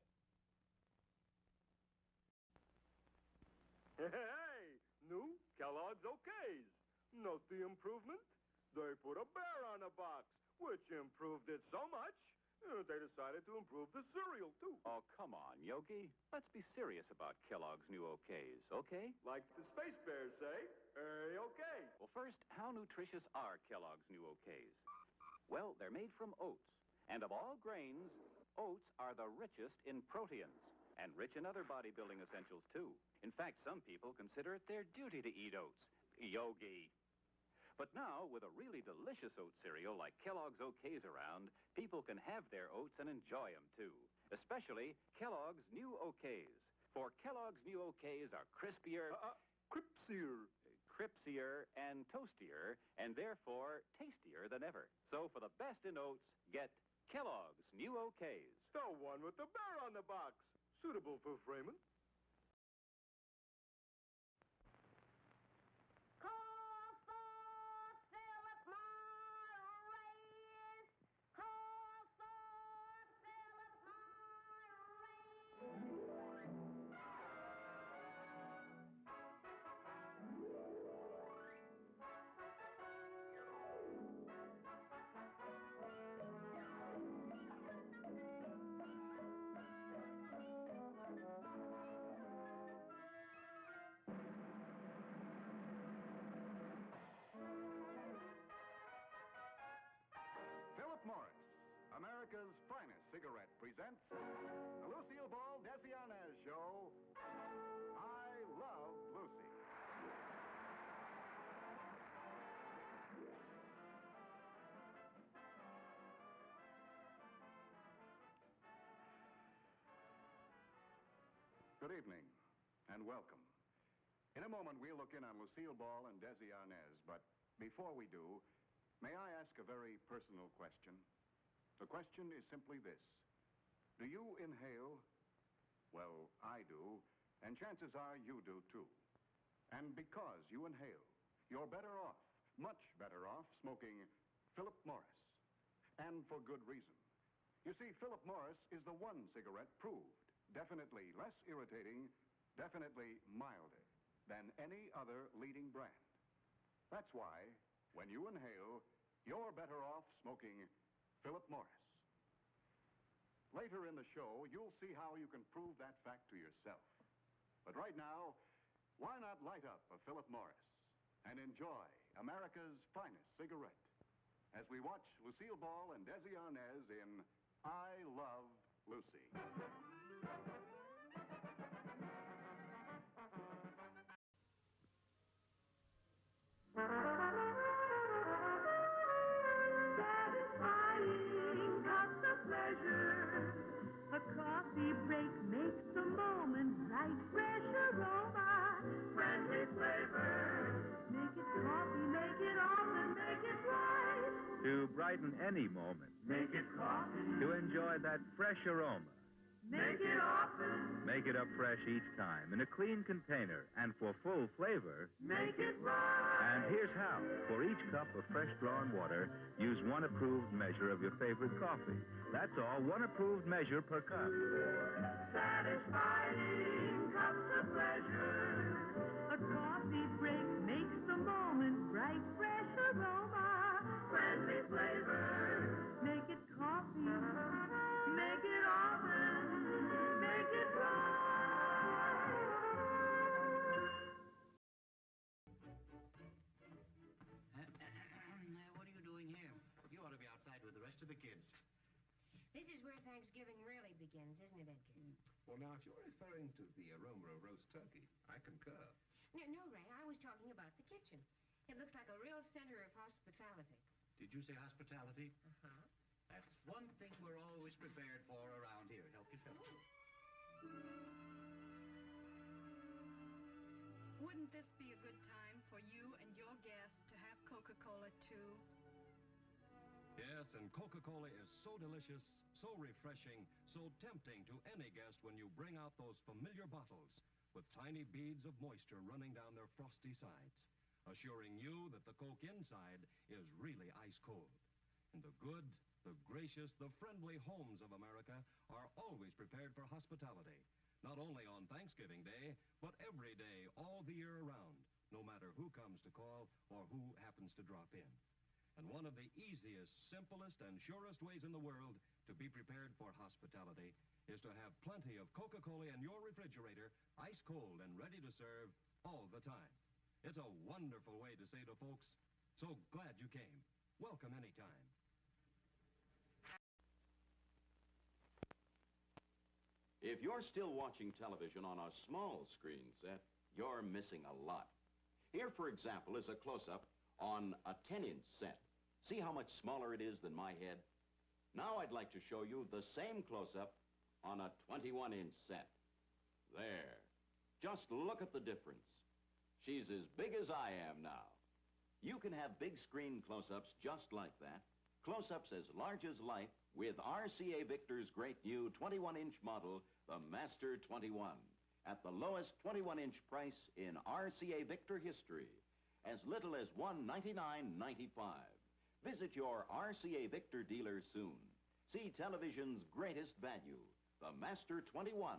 Hey, new Kellogg's Okays. Note the improvement? They put a bear on the box, which improved it so much, they decided to improve the cereal, too. Oh, come on, Yogi. Let's be serious about Kellogg's new Okays, okay? Like the Space Bears say, hey, okay. Well, first, how nutritious are Kellogg's new Okays? Well, they're made from oats. And of all grains, oats are the richest in proteins and rich in other bodybuilding essentials, too. In fact, some people consider it their duty to eat oats. Yogi. But now, with a really delicious oat cereal like Kellogg's Okays around, people can have their oats and enjoy them, too. Especially Kellogg's new Okays. For Kellogg's new Okays are crispier... Cripsier and toastier, and therefore tastier than ever. So for the best in oats, get Kellogg's new Okays. The one with the bear on the box. Suitable for framing. Philip Morris, America's finest cigarette, presents the Lucille Ball Desiarnaz Show, I Love Lucy. Good evening, and welcome. In a moment, we'll look in on Lucille Ball and Desi Arnaz, but before we do, may I ask a very personal question? The question is simply this. Do you inhale? Well, I do, and chances are you do too. And because you inhale, you're better off, much better off, smoking Philip Morris. And for good reason. You see, Philip Morris is the one cigarette proved definitely less irritating, definitely milder than any other leading brand. That's why, when you inhale, you're better off smoking Philip Morris. Later in the show, you'll see how you can prove that fact to yourself. But right now, why not light up a Philip Morris and enjoy America's finest cigarette as we watch Lucille Ball and Desi Arnaz in I Love Lucy. Satisfying cups of pleasure. A coffee break makes the moment bright, fresh aroma, friendly flavor. Make it coffee, make it often, make it right. To brighten any moment. Make it coffee. To enjoy that fresh aroma. Make it often. Make it up fresh each time in a clean container. And for full flavor, make it right. And here's how. For each cup of fresh drawn water, use one approved measure of your favorite coffee. That's all, one approved measure per cup. Satisfying cups of pleasure. A coffee break makes the moment bright, fresh aroma, friendly flavor. Make it coffee. Make it often. Make it right. What are you doing here? You ought to be outside with the rest of the kids. This is where Thanksgiving really begins, isn't it, Edgar? Well, now, if you're referring to the aroma of roast turkey, I concur. No, Ray, I was talking about the kitchen. It looks like a real center of hospitality. Did you say hospitality? Uh-huh. That's one thing we're always prepared for around here. Help yourself. Wouldn't this be a good time for you and your guests to have Coca-Cola, too? Yes, and Coca-Cola is so delicious, so refreshing, so tempting to any guest when you bring out those familiar bottles with tiny beads of moisture running down their frosty sides, assuring you that the Coke inside is really ice cold. And the good, the gracious, the friendly homes of America are always prepared for hospitality, not only on Thanksgiving Day, but every day, all the year around, no matter who comes to call or who happens to drop in. And one of the easiest, simplest, and surest ways in the world to be prepared for hospitality is to have plenty of Coca-Cola in your refrigerator, ice cold and ready to serve all the time. It's a wonderful way to say to folks, so glad you came. Welcome anytime. If you're still watching television on a small screen set, you're missing a lot. Here, for example, is a close-up on a 10-inch set. See how much smaller it is than my head? Now I'd like to show you the same close-up on a 21-inch set. There. Just look at the difference. She's as big as I am now. You can have big screen close-ups just like that. Close-ups as large as life with RCA Victor's great new 21-inch model, the Master 21, at the lowest 21-inch price in RCA Victor history, as little as $199.95. Visit your RCA Victor dealer soon. See television's greatest value, the Master 21,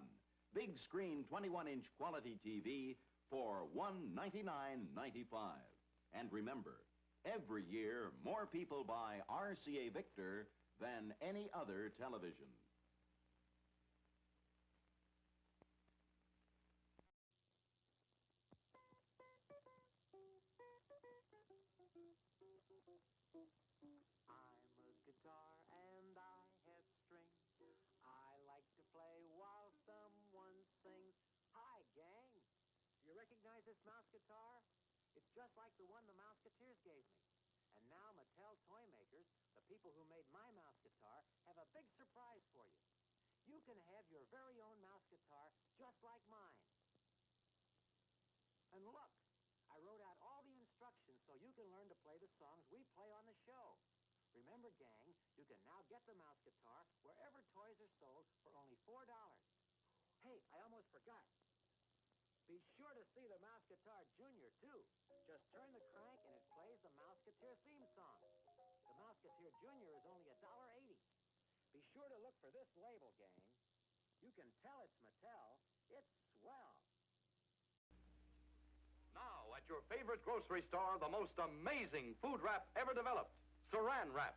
big screen 21-inch quality TV for $199.95. And remember, every year more people buy RCA Victor than any other television. I'm a guitar and I have strings. I like to play while someone sings. Hi, gang. Do you recognize this mouse guitar? It's just like the one the Mouseketeers gave me. And now Mattel Toy Makers, the people who made my mouse guitar, have a big surprise for you. You can have your very own mouse guitar just like mine. And look, I wrote out all the instructions so you can learn to play the songs we play on the show. Remember, gang, you can now get the mouse guitar wherever toys are sold for only $4. Hey, I almost forgot. Be sure to see the Mouseketeer Junior, too. Just turn the crank and it plays the Mouseketeer theme song. The Mouseketeer Junior is only $1.80. Be sure to look for this label, gang. You can tell it's Mattel. It's swell. Now, at your favorite grocery store, the most amazing food wrap ever developed, Saran Wrap.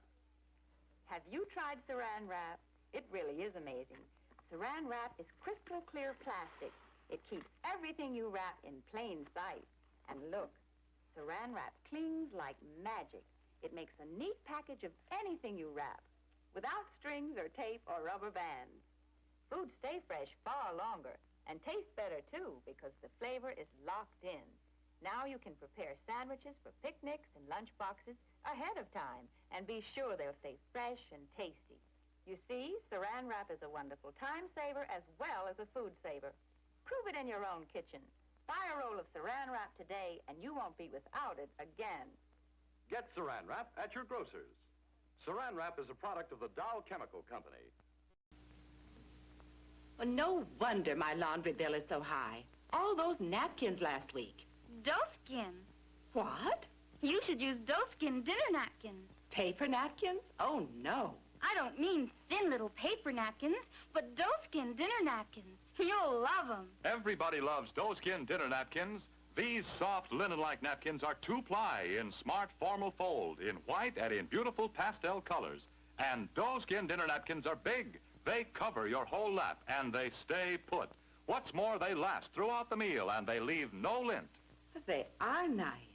Have you tried Saran Wrap? It really is amazing. Saran Wrap is crystal clear plastic. It keeps everything you wrap in plain sight. And look, Saran Wrap clings like magic. It makes a neat package of anything you wrap, without strings or tape or rubber bands. Foods stay fresh far longer and taste better, too, because the flavor is locked in. Now you can prepare sandwiches for picnics and lunch boxes ahead of time and be sure they'll stay fresh and tasty. You see, Saran Wrap is a wonderful time saver as well as a food saver. Prove it in your own kitchen. Buy a roll of Saran Wrap today, and you won't be without it again. Get Saran Wrap at your grocer's. Saran Wrap is a product of the Dow Chemical Company. Well, no wonder my laundry bill is so high. All those napkins last week. Doeskin. What? You should use Doeskin dinner napkins. Paper napkins? Oh, no. I don't mean thin little paper napkins, but Doeskin dinner napkins. You'll love them. Everybody loves Doeskin dinner napkins. These soft linen-like napkins are 2-ply in smart formal fold, in white and in beautiful pastel colors. And Doeskin dinner napkins are big. They cover your whole lap, and they stay put. What's more, they last throughout the meal, and they leave no lint. But they are nice.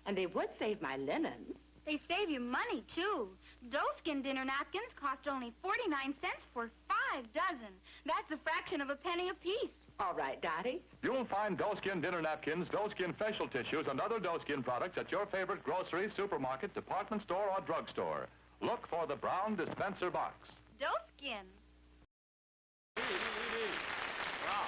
And they would save my linen. They save you money, too. Doeskin dinner napkins cost only 49 cents for 5 dozen. That's a fraction of a penny apiece. All right, Dottie. You'll find doeskin dinner napkins, doeskin facial tissues, and other doeskin products at your favorite grocery, supermarket, department store, or drugstore. Look for the brown dispenser box. Doeskin. Wow.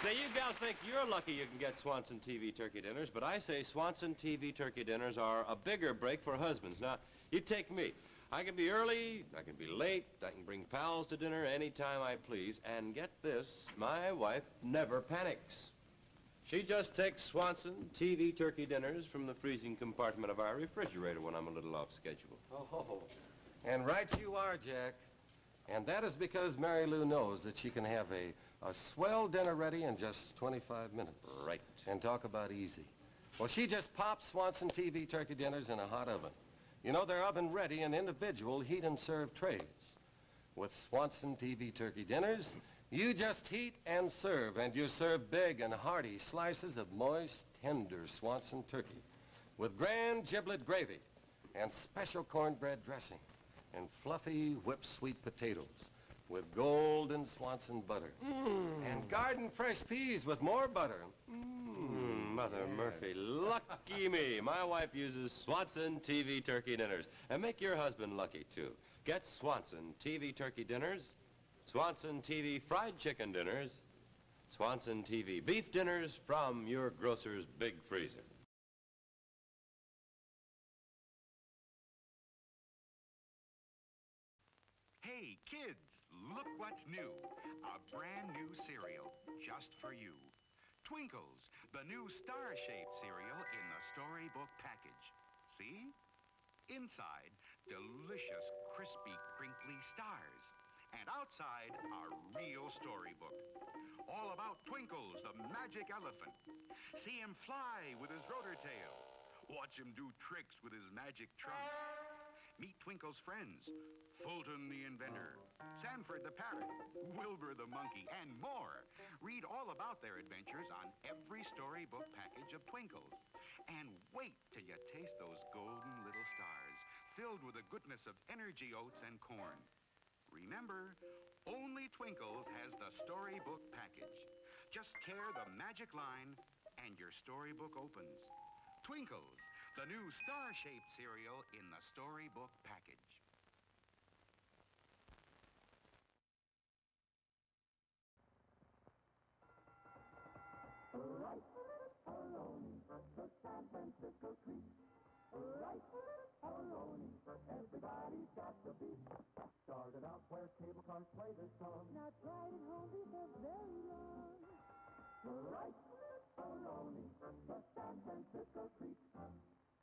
Say, you gals think you're lucky you can get Swanson TV turkey dinners, but I say Swanson TV turkey dinners are a bigger break for husbands. Now, you take me. I can be early, I can be late, I can bring pals to dinner anytime I please, and get this, my wife never panics. She just takes Swanson TV turkey dinners from the freezing compartment of our refrigerator when I'm a little off schedule. Oh, and right you are, Jack. And that is because Mary Lou knows that she can have a swell dinner ready in just 25 minutes. Right. And talk about easy. Well, she just pops Swanson TV turkey dinners in a hot oven. You know, they're oven ready in individual heat and serve trays. With Swanson TV turkey dinners, you just heat and you serve big and hearty slices of moist, tender Swanson turkey with grand giblet gravy and special cornbread dressing and fluffy whipped sweet potatoes with golden Swanson butter and garden fresh peas with more butter. Mother Murphy, lucky me. My wife uses Swanson TV turkey dinners. And make your husband lucky, too. Get Swanson TV turkey dinners, Swanson TV fried chicken dinners, Swanson TV beef dinners from your grocer's big freezer. Hey, kids, look what's new. A brand new cereal just for you. Twinkles, the new star-shaped cereal in the storybook package. See? Inside, delicious, crispy, crinkly stars. And outside, a real storybook. All about Twinkles, the magic elephant. See him fly with his rotor tail. Watch him do tricks with his magic trunk. Meet Twinkle's friends. Fulton the inventor, Sanford the parrot, Wilbur the monkey, and more. Read all about their adventures on every storybook package of Twinkles. And wait till you taste those golden little stars, filled with the goodness of energy oats and corn. Remember, only Twinkles has the storybook package. Just tear the magic line and your storybook opens. Twinkles, the new star-shaped cereal in the storybook package. Rice-A-Roni, the San Francisco treat. Rice-A-Roni, everybody's got the beat. Started out where cable cars play this song. Now tried at home before very long. Rice-A-Roni, the San Francisco treat.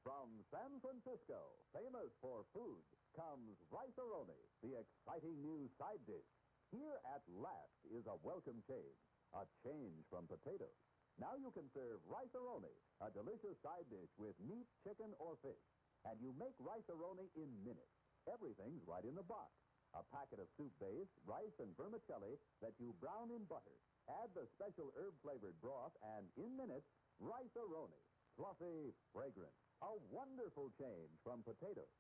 From San Francisco, famous for food, comes Rice-A-Roni, the exciting new side dish. Here at last is a welcome change, a change from potatoes. Now you can serve Rice-A-Roni, a delicious side dish with meat, chicken, or fish. And you make Rice-A-Roni in minutes. Everything's right in the box. A packet of soup base, rice, and vermicelli that you brown in butter. Add the special herb-flavored broth, and in minutes, Rice-A-Roni. Fluffy, fragrant. A wonderful change from potatoes.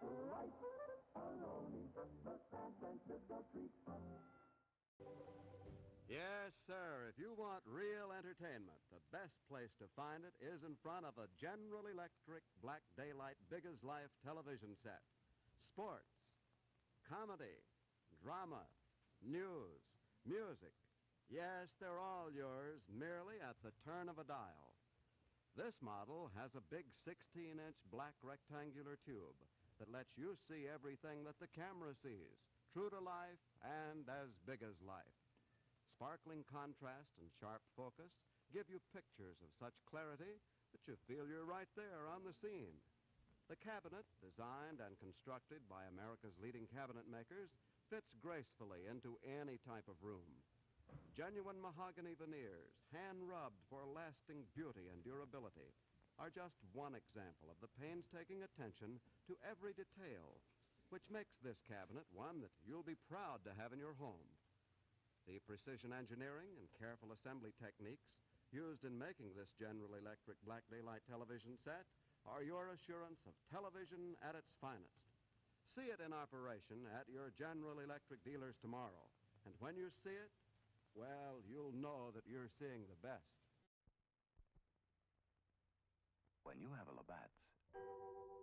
Rice-A-Roni, the San Francisco treat. Yes, sir. If you want real entertainment, the best place to find it is in front of a General Electric Black Daylight big-as-life television set. Sports, comedy, drama, news, music. Yes, they're all yours, merely at the turn of a dial. This model has a big 16-inch black rectangular tube that lets you see everything that the camera sees, true to life and as big as life. Sparkling contrast and sharp focus give you pictures of such clarity that you feel you're right there on the scene. The cabinet, designed and constructed by America's leading cabinet makers, fits gracefully into any type of room. Genuine mahogany veneers, hand-rubbed for lasting beauty and durability, are just one example of the painstaking attention to every detail, which makes this cabinet one that you'll be proud to have in your home. The precision engineering and careful assembly techniques used in making this General Electric Black Daylight television set are your assurance of television at its finest. See it in operation at your General Electric dealers tomorrow. And when you see it, well, you'll know that you're seeing the best. When you have a Labatt's,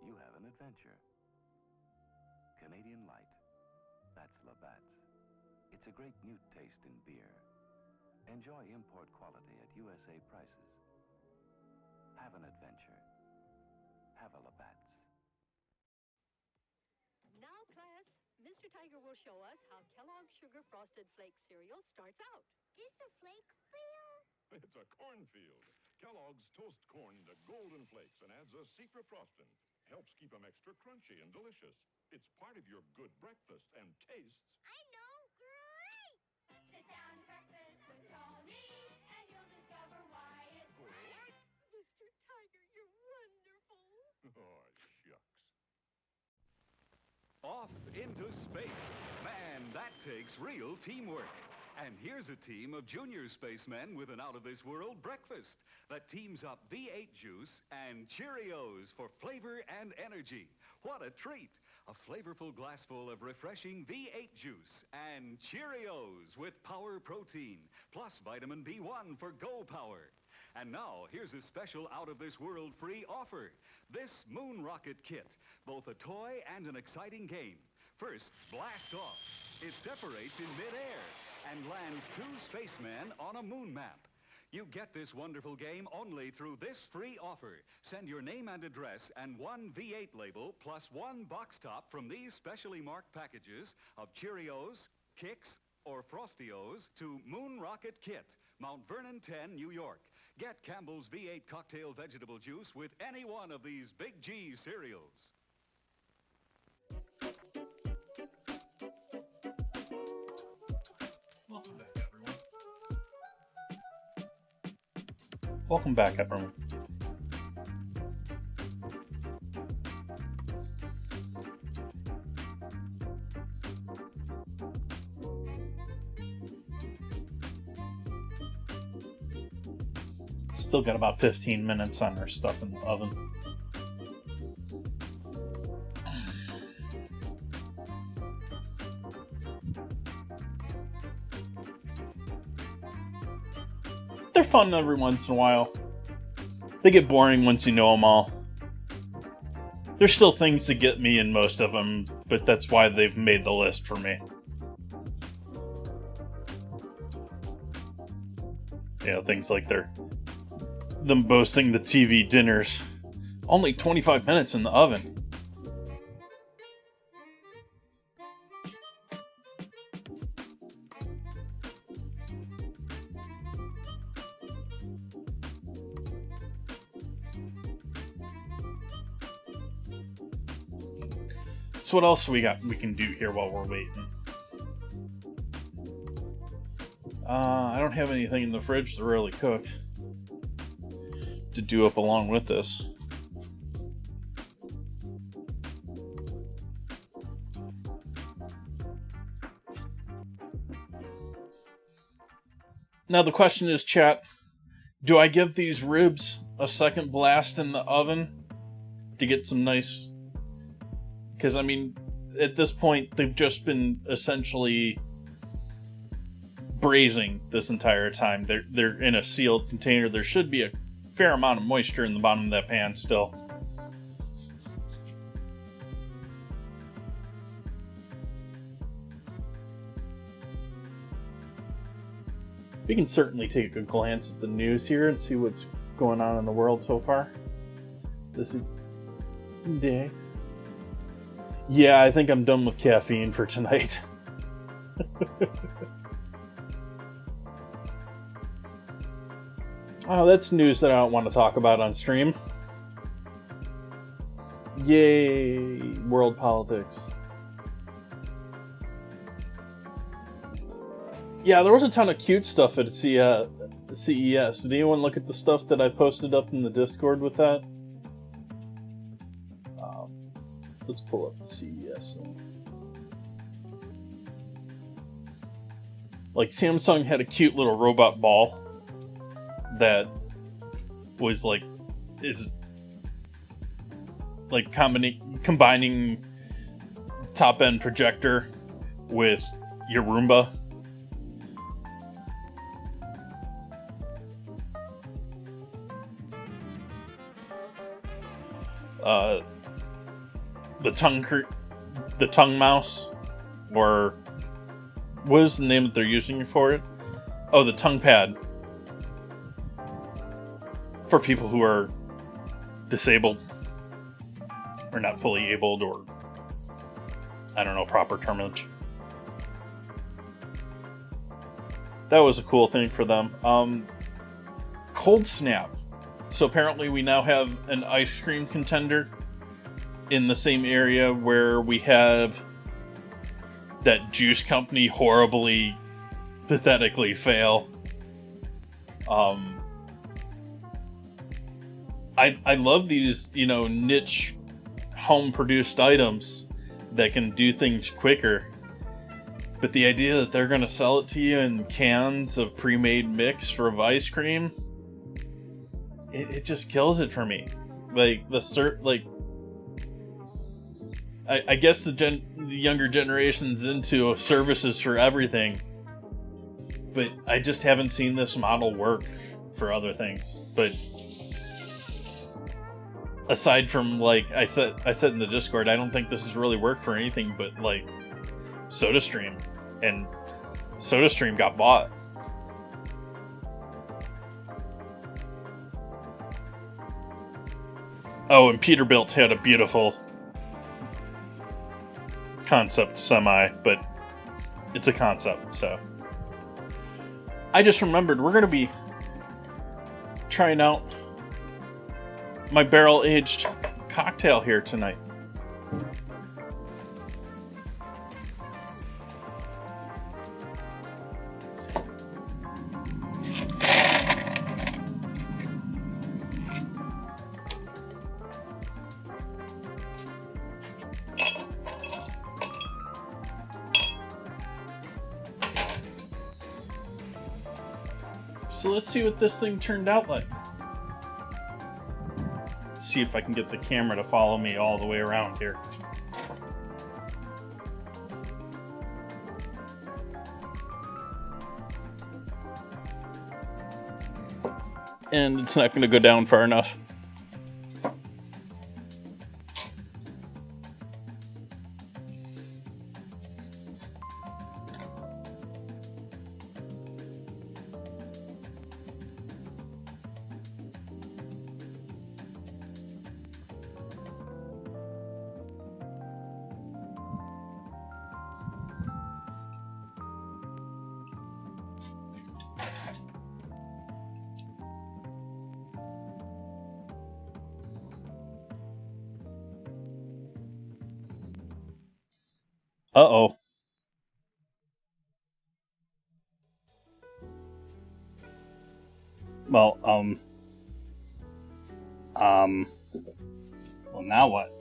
you have an adventure. Canadian Light, that's Labatt's. It's a great new taste in beer. Enjoy import quality at USA prices. Have an adventure. Have a Labatt's. Now, class, Mr. Tiger will show us how Kellogg's Sugar Frosted Flakes cereal starts out. Is a flake real? It's a cornfield. Kellogg's toasts corn to golden flakes and adds a secret frosting. Helps keep them extra crunchy and delicious. It's part of your good breakfast and tastes. I know, great! Sit down to breakfast with Tony, and you'll discover why it's great. Mr. Tiger, you're wonderful. Oh, shucks. Off into space. Man, that takes real teamwork. And here's a team of junior spacemen with an out-of-this-world breakfast that teams up V8 juice and Cheerios for flavor and energy. What a treat! A flavorful glassful of refreshing V8 juice and Cheerios with power protein, plus vitamin B1 for Go Power. And now, here's a special out-of-this-world free offer. This Moon Rocket Kit, both a toy and an exciting game. First, blast off. It separates in midair and lands 2 spacemen on a moon map. You get this wonderful game only through this free offer. Send your name and address and 1 V8 label plus 1 box top from these specially marked packages of Cheerios, Kix, or Frostios to Moon Rocket Kit, Mount Vernon 10, New York. Get Campbell's V8 cocktail vegetable juice with any one of these Big G cereals. Welcome back, everyone. Still got about 15 minutes on our stuff in the oven. They're fun every once in a while. They get boring once you know them all. There's still things that get me in most of them, but that's why they've made the list for me. You know, things like them boasting the TV dinners. Only 25 minutes in the oven. So what else we can do here while we're waiting? I don't have anything in the fridge to really cook to do up along with this. Now the question is, chat, do I give these ribs a second blast in the oven to get some nice... Because, I mean, at this point, they've just been essentially braising this entire time. They're in a sealed container. There should be a fair amount of moisture in the bottom of that pan still. We can certainly take a glance at the news here and see what's going on in the world so far this day. Yeah, I think I'm done with caffeine for tonight. Oh, that's news that I don't want to talk about on stream. Yay, world politics. Yeah, there was a ton of cute stuff at CES. Did anyone look at the stuff that I posted up in the Discord with that? Let's pull up the CES thing. Like, Samsung had a cute little robot ball that was like, like combining top-end projector with your Roomba. The tongue mouse, or what is the name that they're using for it? Oh, the tongue pad for people who are disabled or not fully abled, or I don't know proper terminology. That was a cool thing for them. Cold Snap. So apparently we now have an ice cream contender in the same area where we have that juice company horribly, pathetically fail. I love these, niche home-produced items that can do things quicker. But the idea that they're going to sell it to you in cans of pre-made mix for ice cream, it just kills it for me. I guess the younger generation's into services for everything, but I just haven't seen this model work for other things. But aside from, like I said in the Discord, I don't think this has really worked for anything but like SodaStream, and SodaStream got bought. Oh, and Peterbilt had a beautiful concept semi, but it's a concept, so. I just remembered we're going to be trying out my barrel-aged cocktail here tonight. So let's see what this thing turned out like. See if I can get the camera to follow me all the way around here. And it's not going to go down far enough. Uh-oh. Well, well, now what?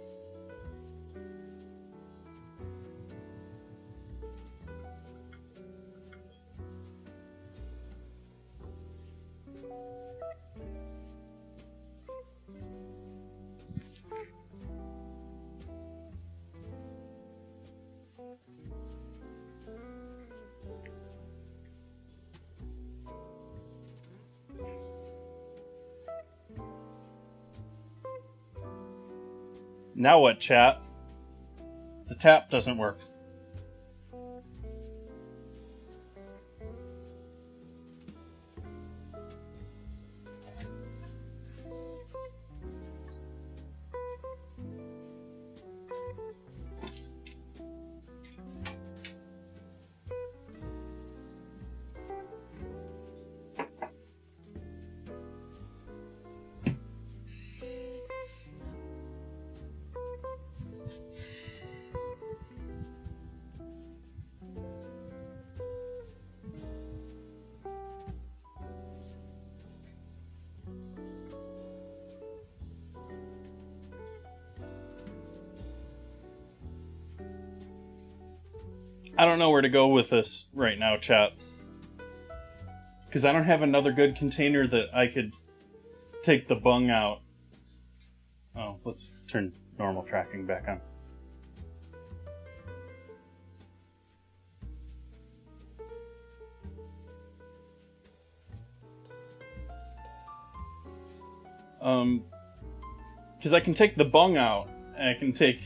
Now what, chat? The tap doesn't work. I don't know where to go with this right now, chat. Because I don't have another good container that I could take the bung out Oh, let's turn normal tracking back on. Because I can take the bung out, and I can take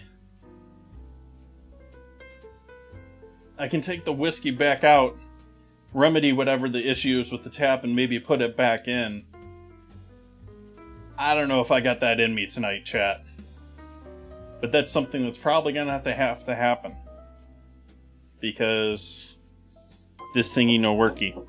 the whiskey back out, remedy whatever the issue is with the tap, and maybe put it back in. I don't know if I got that in me tonight, chat. But that's something that's probably going to have to happen. Because this thingy no worky.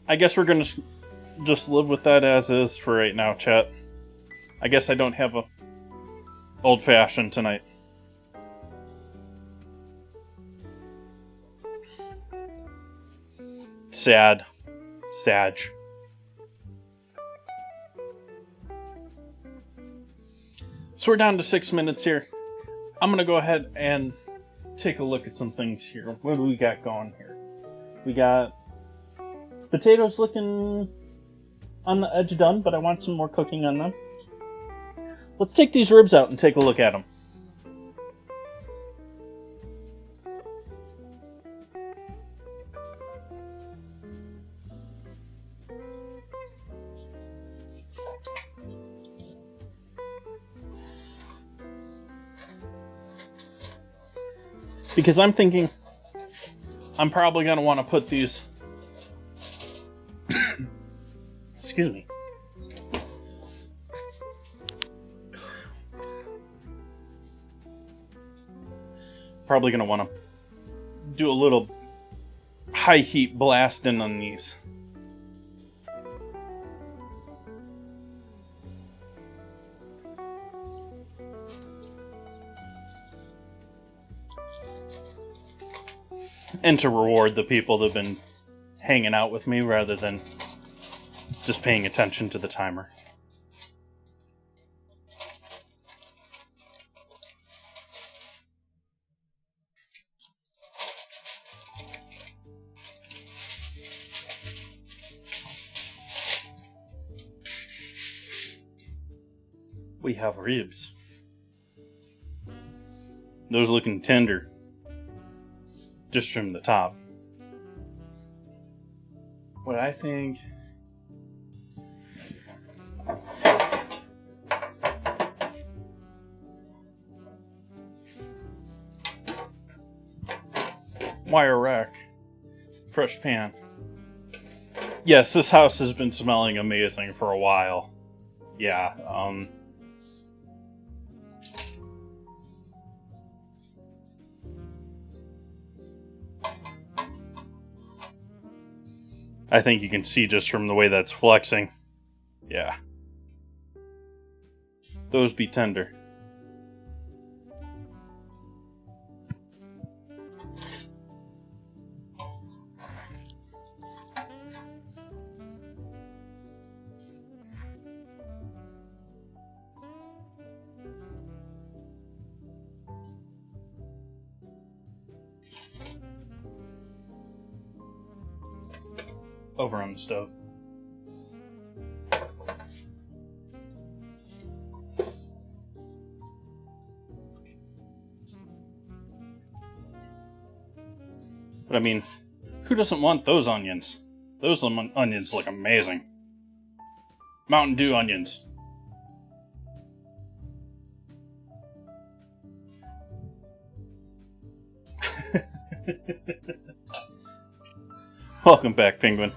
I guess we're gonna just live with that as is for right now, chat. I guess I don't have a old-fashioned tonight. Sad. Sag. So we're down to 6 minutes here. I'm gonna go ahead and take a look at some things here. What do we got going here? We got potatoes looking on the edge done, but I want some more cooking on them. Let's take these ribs out and take a look at them. Because I'm thinking I'm probably going to want to put these... Excuse me. Probably going to want to do a little high heat blasting on these. And to reward the people that have been hanging out with me rather than just paying attention to the timer. We have ribs. Those looking tender. Just trim the top. What I think... Wire rack. Fresh pan. Yes, this house has been smelling amazing for a while. Yeah, I think you can see just from the way that's flexing. Yeah. Those be tender. Over on the stove. But I mean, who doesn't want those onions? Those onions look amazing. Mountain Dew onions. Welcome back, Penguin.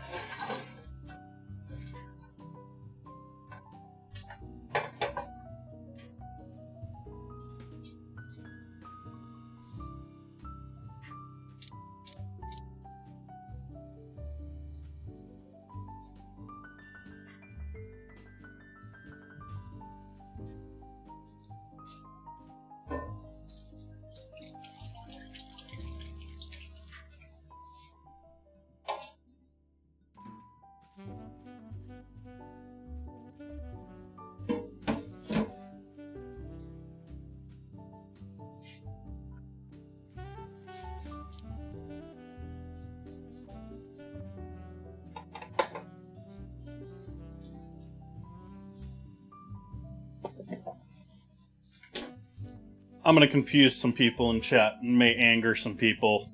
I'm gonna confuse some people in chat and may anger some people.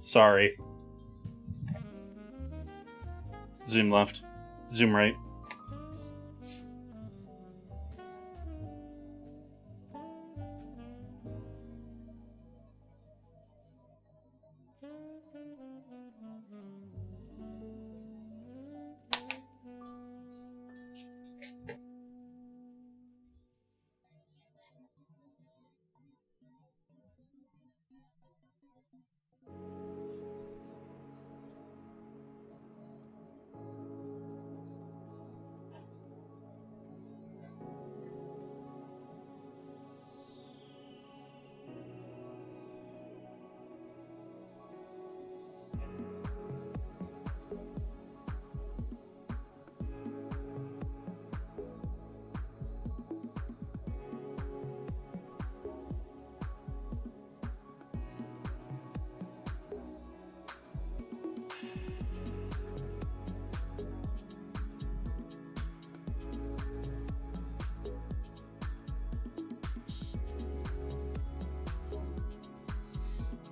Sorry. Zoom left. Zoom right.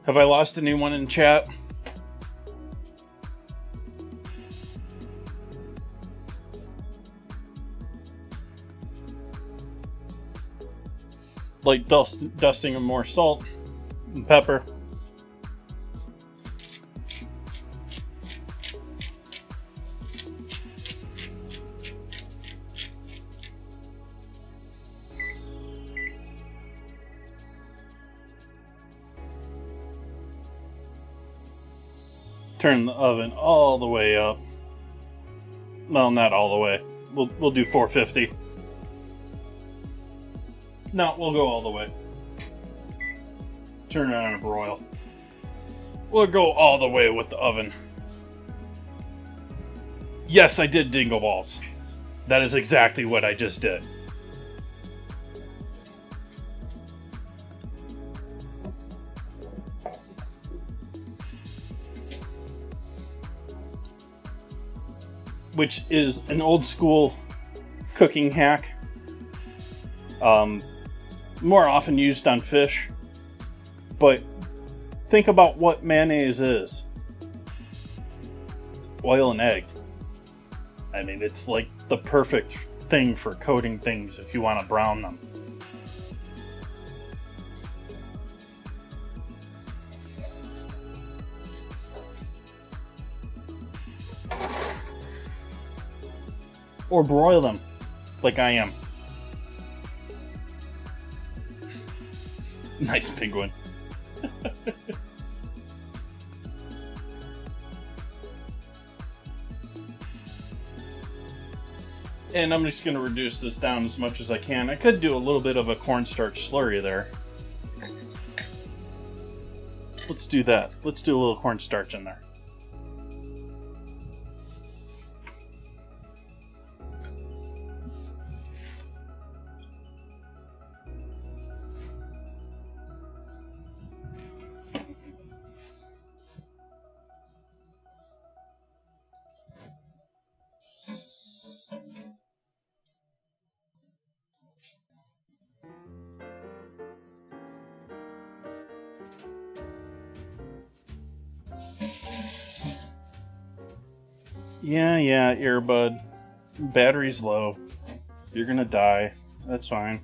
Have I lost anyone in chat? Like dusting of more salt and pepper. Turn the oven all the way up. Well, not all the way. We'll do 450. No, we'll go all the way. Turn it on and broil. We'll go all the way with the oven. Yes, I did dingle balls. That is exactly what I just did. Which is an old school cooking hack. More often used on fish. But think about what mayonnaise is. Oil and egg. I mean, it's like the perfect thing for coating things if you want to brown them. Or broil them, like I am. Nice penguin. And I'm just going to reduce this down as much as I can. I could do a little bit of a cornstarch slurry there. Let's do that. Let's do a little cornstarch in there. Yeah, earbud. Battery's low. You're gonna die. That's fine.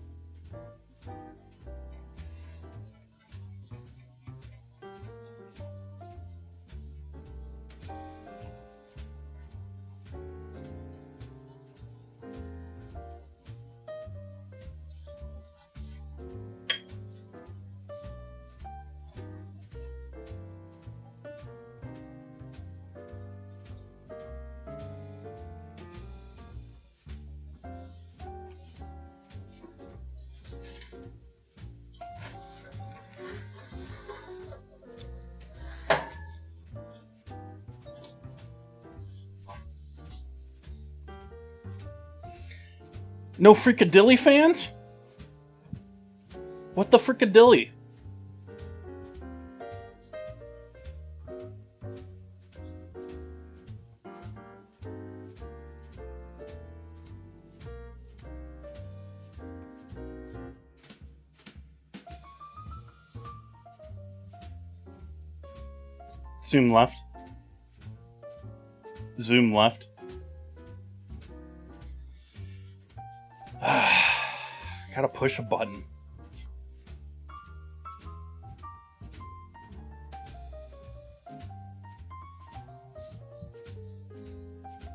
No Freakadilly fans? What the Freakadilly? Zoom left. Zoom left. Gotta push a button.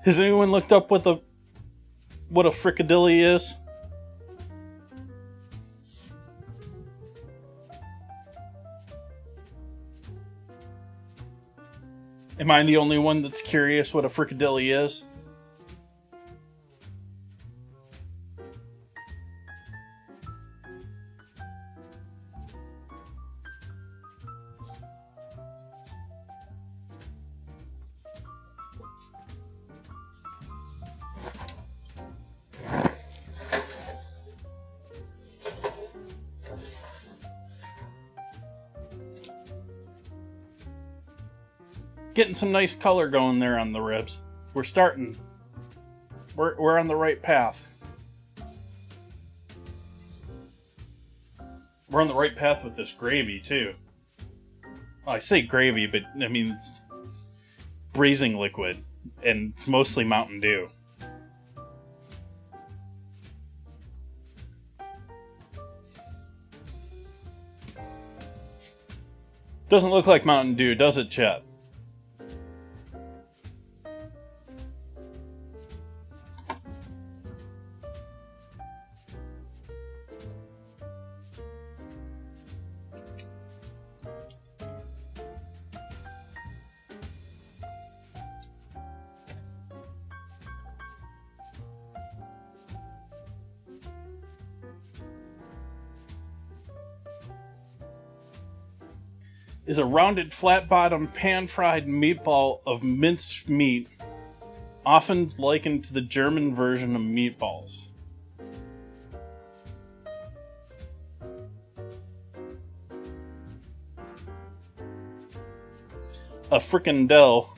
Has anyone looked up what a fricadilly is? Am I the only one that's curious what a fricadilly is? Getting some nice color going there on the ribs. We're starting. We're on the right path. We're on the right path with this gravy too. Well, I say gravy, but I mean it's braising liquid, and it's mostly Mountain Dew. Doesn't look like Mountain Dew, does it, Chet? Is a rounded, flat-bottomed, pan-fried meatball of minced meat, often likened to the German version of meatballs. A frikandel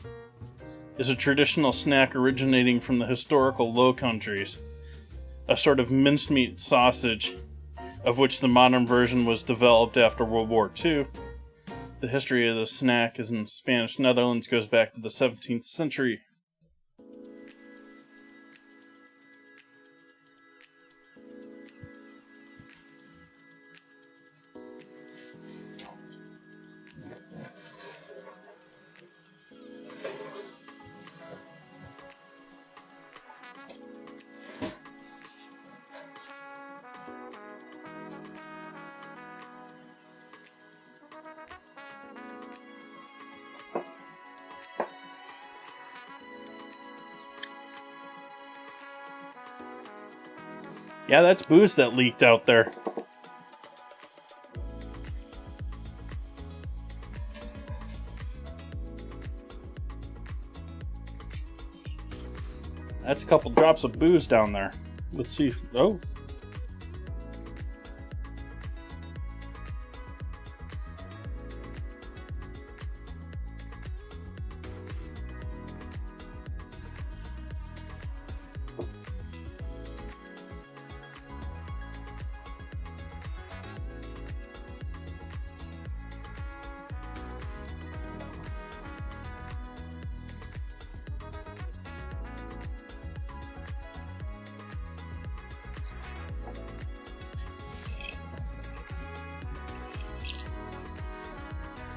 is a traditional snack originating from the historical Low Countries, a sort of minced meat sausage, of which the modern version was developed after World War II. The history of the snack is in Spanish Netherlands, goes back to the 17th century. Yeah, that's booze that leaked out there. That's a couple drops of booze down there. Let's see. Oh.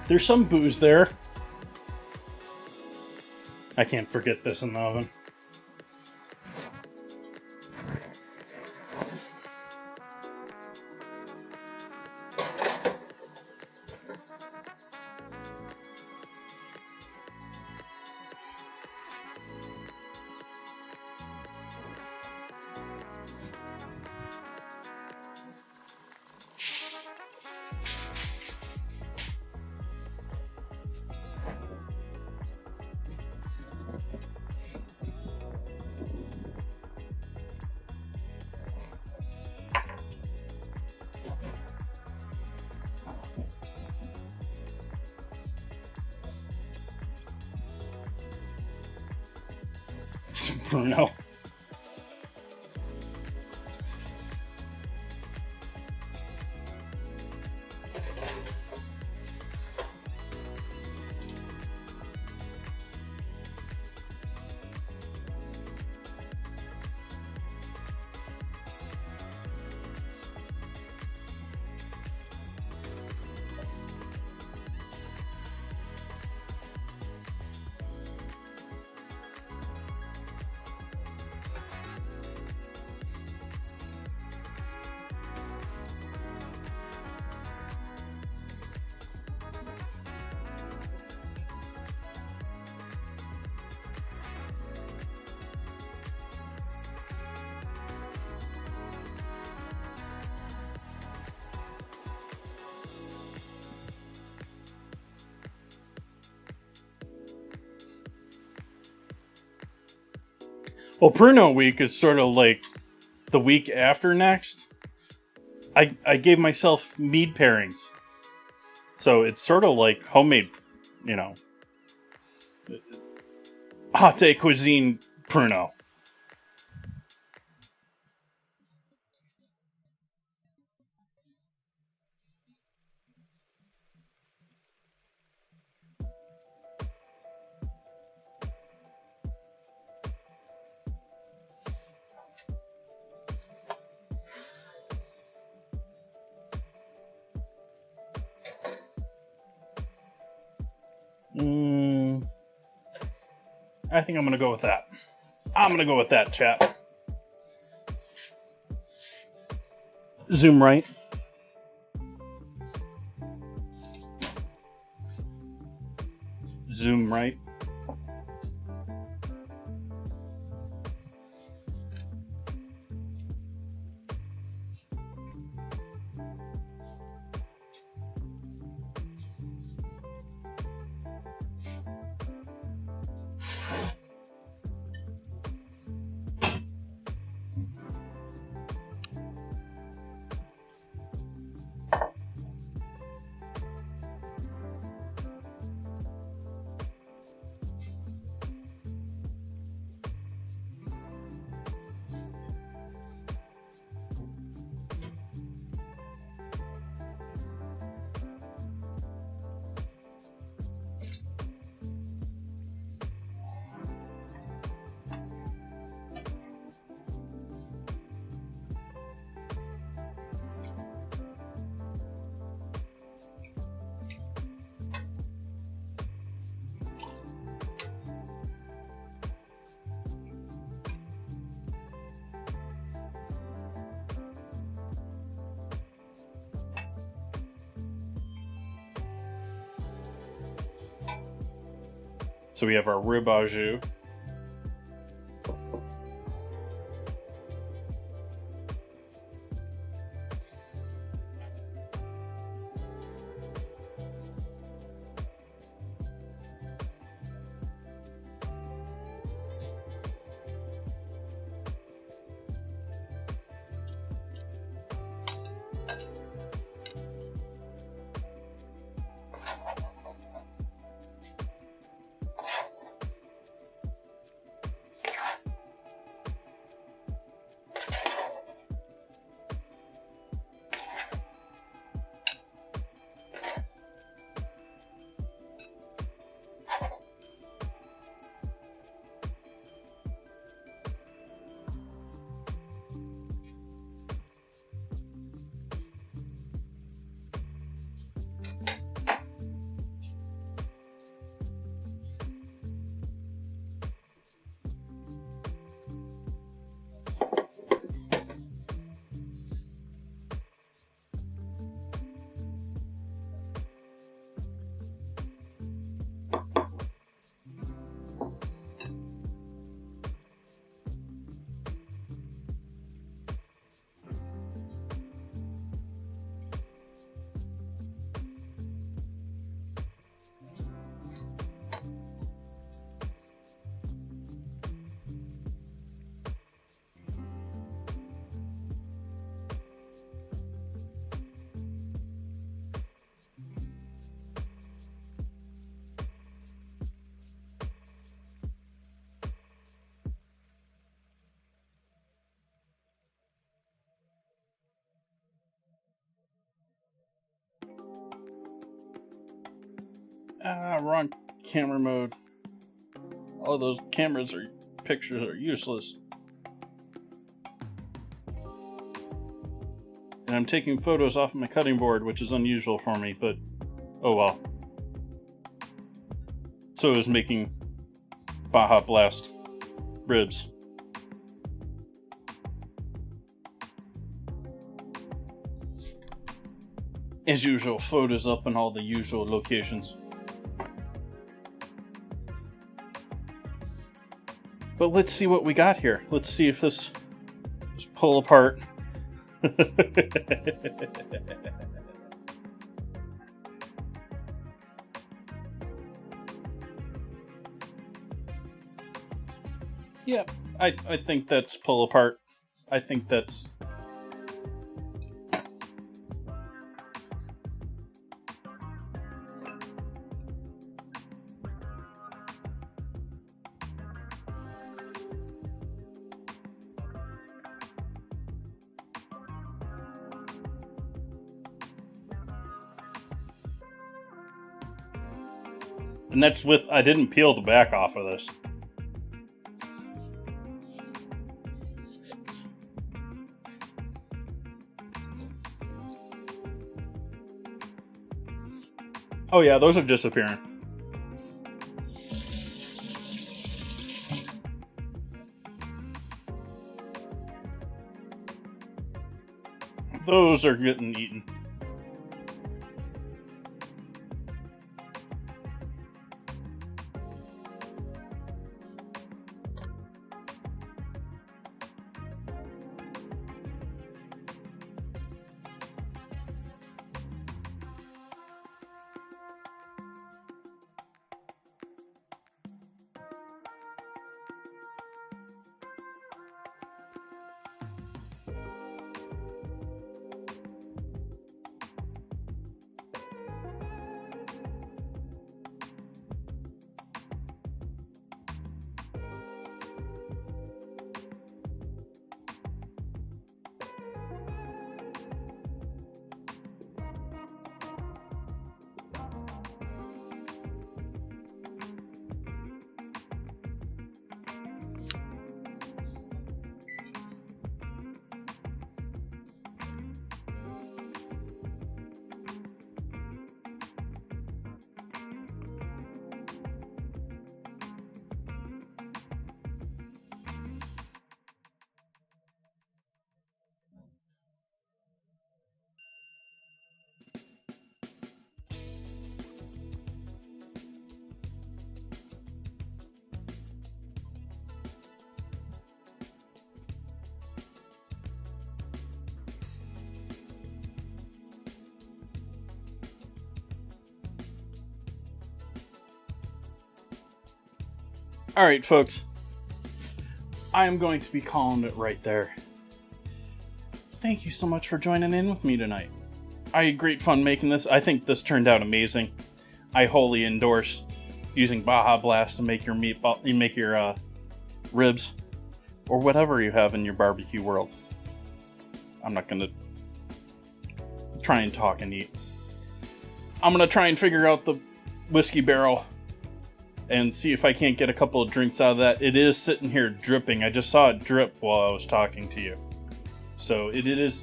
There's some booze there. I can't forget this in the oven. Bruno. Well, Pruno week is sort of like the week after next. I gave myself mead pairings. So it's sort of like homemade, Hate cuisine Pruno. I think I'm going to go with that. I'm going to go with that, chap. Zoom right. Zoom right. So we have our rib au jus. Wrong camera mode. All those pictures are useless. And I'm taking photos off of my cutting board, which is unusual for me, but oh well. So is making Baja Blast ribs. As usual, photos up in all the usual locations. But let's see what we got here. Let's see if this pull apart. Yep, I think that's pull apart. I think that's... And that's with, I didn't peel the back off of this. Oh yeah, those are disappearing. Those are getting eaten. Alright, folks. I am going to be calling it right there. Thank you so much for joining in with me tonight. I had great fun making this. I think this turned out amazing. I wholly endorse using Baja Blast to make your meatball, make your ribs, or whatever you have in your barbecue world. I'm not gonna try and talk and eat. I'm gonna try and figure out the whiskey barrel and see if I can't get a couple of drinks out of that. It is sitting here dripping. I just saw it drip while I was talking to you. So it is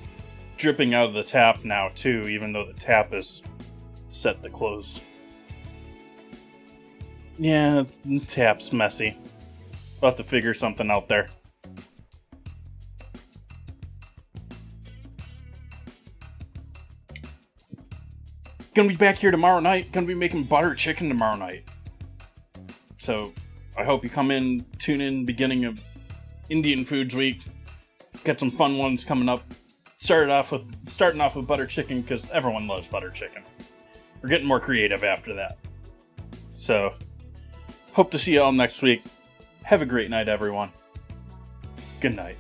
dripping out of the tap now too, even though the tap is set to close. Yeah, the tap's messy. I'll have to figure something out there. Gonna be back here tomorrow night. Gonna be making butter chicken tomorrow night. So, I hope you come in, tune in, beginning of Indian Foods Week. Got some fun ones coming up. Starting off with butter chicken because everyone loves butter chicken. We're getting more creative after that. So, hope to see you all next week. Have a great night, everyone. Good night.